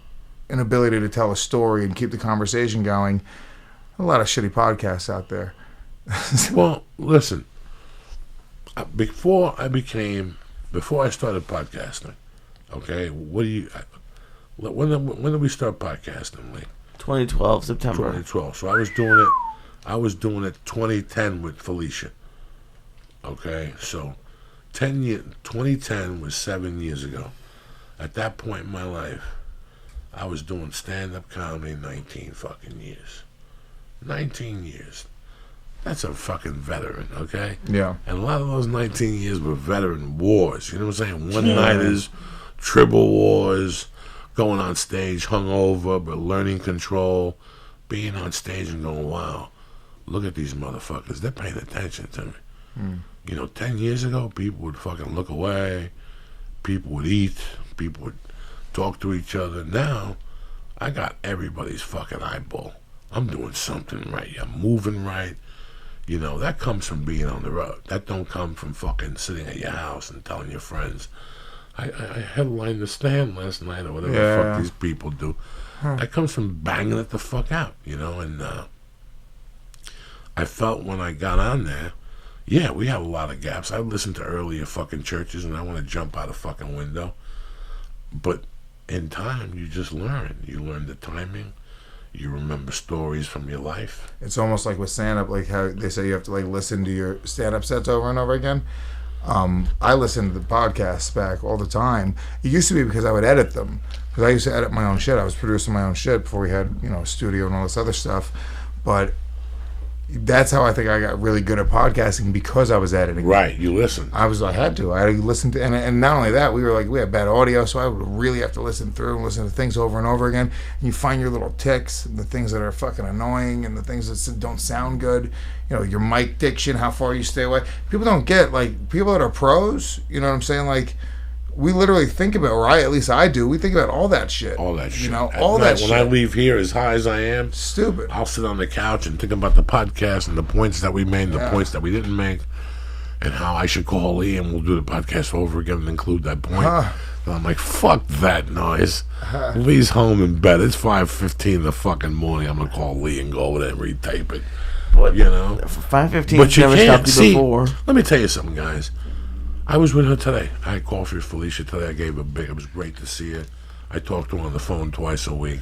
an ability to tell a story and keep the conversation going. A lot of shitty podcasts out there. Well, listen. Before I started podcasting, okay, when did we start podcasting, Lee? 2012, September. 2012. So I was doing it 2010 with Felicia. Okay, so 2010 was 7 years ago. At that point in my life, I was doing stand-up comedy 19 fucking years. 19 years. That's a fucking veteran, okay? Yeah. And a lot of those 19 years were veteran wars. You know what I'm saying? One-nighters, tribal wars, going on stage hungover, but learning control, being on stage and going, wow, look at these motherfuckers. They're paying attention to me. 10 years ago, people would fucking look away. People would eat. People would talk to each other. Now, I got everybody's fucking eyeball. I'm doing something right. I'm moving right. You know, that comes from being on the road. That don't come from fucking sitting at your house and telling your friends, I headlined the stand last night or whatever the fuck these people do. That comes from banging it the fuck out, you know, and I felt when I got on there, yeah, we have a lot of gaps. I listened to earlier fucking churches and I want to jump out a fucking window. But in time, you just learn. You learn the timing. You remember stories from your life. It's almost like with stand-up, like how they say you have to like listen to your stand-up sets over and over again. I listen to the podcasts back all the time. It used to be because I would edit them. Because I used to edit my own shit. I was producing my own shit before we had, you know, a studio and all this other stuff. But that's how I think I got really good at podcasting, because I was editing. Right, you listen. I had to listen to, and not only that, we had bad audio, so I would really have to listen through and listen to things over and over again. And you find your little ticks, the things that are fucking annoying, and the things that don't sound good. You know, your mic diction, how far you stay away. People don't get, like, people that are pros, you know what I'm saying? Like, we literally think about, or at least I do, we think about all that shit. All that shit. You know, all that shit. When I leave here, as high as I am, stupid, I'll sit on the couch and think about the podcast and the points that we made, the points that we didn't make, and how I should call Lee and we'll do the podcast over again and include that point. And I'm like, fuck that noise. Lee's home in bed. It's 5:15 in the fucking morning. I'm going to call Lee and go over there and retape it. But, you know? 5:15 but you never can't. stopped you before. Let me tell you something, guys. I was with her today. I had coffee with Felicia today. I gave her a big. It was great to see her. I talked to her on the phone twice a week.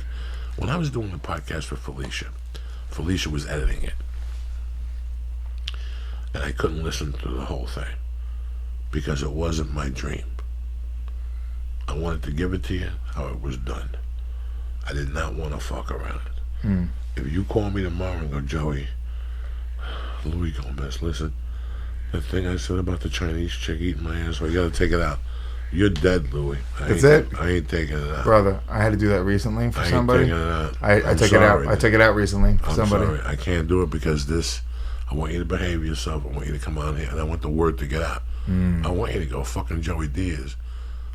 When I was doing the podcast with Felicia was editing it. And I couldn't listen to the whole thing because it wasn't my dream. I wanted to give it to you how it was done. I did not want to fuck around. If you call me tomorrow and go, Joey, Louis Gomez, listen, the thing I said about the Chinese chick eating my ass, I gotta take it out. You're dead, Louis. That's it? I ain't taking it out. Brother, I had to do that recently for somebody. I took it out. I took it out recently for somebody. Sorry. I can't do it because I want you to behave yourself. I want you to come on here, and I want the word to get out. I want you to go fucking Joey Diaz.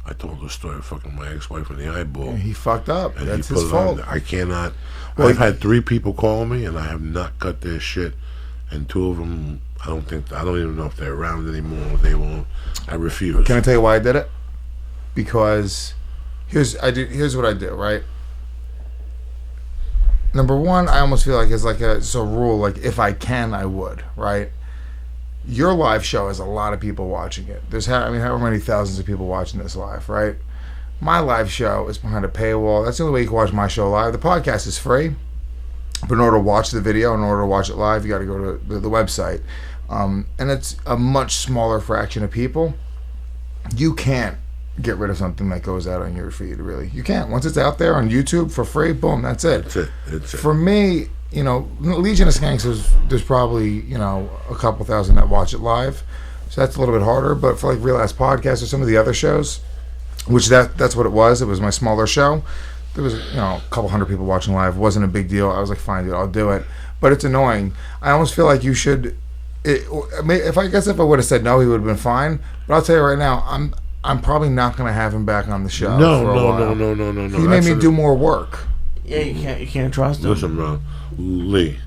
I told the story of fucking my ex-wife in the eyeball. Yeah, he fucked up. And that's he put his fault. I cannot. Well, I've had 3 people call me, and I have not cut their shit. And 2 of them, I don't even know if they're around anymore. They won't. I refuse. Can I tell you why I did it? Because here's what I do, right? Number one, I almost feel like it's a rule, like if I can, I would, right? Your live show has a lot of people watching it. There's however many thousands of people watching this live, right? My live show is behind a paywall. That's the only way you can watch my show live. The podcast is free, but in order to watch the video, in order to watch it live, you got to go to the website. And it's a much smaller fraction of people. You can't get rid of something that goes out on your feed, really. You can't. Once it's out there on YouTube for free, boom, that's it. That's it. For me, you know, Legion of Skanks, there's probably, you know, a couple thousand that watch it live. So that's a little bit harder. But for like Real Ass Podcast or some of the other shows, which that's what it was. It was my smaller show. There was, you know, a couple hundred people watching live. It wasn't a big deal. I was like, fine, dude, I'll do it. But it's annoying. I almost feel like you should. If I would have said no, he would have been fine. But I'll tell you right now, I'm probably not going to have him back on the show. No. He made me do more work. Yeah, you can't trust him. Listen, bro, Lee,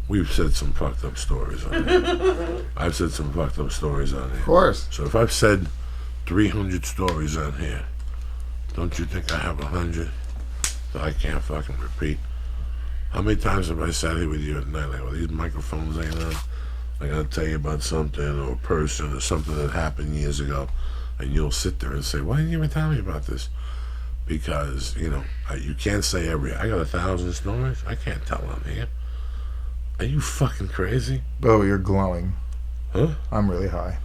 we've said some fucked up stories on here. I've said some fucked up stories on here. Of course. So if I've said 300 stories on here, don't you think I have 100 that I can't fucking repeat? How many times have I sat here with you at night, like, well, these microphones ain't on, I gotta tell you about something or a person or something that happened years ago, and you'll sit there and say, why didn't you ever tell me about this? Because, you know, you can't say I got 1,000 stories. I can't tell on here. Are you fucking crazy? Oh, you're glowing. Huh? I'm really high.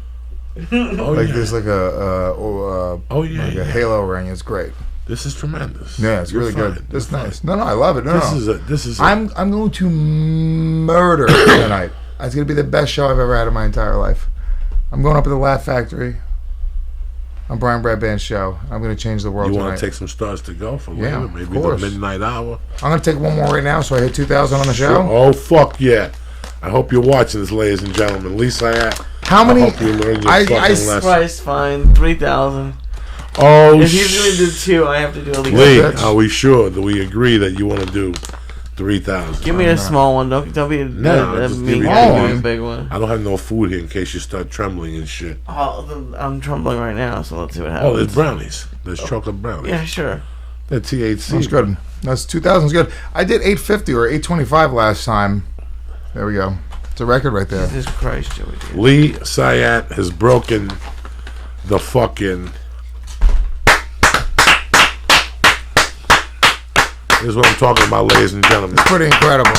Oh, like yeah. there's like a halo ring. It's great. This is tremendous. Yeah, it's really fine. good. This is nice. No, I love it. This is. I'm going to murder tonight. It's gonna be the best show I've ever had in my entire life. I'm going up at the Laugh Factory on Brian Bradband's show. I'm going to change the world tonight. You want to take some stars to go for later? Yeah, Maybe the midnight hour? I'm going to take one more right now so I hit 2,000 on the show. Sure. Oh, fuck yeah. I hope you're watching this, ladies and gentlemen. Syatt. How many? I hope you learn your fucking lesson. Price fine, 3,000. Oh, if he's going to do 2, I have to do at least. Lee, are we sure that we agree that you want to do 3,000. Give me a small one. Don't be just me. give me A big one. I don't have no food here in case you start trembling and shit. Oh, I'm trembling right now, so let's see what happens. Oh, there's brownies. There's chocolate brownies. Yeah, sure. They're THC. That's good. That's 2,000 is good. I did 850 or 825 last time. There we go. It's a record right there. Jesus Christ, Joey. Lee Syatt has broken the fucking... This is what I'm talking about, ladies and gentlemen. It's pretty incredible.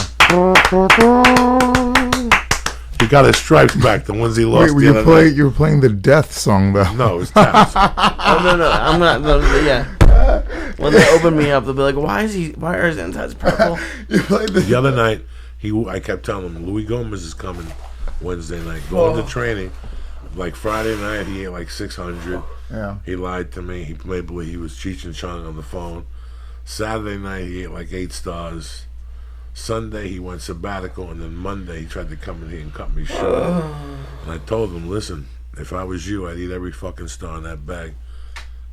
He got his stripes back, the ones he lost. Wait, you were playing the death song though. No, it's taps. Oh no, I'm not. No, yeah. When they open me up, they'll be like, "Why are his insides purple?" You played The other night, I kept telling him, Louis Gomez is coming Wednesday night. Going to training. Like Friday night, he ate like 600. Yeah. He lied to me. He made believe he was Cheech and Chong on the phone. Saturday night, he ate like 8 stars. Sunday, he went sabbatical, and then Monday, he tried to come in here and cut me short. And I told him, listen, if I was you, I'd eat every fucking star in that bag,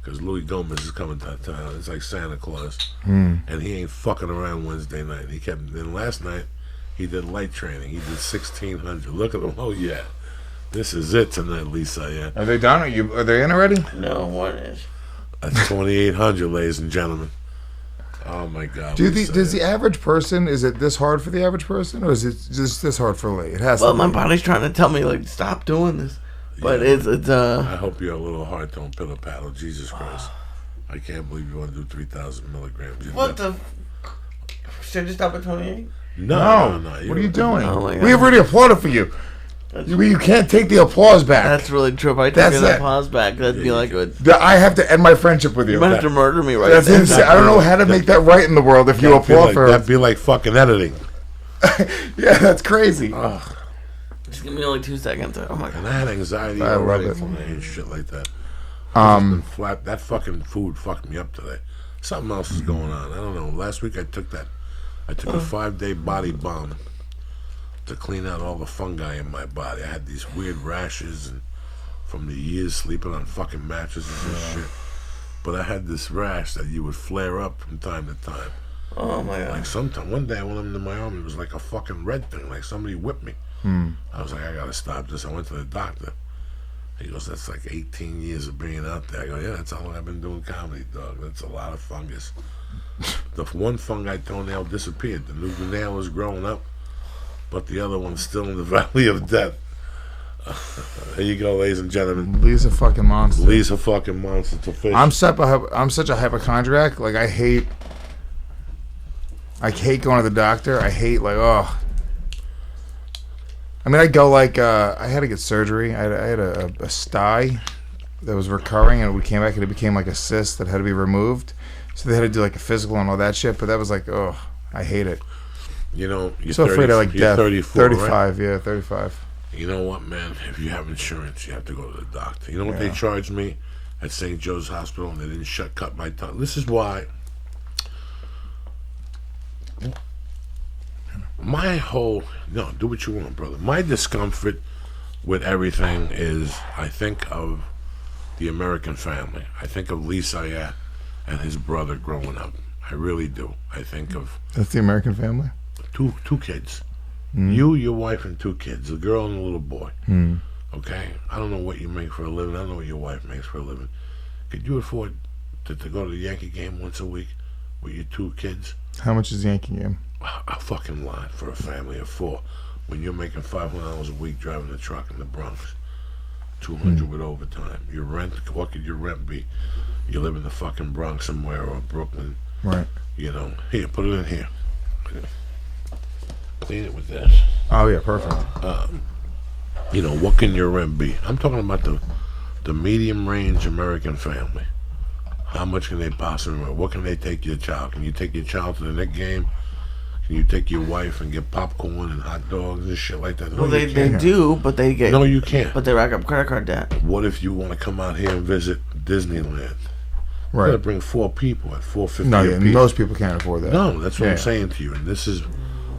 because Louis Gomez is coming to town. It's like Santa Claus. And he ain't fucking around Wednesday night. Then last night, he did light training. He did 1,600. Look at him. Oh, yeah. This is it tonight, Lisa. Yeah. Are they done? Are they in already? No, what is? That's 2,800, ladies and gentlemen. Oh my God! Does the average person, is it this hard for the average person, or is it just this hard for Lee? It has to be. My body's trying to tell me like stop doing this, but it's I hope your little heart don't pitter paddle. Jesus Christ! I can't believe you want to do 3,000 milligrams. What the? Should I just stop at 28? No. What are you doing? Oh my God. We have already applauded for you. You can't take the applause back. That's really true. If I took the applause back, that'd be like I have to end my friendship with you. You might have to murder me right That's now. insane. I don't know how to make that right in the world if you applaud for That'd be like fucking editing. Yeah, that's crazy. Just give me only 2 seconds. Oh my God. And I had anxiety I already love it. from and shit like that. Flat. That fucking food fucked me up today. Something else is going on. I don't know. Last week I took a 5-day body bomb to clean out all the fungi in my body. I had these weird rashes and from the years sleeping on fucking mattresses and shit. But I had this rash that you would flare up from time to time. Oh my God. Like one day I went into my arm, it was like a fucking red thing, like somebody whipped me. I was like, I gotta stop this. I went to the doctor. He goes, that's like 18 years of being out there. I go, yeah, that's how long I've been doing comedy, dog. That's a lot of fungus. The one fungi toenail disappeared. The new nail is growing up. But the other one's still in the valley of death. There you go, ladies and gentlemen. Lee's a fucking monster. Lee's a fucking monster. It's official. I'm such a hypochondriac. Like I hate going to the doctor. I hate I mean, I go I had to get surgery. I had a sty that was recurring, and we came back and it became like a cyst that had to be removed. So they had to do like a physical and all that shit. But that was like, I hate it. You know, you're so afraid of death. 34, 35, right? Yeah, 35. You know what, man? If you have insurance, you have to go to the doctor. You know what they charged me at St. Joe's Hospital, and they didn't cut my tongue. This is why do what you want, brother. My discomfort with everything is I think of the American Family. I think of Lee Syatt and his brother growing up. I really do. I think of... That's the American Family? Two kids. You, your wife, and 2 kids. A girl and a little boy. Okay? I don't know what you make for a living. I don't know what your wife makes for a living. Could you afford to go to the Yankee game once a week with your 2 kids? How much is the Yankee game? A fucking lot for a family of 4. When you're making $500 a week driving a truck in the Bronx. $200 with overtime. Your rent, what could your rent be? You live in the fucking Bronx somewhere or Brooklyn. Right. You know, here, put it in here. Clean it with this. Oh yeah, perfect. You know, what can your rent be? I'm talking about the medium range American family. How much can they possibly rent? What can they take your child? Can you take your child to the Knicks game? Can you take your wife and get popcorn and hot dogs and shit like that? No, well, they do, but they get... No, you can't. But they rack up credit card debt. What if you want to come out here and visit Disneyland? Right. You gotta bring 4 people at $450 No, a piece. most people can't afford that. No, that's what I'm saying to you. And this is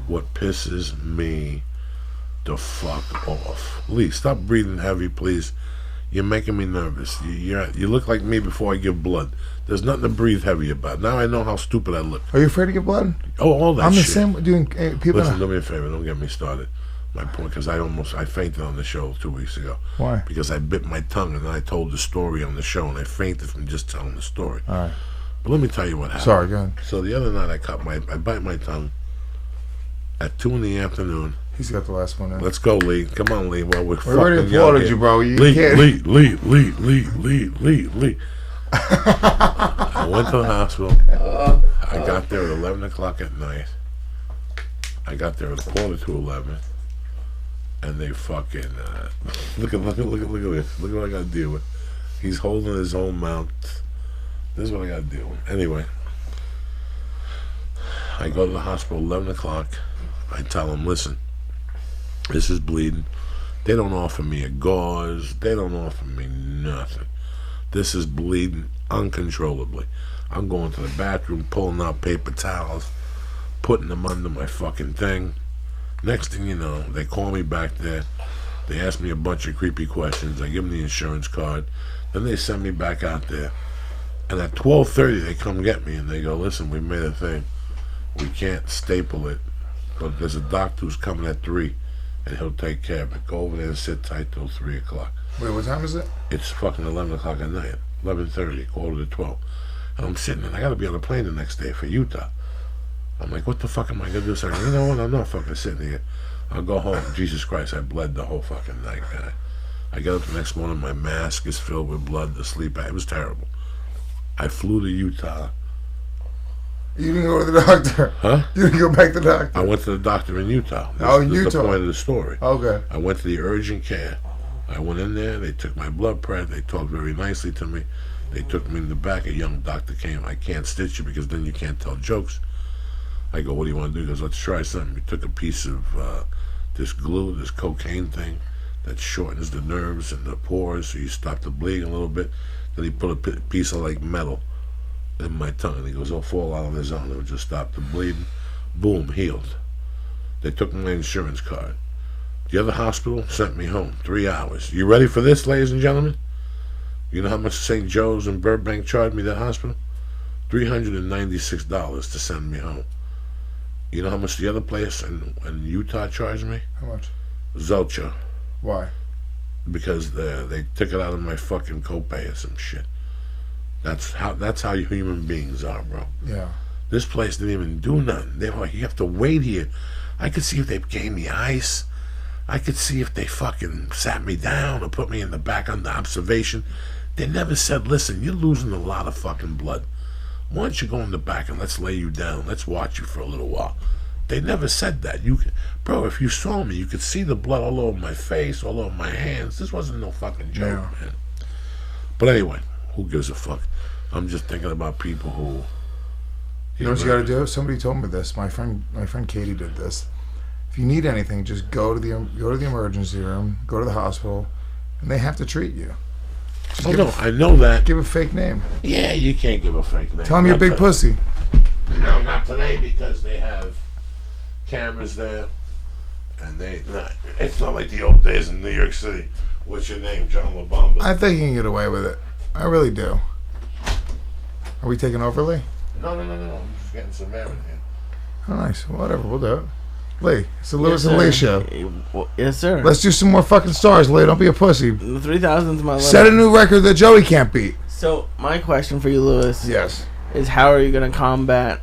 what pisses me the fuck off. Lee, stop breathing heavy, please. You're making me nervous. You look like me before I give blood. There's nothing to breathe heavy about. Now I know how stupid I look. Are you afraid to give blood? Oh, all that shit. I'm the same. Doing people. Listen, do me a favor. Don't get me started. My point, because I fainted on the show 2 weeks ago. Why? Because I bit my tongue and then I told the story on the show and I fainted from just telling the story. All right. But let me tell you what happened. Sorry, go ahead. So the other night I bite my tongue at 2 PM. He's got the last one in. Let's go, Lee. Come on, Lee. Well, we're already applauded you, bro. You Lee, can't. Lee. I went to the hospital. I got there at 11 o'clock at night. I got there at 11:15. And they fucking look at this. Look at what I got to deal with. He's holding his own mouth. This is what I got to deal with. Anyway, I go to the hospital 11 o'clock. I tell them, listen, this is bleeding. They don't offer me a gauze. They don't offer me nothing. This is bleeding uncontrollably. I'm going to the bathroom, pulling out paper towels, putting them under my fucking thing. Next thing you know, they call me back there. They ask me a bunch of creepy questions. I give them the insurance card. Then they send me back out there. And at 12:30, they come get me and they go, listen, we made a thing. We can't staple it. But there's a doctor who's coming at 3 and he'll take care of it. Go over there and sit tight till 3 o'clock. Wait, what time is it? It's fucking 11 o'clock at night. 11:30, quarter to 12. And I'm sitting there. I got to be on a plane the next day for Utah. I'm like, what the fuck am I going to do? So, you know what? I'm not fucking sitting here. I'll go home. Jesus Christ, I bled the whole fucking night, man. I got up the next morning. My mask is filled with blood. The sleep, it was terrible. I flew to Utah. You didn't go to the doctor? Huh? You didn't go back to the doctor? I went to the doctor in Utah. In Utah. That's the point of the story. Okay. I went to the urgent care. I went in there. They took my blood pressure. They talked very nicely to me. They took me in the back. A young doctor came. I can't stitch you because then you can't tell jokes. I go, what do you want to do? He goes, let's try something. He took a piece of this glue, this cocaine thing that shortens the nerves and the pores so you stop the bleeding a little bit. Then he put a piece of like metal in my tongue and he goes, it'll fall out on his own. It'll just stop the bleeding. Boom, healed. They took my insurance card. The other hospital sent me home. 3 hours. You ready for this, ladies and gentlemen? You know how much St. Joe's in Burbank charged me, that hospital? $396 to send me home. You know how much the other place in Utah charged me? How much? Zolcha. Why? Because they took it out of my fucking copay or some shit. That's how you human beings are, bro. Yeah. This place didn't even do nothing. They were like, you have to wait here. I could see if they gave me ice. I could see if they fucking sat me down or put me in the back under observation. They never said, listen, you're losing a lot of fucking blood. Why don't you go in the back and let's lay you down. Let's watch you for a little while. They never said that. Bro, if you saw me, you could see the blood all over my face, all over my hands. This wasn't no fucking joke, man. But anyway, who gives a fuck? I'm just thinking about people who... You know what you got to do? Somebody told me this. My friend Katie did this. If you need anything, just go to the emergency room, go to the hospital, and they have to treat you. I know that. Give a fake name. Yeah, you can't give a fake name. Tell them you're a big pussy. No, not today because they have cameras there, and it's not like the old days in New York City. What's your name, John LaBamba? I think you can get away with it. I really do. Are we taking over, Lee? No. I'm just getting some air in here. Oh, nice. Whatever, we'll do it. Lee, it's the Lewis and Lee show. Yes, sir. Let's do some more fucking stars, Lee. Don't be a pussy. The 3,000's my limit. Set a new record that Joey can't beat. So, my question for you, Lewis. Yes. Is how are you going to combat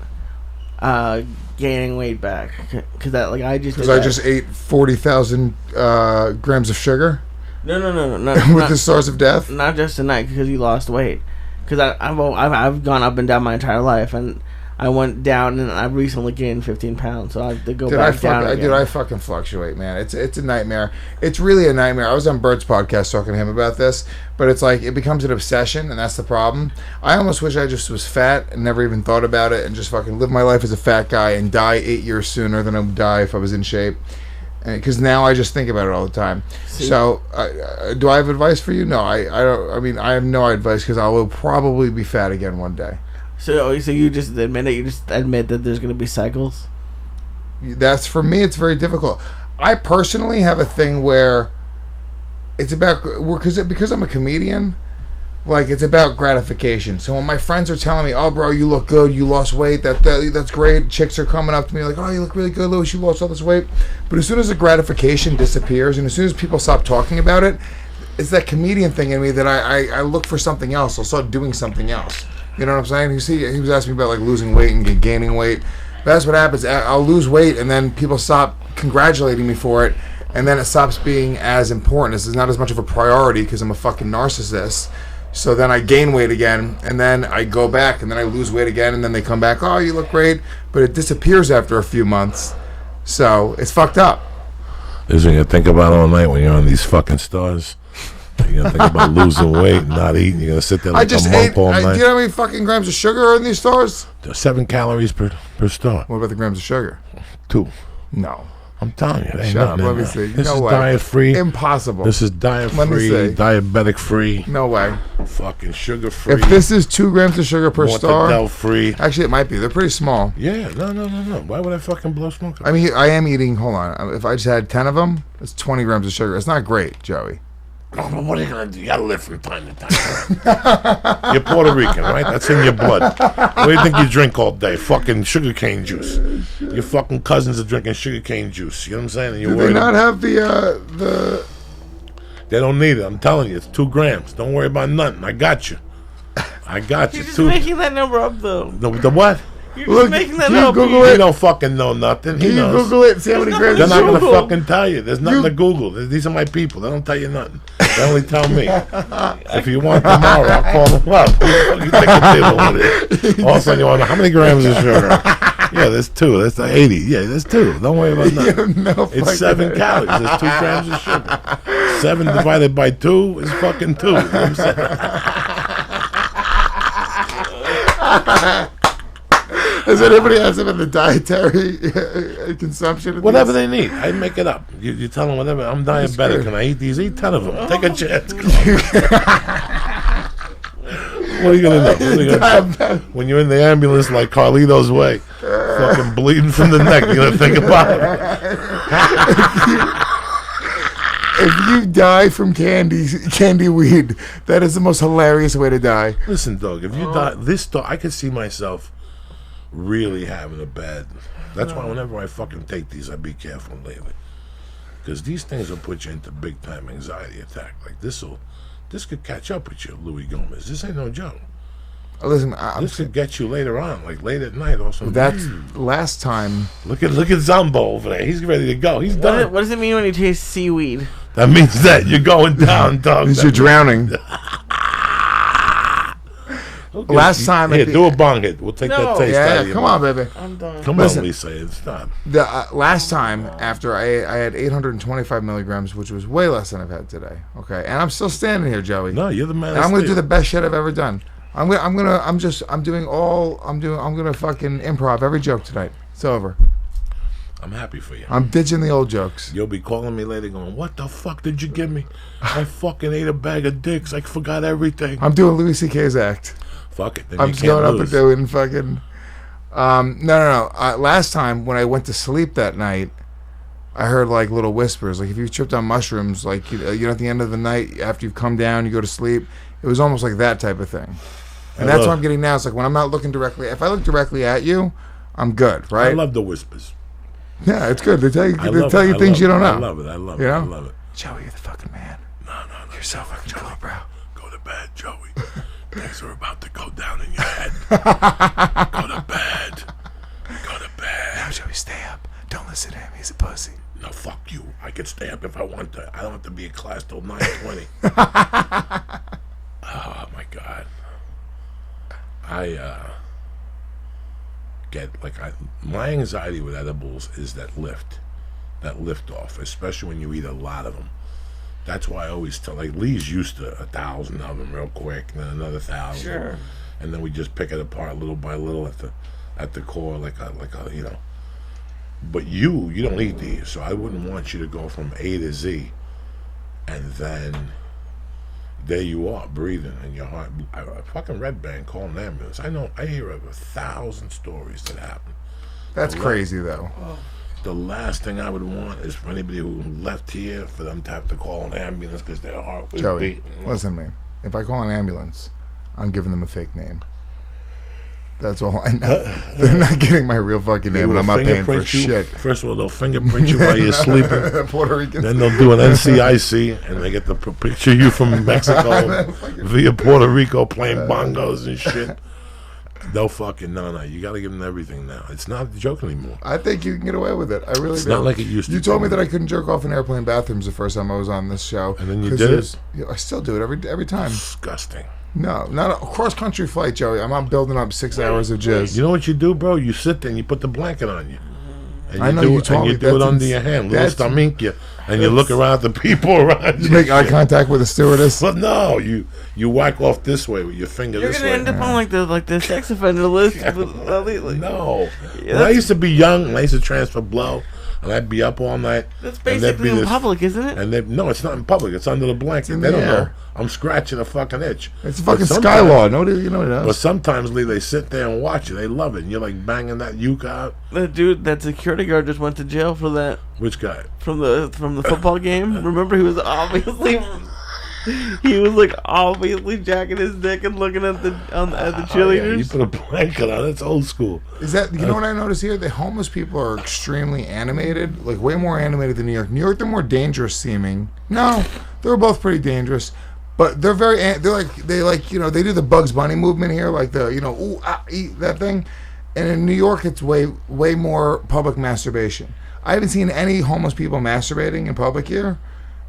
gaining weight back? Because I just ate 40,000 grams of sugar. No. With the stars of death. Not just tonight because you lost weight. Because I've gone up and down my entire life, and I went down and I recently gained 15 pounds, so I have to go back down again. Dude, I fucking fluctuate, man. It's a nightmare. It's really a nightmare. I was on Bert's podcast talking to him about this, but it's like it becomes an obsession, and that's the problem. I almost wish I just was fat and never even thought about it and just fucking live my life as a fat guy and die 8 years sooner than I would die if I was in shape. Because now I just think about it all the time. See? So, do I have advice for you? No, I don't. I mean, I have no advice because I will probably be fat again one day. So you just admit that there's going to be cycles? That's, for me, it's very difficult. I personally have a thing where it's about because I'm a comedian. Like, it's about gratification. So when my friends are telling me, "Oh, bro, you look good. You lost weight. That's great." Chicks are coming up to me like, "Oh, you look really good, Louis. You lost all this weight." But as soon as the gratification disappears, and as soon as people stop talking about it, it's that comedian thing in me that I look for something else. I'll start doing something else. You know what I'm saying? You see, he was asking me about like losing weight and gaining weight. That's what happens. I'll lose weight, and then people stop congratulating me for it, and then it stops being as important. It's not as much of a priority because I'm a fucking narcissist. So then I gain weight again, and then I go back, and then I lose weight again, and then they come back, "Oh, you look great," but it disappears after a few months. So it's fucked up. This is what you think about all night when you're on these fucking stars. You're gonna think about losing weight and not eating. You're gonna sit there like a monk all night. Do you know how many fucking grams of sugar are in these stars? There's 7 calories per star. What about the grams of sugar? 2. No. I'm telling you, Shut up. Let me see. This No is way. diet free. Impossible. This is diet Let me free, see. diabetic free, No way. fucking sugar free. If this is 2 grams of sugar per star, mortadell free. actually it might be. They're pretty small. Yeah, no. Why would I fucking blow smoke? I mean, I am eating. Hold on. If I just had 10 of them, it's 20 grams of sugar. It's not great, Joey. Oh, but what are you gonna do? You gotta live from time to time. You're Puerto Rican, right? That's in your blood. What do you think you drink all day? Fucking sugarcane juice. Your fucking cousins are drinking sugarcane juice. You know what I'm saying? And you're Do they worried not have the? They don't need it. I'm telling you, it's 2 grams. Don't worry about nothing. I got you. I got you. You're just 2. making that number up, though. The what? You're Look, just making that can you up. Google He it? don't fucking know nothing. He Can you knows. Google it? See how many grams They're of not sugar? gonna fucking tell you. There's nothing You- to Google. These are my people. They don't tell you nothing. They only tell me. If you want tomorrow, I'll call them up. You take a deal with it. All of a sudden, you want to know how many grams of sugar? Yeah, there's 2. That's 80. Yeah, there's 2. Don't worry about nothing. No It's 7 calories. There's 2 grams of sugar. 7 divided by 2 is fucking 2. You know what I'm saying? Does anybody have some of the dietary consumption? Of Whatever these? they need, I make it up. You tell them whatever. I'm diabetic. good. Can I eat these? Eat 10 of them. Take a chance. What are you gonna know? What are you gonna do? When you're in the ambulance like Carlito's way, fucking bleeding from the neck, you're gonna think about it. If you die from candy weed, that is the most hilarious way to die. Listen, dog. If you die, this dog, I could see myself really having a bad. That's why whenever I fucking take these, I be careful lately, because these things will put you into big time anxiety attack. Like this could catch up with you, Louis Gomez. This ain't no joke. Listen, This could get you later on, like late at night. Also, that's last time. look at Zombo over there. He's ready to go. He's done. What does it mean when you taste seaweed? That means that you're going down, dog. You're drowning. Okay, Last time here, do a bong hit. We'll take that No. taste out Yeah, of your come mouth. on, baby. I'm done. Come Listen. on, Lisa. It's not. The last time after I had 825 milligrams, which was way less than I've had today. Okay, and I'm still standing here, Joey. No, you're the man. And I'm gonna of do steel. the best shit I've ever done. I'm gonna fucking improv every joke tonight. It's over. I'm happy for you. I'm ditching the old jokes. You'll be calling me later going, what the fuck did you give me? I fucking ate a bag of dicks. I forgot everything. I'm doing Louis C.K.'s act. Fuck it. Then I'm you just can't going up lose. and doing fucking. No. Last time when I went to sleep that night, I heard like little whispers. Like if you tripped on mushrooms, like you know, at the end of the night after you've come down, you go to sleep. It was almost like that type of thing. And that's what I'm getting now. It's like when I'm not looking directly. If I look directly at you, I'm good, right? I love the whispers. Yeah, it's good. They tell you, I love it. things you don't know. I love it. I love You it. know? I love it. Joey, you're the fucking man. No. You're so fucking cool, bro. Go to bed, Joey. Things are about to go down in your head. Go to bed. Go to bed. No, Joey, stay up. Don't listen to him. He's a pussy. No, fuck you. I can stay up if I want to. I don't have to be in class till 9:20. Oh, my God. I get, my anxiety with edibles is that lift off, especially when you eat a lot of them. That's why I always tell, like, Lee's used to 1,000 of them real quick, and then another 1,000. Sure. And then we just pick it apart little by little at the core, like a you know. But you don't eat these, so I wouldn't want you to go from A to Z, and then there you are breathing in your heart. A fucking red band call an ambulance. I hear of 1,000 stories that happen. That's crazy, though. the last thing I would want is for anybody who left here for them to have to call an ambulance because their heart was Joey, beating. listen to me. If I call an ambulance, I'm giving them a fake name. That's all I know. They're not getting my real fucking name, and I'm not paying for shit. First of all, they'll fingerprint you while you're sleeping. Puerto Ricans. Then they'll do an NCIC, and they get to picture you from Mexico via Puerto Rico playing bongos and shit. They'll fucking no. You got to give them everything now. It's not a joke anymore. I think you can get away with it. I really It's do. not like it used to. You told me that I couldn't jerk off in airplane bathrooms the first time I was on this show. And then you did it? I still do it every time. Disgusting. No, not a cross-country flight, Joey. I'm not building up 6 hours of jizz. You know what you do, bro? You sit there and you put the blanket on you. And I know you told me. And you do it under your hand, little stomach, and you look around at the people around you. You make eye contact with the stewardess. But no, you whack off this way with your finger You're this gonna way. end up on like the sex offender list. No. Yeah, When I used to be young, and I used to transfer blow, and I'd be up all night. That's and there'd basically be in public, isn't it? And no, it's not in public. It's under the blanket. They the don't know. air. I'm scratching a fucking itch. It's a fucking But sky sometimes- law. Nobody, you know what it But is. sometimes, Lee, they sit there and watch it. They love it. And you're like banging that uke out. That dude, that security guard just went to jail for that Which guy? from the football game. Remember, he was obviously obviously jacking his dick and looking at the cheerleaders. You put a blanket on. It's old school. Is that, you know what I notice here? The homeless people are extremely animated, like way more animated than New York. New York, they're more dangerous seeming. No, they're both pretty dangerous, but they're they do the Bugs Bunny movement here, like the ooh ah eat that thing. And in New York, it's way more public masturbation. I haven't seen any homeless people masturbating in public here.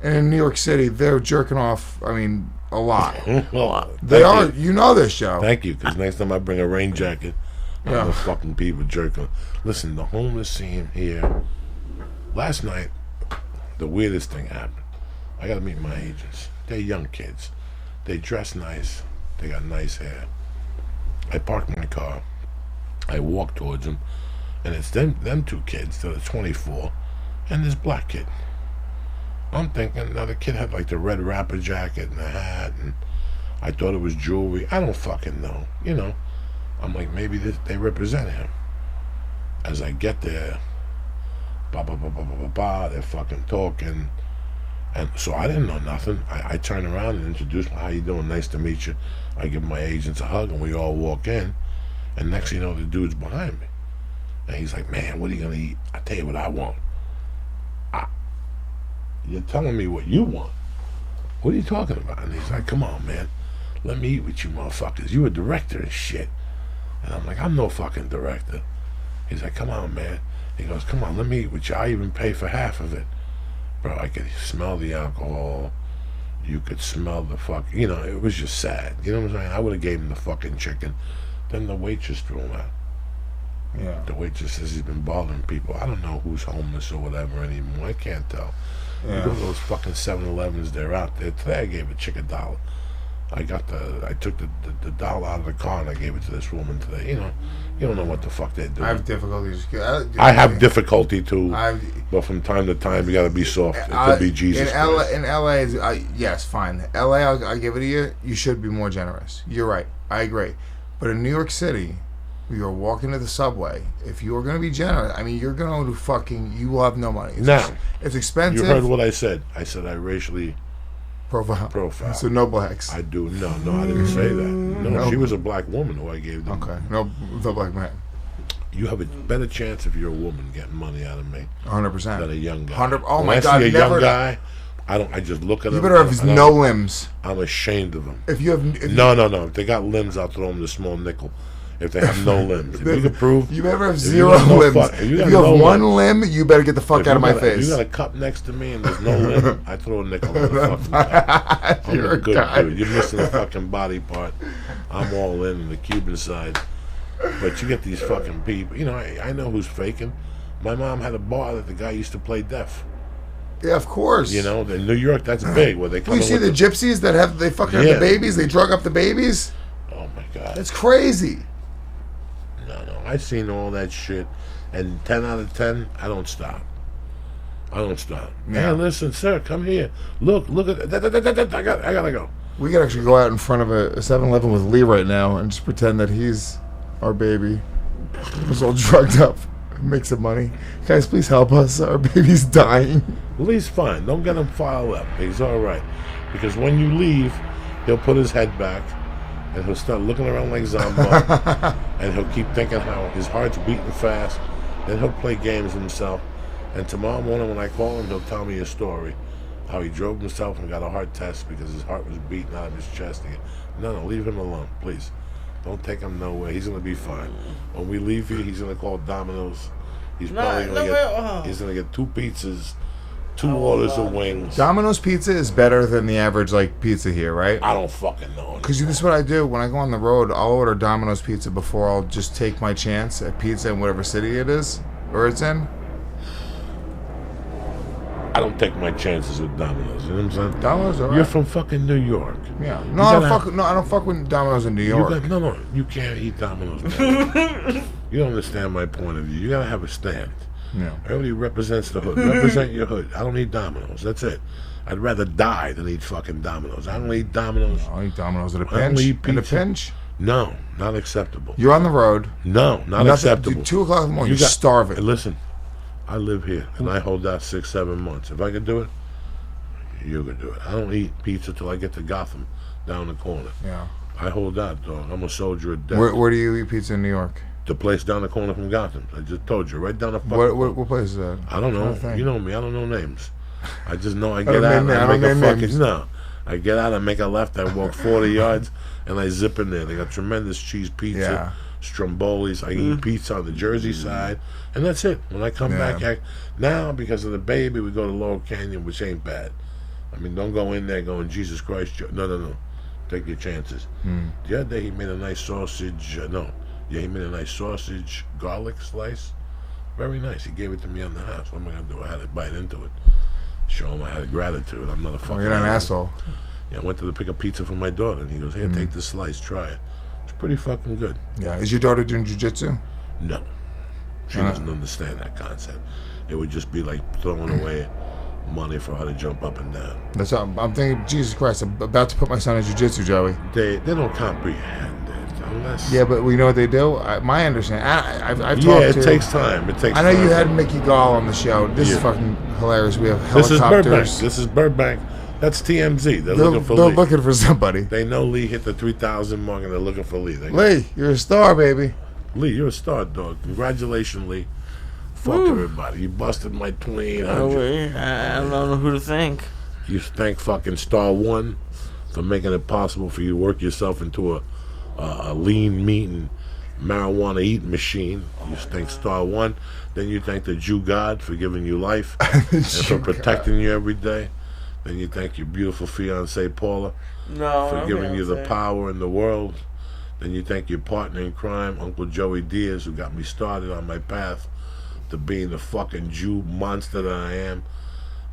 And in New York City, they're jerking off, I mean, a lot. They are. You know this, Joe. Thank you, because next time I bring a rain jacket, I'm the fucking people jerking. Listen, the homeless scene here. Last night, the weirdest thing happened. I got to meet my agents. They're young kids. They dress nice. They got nice hair. I parked my car. I walk towards them, and it's them two kids that are 24, and this black kid. I'm thinking, now the kid had like the red rapper jacket and the hat, and I thought it was jewelry. I don't fucking know, I'm like, maybe they represent him. As I get there, they're fucking talking, and so I didn't know nothing. I turn around and introduce me. How you doing? Nice to meet you. I give my agents a hug, and we all walk in, and next thing you know, the dude's behind me, and he's like, man, what are you gonna eat? I tell you what I want. You're telling me what you want. What are you talking about? And he's like, come on, man. Let me eat with you motherfuckers. You a director and shit. And I'm like, I'm no fucking director. He's like, come on, man. He goes, come on, let me eat with you. I even pay for half of it. Bro, I could smell the alcohol. You could smell the it was just sad. You know what I'm saying? I would have gave him the fucking chicken. Then the waitress threw him out. Yeah. The waitress says he's been bothering people. I don't know who's homeless or whatever anymore. I can't tell. Yeah. You go to those fucking 7-Elevens, they're out there. Today I gave a chick $1. I took the dollar out of the car and I gave it to this woman today. You don't know what the fuck they're doing. I have difficulties. I have difficulty too, but from time to time you gotta be soft. It could be Jesus Christ. In LA, yes, fine. LA, I'll give it to you. You should be more generous. You're right. I agree. But in New York City, you're walking to the subway. If you're going to be generous, I mean, you're going to you will have no money. It's expensive. You heard what I said. I said I racially profile. So no blacks. I do. No, I didn't say that. No, she was a black woman who I gave them. Okay. No black man. You have a better chance if you're a woman getting money out of me 100%. than a young guy. Oh my when God! I see a young guy, I just look at him. You better have no limbs. I'm ashamed of him. If you have no. If they got limbs, I'll throw them the small nickel. If they have no limbs, if you can prove you better have zero limbs. If you have one limb, you better get the fuck out of my face. If you got a cup next to me and there's no limb, I throw a nickel in the fucking cup. I'm a good dude. You're missing a fucking body part. I'm all in the Cuban side. But you get these fucking people. I know who's faking. My mom had a bar that the guy used to play deaf. Yeah, of course. In New York, that's big. Where they come. You see the gypsies that they fucking have the babies. They drug up the babies. Oh my God, that's crazy. No, I've seen all that shit, and 10 out of 10, I don't stop. Yeah. Hey, listen, sir, come here. Look at that. I gotta go. We could actually go out in front of a 7-Eleven with Lee right now and just pretend that he's our baby. He's all drugged up. Make some money. Guys, please help us. Our baby's dying. Lee's fine. Don't get him filed up. He's all right. Because when you leave, he'll put his head back and he'll start looking around like Zombo. And he'll keep thinking how his heart's beating fast. Then he'll play games himself. And tomorrow morning when I call him, he'll tell me a story. How he drove himself and got a heart test because his heart was beating out of his chest again. No, leave him alone, please. Don't take him nowhere. He's going to be fine. When we leave here, he's going to call Domino's. He's probably going to get 2 pizzas, 2 orders of wings. Domino's pizza is better than the average like pizza here, right? I don't fucking know. Because this is what I do. When I go on the road, I'll order Domino's pizza before I'll just take my chance at pizza in whatever city it is or it's in. I don't take my chances with Domino's. You know what I'm saying? Domino's, all right. You're from fucking New York. Yeah. No, I don't fuck with Domino's in New York. No, you can't eat Domino's. You don't understand my point of view. You gotta have a stand. Yeah. Everybody represents the hood. Represent your hood. I don't eat Domino's. That's it. I'd rather die than eat fucking Domino's. I don't eat Domino's. I'll eat Domino's at a pinch. I don't eat pizza. In a pinch? No, not acceptable. You're on the road. No, not acceptable. 2 o'clock in the morning, you're starving. Listen, I live here, and I hold out 6-7 months. If I can do it, you can do it. I don't eat pizza till I get to Gotham, down the corner. Yeah. I hold out, dog. I'm a soldier of death. Where do you eat pizza in New York? The place down the corner from Gotham. I just told you, right down the fucking What corner. place is that? I don't know. You know me. I don't know names. I just know I get don't out name- and I I don't make a name fucking... names. No. I get out and make a left. I walk 40 yards, and I zip in there. They got tremendous cheese pizza. Yeah. Strombolis. I eat pizza on the Jersey side, and that's it. When I come back, now because of the baby, we go to Laurel Canyon, which ain't bad. I mean, don't go in there going, Jesus Christ. No. Take your chances. The other day, he made a nice sausage. He made a nice sausage garlic slice. Very nice. He gave it to me on the house. What am I going to do? I had to bite into it. Show him I had gratitude. I'm not a fucking You're not an asshole. Yeah, I went to pick up pizza for my daughter, and he goes, here, take this slice, try it. It's pretty fucking good. Yeah. Is your daughter doing jiu-jitsu? No. She doesn't understand that concept. It would just be like throwing away money for her to jump up and down. That's what I'm thinking. Jesus Christ! I'm about to put my son in jiu-jitsu, Joey. They don't comprehend it unless. Yeah, but we know what they do. My understanding. I've talked to. Yeah, it takes time. It takes. I know time. you had Mickey Gall on the show. This is fucking hilarious. We have This helicopters. This is Burbank. That's TMZ. They're looking for They're Lee. looking for somebody. They know Lee hit the 3,000 mark, and they're looking for Lee. Lee, you're a star, baby. Lee, you're a star, dog. Congratulations, Lee. Fuck everybody. You busted my 2,800. I don't know who to thank. You thank fucking Star One for making it possible for you to work yourself into a lean meat and marijuana eating machine. You thank Star One. Then you thank the Jew God for giving you life and for protecting you every day. Then you thank your beautiful fiancee Paula for giving you the power in the world. Then you thank your partner in crime, Uncle Joey Diaz, who got me started on my path to being the fucking Jew monster that I am.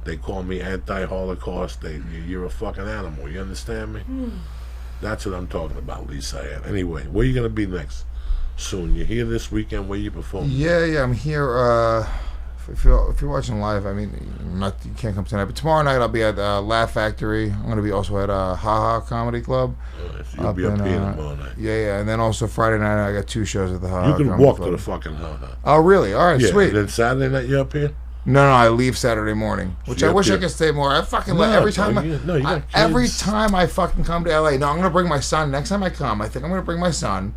They call me anti-Holocaust. You're a fucking animal. You understand me? That's what I'm talking about, Syatt. Anyway, where you gonna be next? Soon. You're here this weekend. Where you performing? Yeah, I'm here. If you're watching live, I mean, you can't come tonight, but tomorrow night I'll be at Laugh Factory. I'm gonna be also at Haha Comedy Club. So you'll be up here tomorrow night. Yeah, and then also Friday night I got 2 shows at the Haha. You can Comedy walk Club. to the fucking Haha. Oh, really? All right, Yeah. sweet. And then Saturday night you up here? No, I leave Saturday morning, which So I wish you're I up could stay more. I fucking No, every time. no, you got every kids. time I fucking come to LA. No, I'm gonna bring my son. Next time I come, I think I'm gonna bring my son,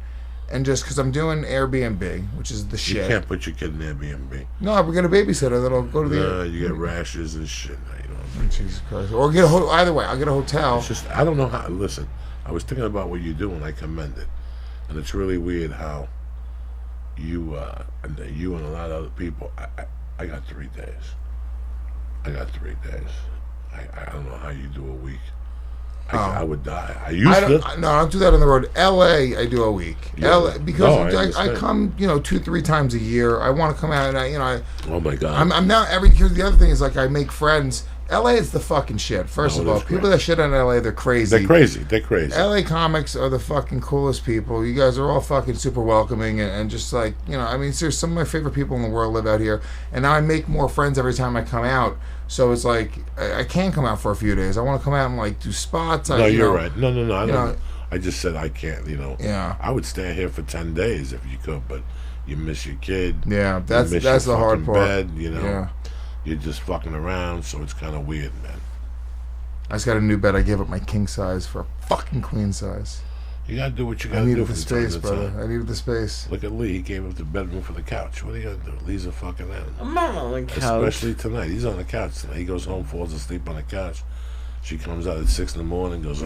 and just because I'm doing Airbnb, which is the You shit. can't put your kid in Airbnb. No, we're gonna babysitter that'll go to the. No, you get rashes and shit. You know. Jesus Christ! Or get either way. I'll get a hotel. It's just I don't know how. Listen, I was thinking about what you do, and I commend it. And it's really weird how you and a lot of other people. I got 3 days. I don't know how you do a week. I would die. I don't do that on the road. LA, I do a week. Yeah. LA, because No, I I come, 2-3 times a year. I want to come out, and oh my God. I'm now because the other thing is like I make friends. LA is the fucking shit. First of all, people that shit on LA, they're crazy. They're crazy. LA comics are the fucking coolest people. You guys are all fucking super welcoming and just like, I mean, seriously, some of my favorite people in the world live out here. And now I make more friends every time I come out. So it's like, I can't come out for a few days. I want to come out and like do spots. No, you're right. No, I don't. know, I just said I can't, Yeah. I would stay here for 10 days if you could, but You miss your kid. Yeah, that's the hard part. Bed, you know, you're just fucking around, so it's kind of weird, man. I just got a new bed. I gave up my king size for a fucking queen size. You gotta do what you gotta do. I needed the space, brother. I needed the space. Look at Lee. He gave up the bedroom for the couch. What are you gonna do? Lee's a fucking animal. I'm not on the couch. Especially tonight. He's on the couch tonight. He goes home, falls asleep on the couch. She comes out at 6 in the morning, goes,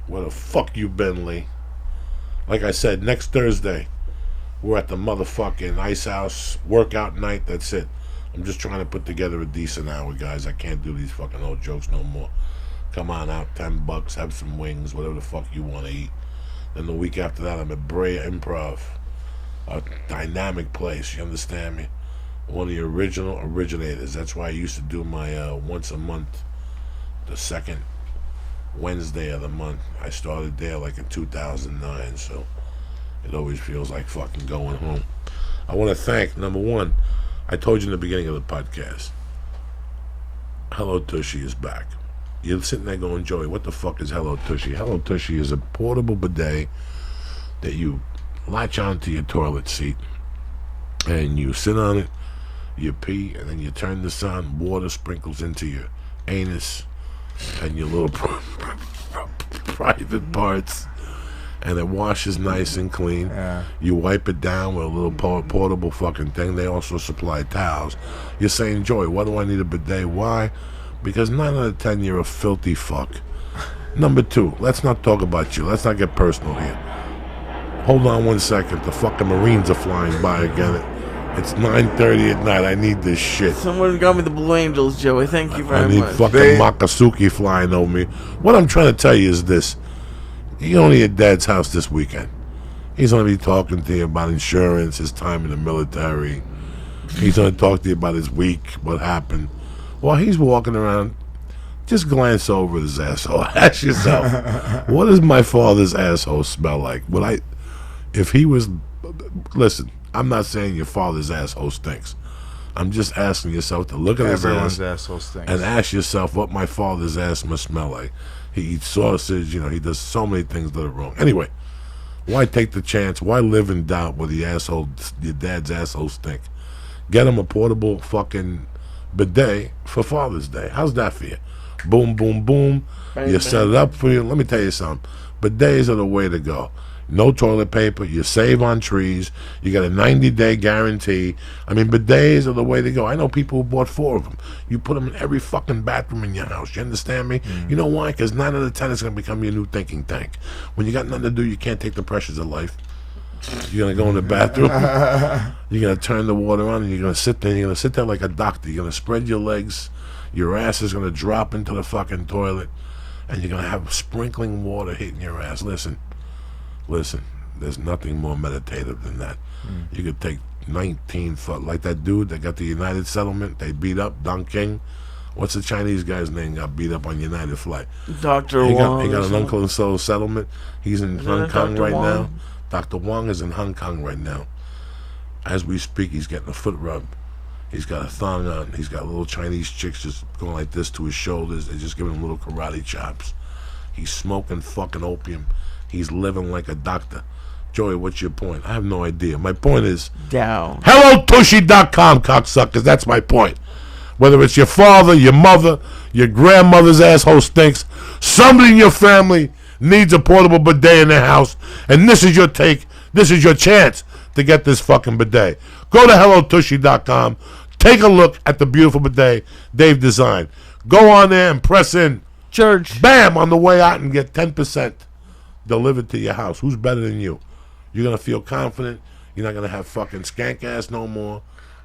where the fuck you been, Lee? Like I said, next Thursday, we're at the motherfucking Ice House workout night. That's it. I'm just trying to put together a decent hour, guys. I can't do these fucking old jokes no more. Come on out, $10, have some wings, whatever the fuck you want to eat. Then the week after that, I'm at Brea Improv, a dynamic place. You understand me? One of the original originators. That's why I used to do my once a month, the second Wednesday of the month. I started there like in 2009, so it always feels like fucking going home. I want to thank, number one, I told you in the beginning of the podcast, Hello Tushy is back. You're sitting there going, Joey, what the fuck is Hello Tushy? Hello Tushy is a portable bidet that you latch onto your toilet seat and you sit on it, you pee, and then you turn this on, water sprinkles into your anus and your little private parts, and it washes nice and clean. Yeah. You wipe it down with a little portable fucking thing. They also supply towels. You're saying, Joey, why do I need a bidet? Why? Because 9 out of 10, you're a filthy fuck. Number 2, let's not talk about you. Let's not get personal here. Hold on 1 second. The fucking Marines are flying by again. It's 9:30 at night. I need this shit. Someone got me the Blue Angels, Joey. Thank you very much. I need fucking Makasuki flying over me. What I'm trying to tell you is this. You're only at Dad's house this weekend. He's going to be talking to you about insurance, his time in the military. He's going to talk to you about his week, what happened. While he's walking around, just glance over his asshole. Ask yourself, what does my father's asshole smell like? If he was, listen, I'm not saying your father's asshole stinks. I'm just asking yourself to look at Everyone's his ass asshole stinks. and ask yourself what my father's ass must smell like. He eats sausage, he does so many things that are wrong. Anyway, why take the chance? Why live in doubt whether your dad's asshole stink? Get him a portable fucking bidet for Father's Day. How's that for you? Boom, boom, boom. You set it up for you. Let me tell you something. Bidets are the way to go. No toilet paper. You save on trees. You got a 90-day guarantee. I mean, bidets are the way to go. I know people who bought 4 of them. You put them in every fucking bathroom in your house. You understand me? You know why? Because 9 out of 10 is going to become your new thinking tank. When you got nothing to do, you can't take the pressures of life. You're going to go in the bathroom. You're going to turn the water on, and you're going to sit there. You're going to sit there like a doctor. You're going to spread your legs. Your ass is going to drop into the fucking toilet, and you're going to have sprinkling water hitting your ass. Listen, there's nothing more meditative than that. You could take 19 foot, like that dude that got the United settlement. They beat up Don King. What's the Chinese guy's name? Got beat up on United flight. Dr. Wong. He got an uncle and so settlement. He's in Hong Kong Dr. right Wong? now. Dr. Wong is in Hong Kong right now. As we speak, he's getting a foot rub. He's got a thong on. He's got little Chinese chicks just going like this to his shoulders. They're just giving him little karate chops. He's smoking fucking opium. He's living like a doctor. Joey, what's your point? I have no idea. My point is, Down. HelloTushy.com, cocksuckers. That's my point. Whether it's your father, your mother, your grandmother's asshole stinks, somebody in your family needs a portable bidet in their house, and this is your chance to get this fucking bidet. Go to HelloTushy.com. Take a look at the beautiful bidet they've designed. Go on there and press in. Church. Bam! On the way out and get 10% delivered to your house. Who's better than you? You're going to feel confident. You're not going to have fucking skank ass no more.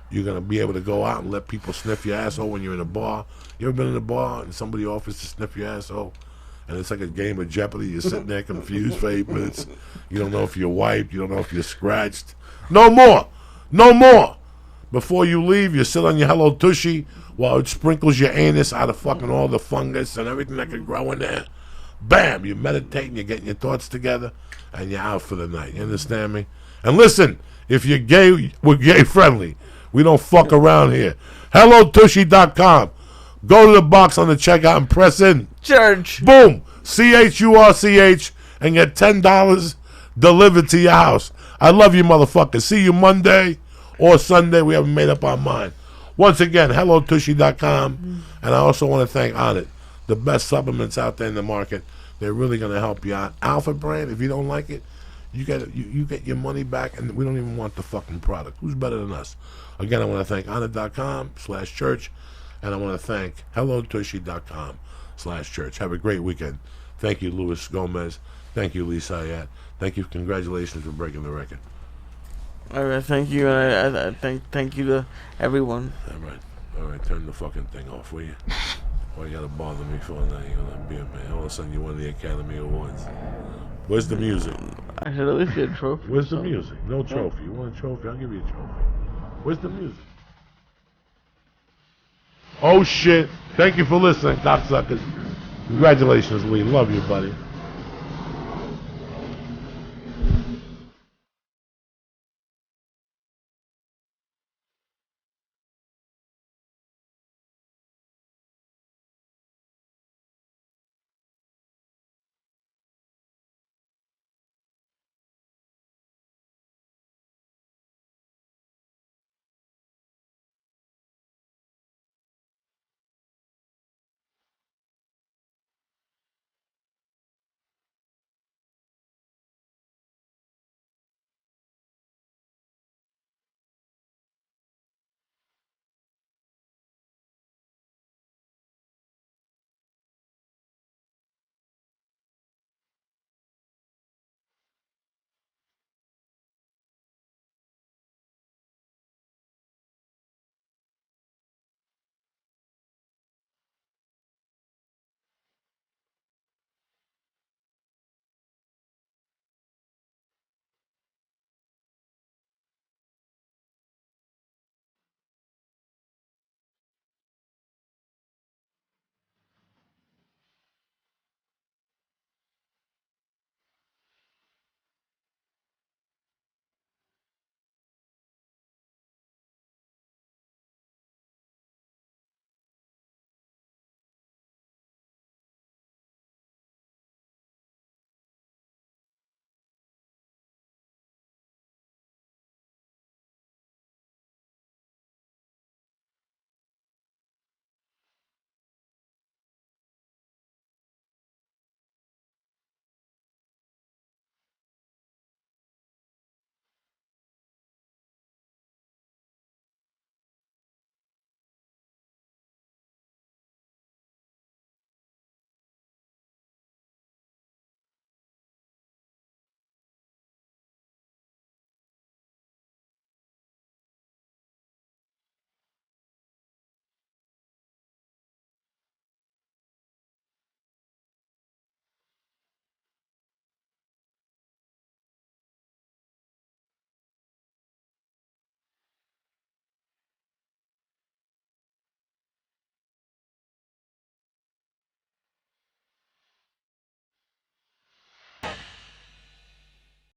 You're going to be able to go out and let people sniff your asshole when you're in a bar. You ever been in a bar and somebody offers to sniff your asshole? And it's like a game of Jeopardy. You're sitting there confused for 8 minutes. You don't know if you're wiped. You don't know if you're scratched. No more. No more. Before you leave, you sit on your Hello Tushy while it sprinkles your anus out of fucking all the fungus and everything that could grow in there. Bam! You're meditating. You're getting your thoughts together. And you're out for the night. You understand me? And listen, if you're gay, we're gay friendly. We don't fuck around here. HelloTushy.com. Go to the box on the checkout and press in. Church. Boom. CHURCH and get $10 delivered to your house. I love you, motherfuckers. See you Monday or Sunday. We haven't made up our mind. Once again, hellotushy.com. And I also want to thank Onnit, the best supplements out there in the market. They're really going to help you out. Alpha brand, if you don't like it, you get your money back, and we don't even want the fucking product. Who's better than us? Again, I want to thank Onnit.com/church, and I want to thank hellotushy.com/church. Have a great weekend. Thank you, Luis Gomez. Thank you, Lee Syatt. Thank you. Congratulations for breaking the record. All right, thank you. I thank you to everyone. All right. Turn the fucking thing off, will you? Why you gotta bother me for now? You're gonna be a man. All of a sudden, you won the Academy Awards. Where's the music? I should at least get a trophy. Where's the music? No trophy. You want a trophy? I'll give you a trophy. Where's the music? Oh shit! Thank you for listening, cocksuckers. Congratulations, Lee. Love you, buddy.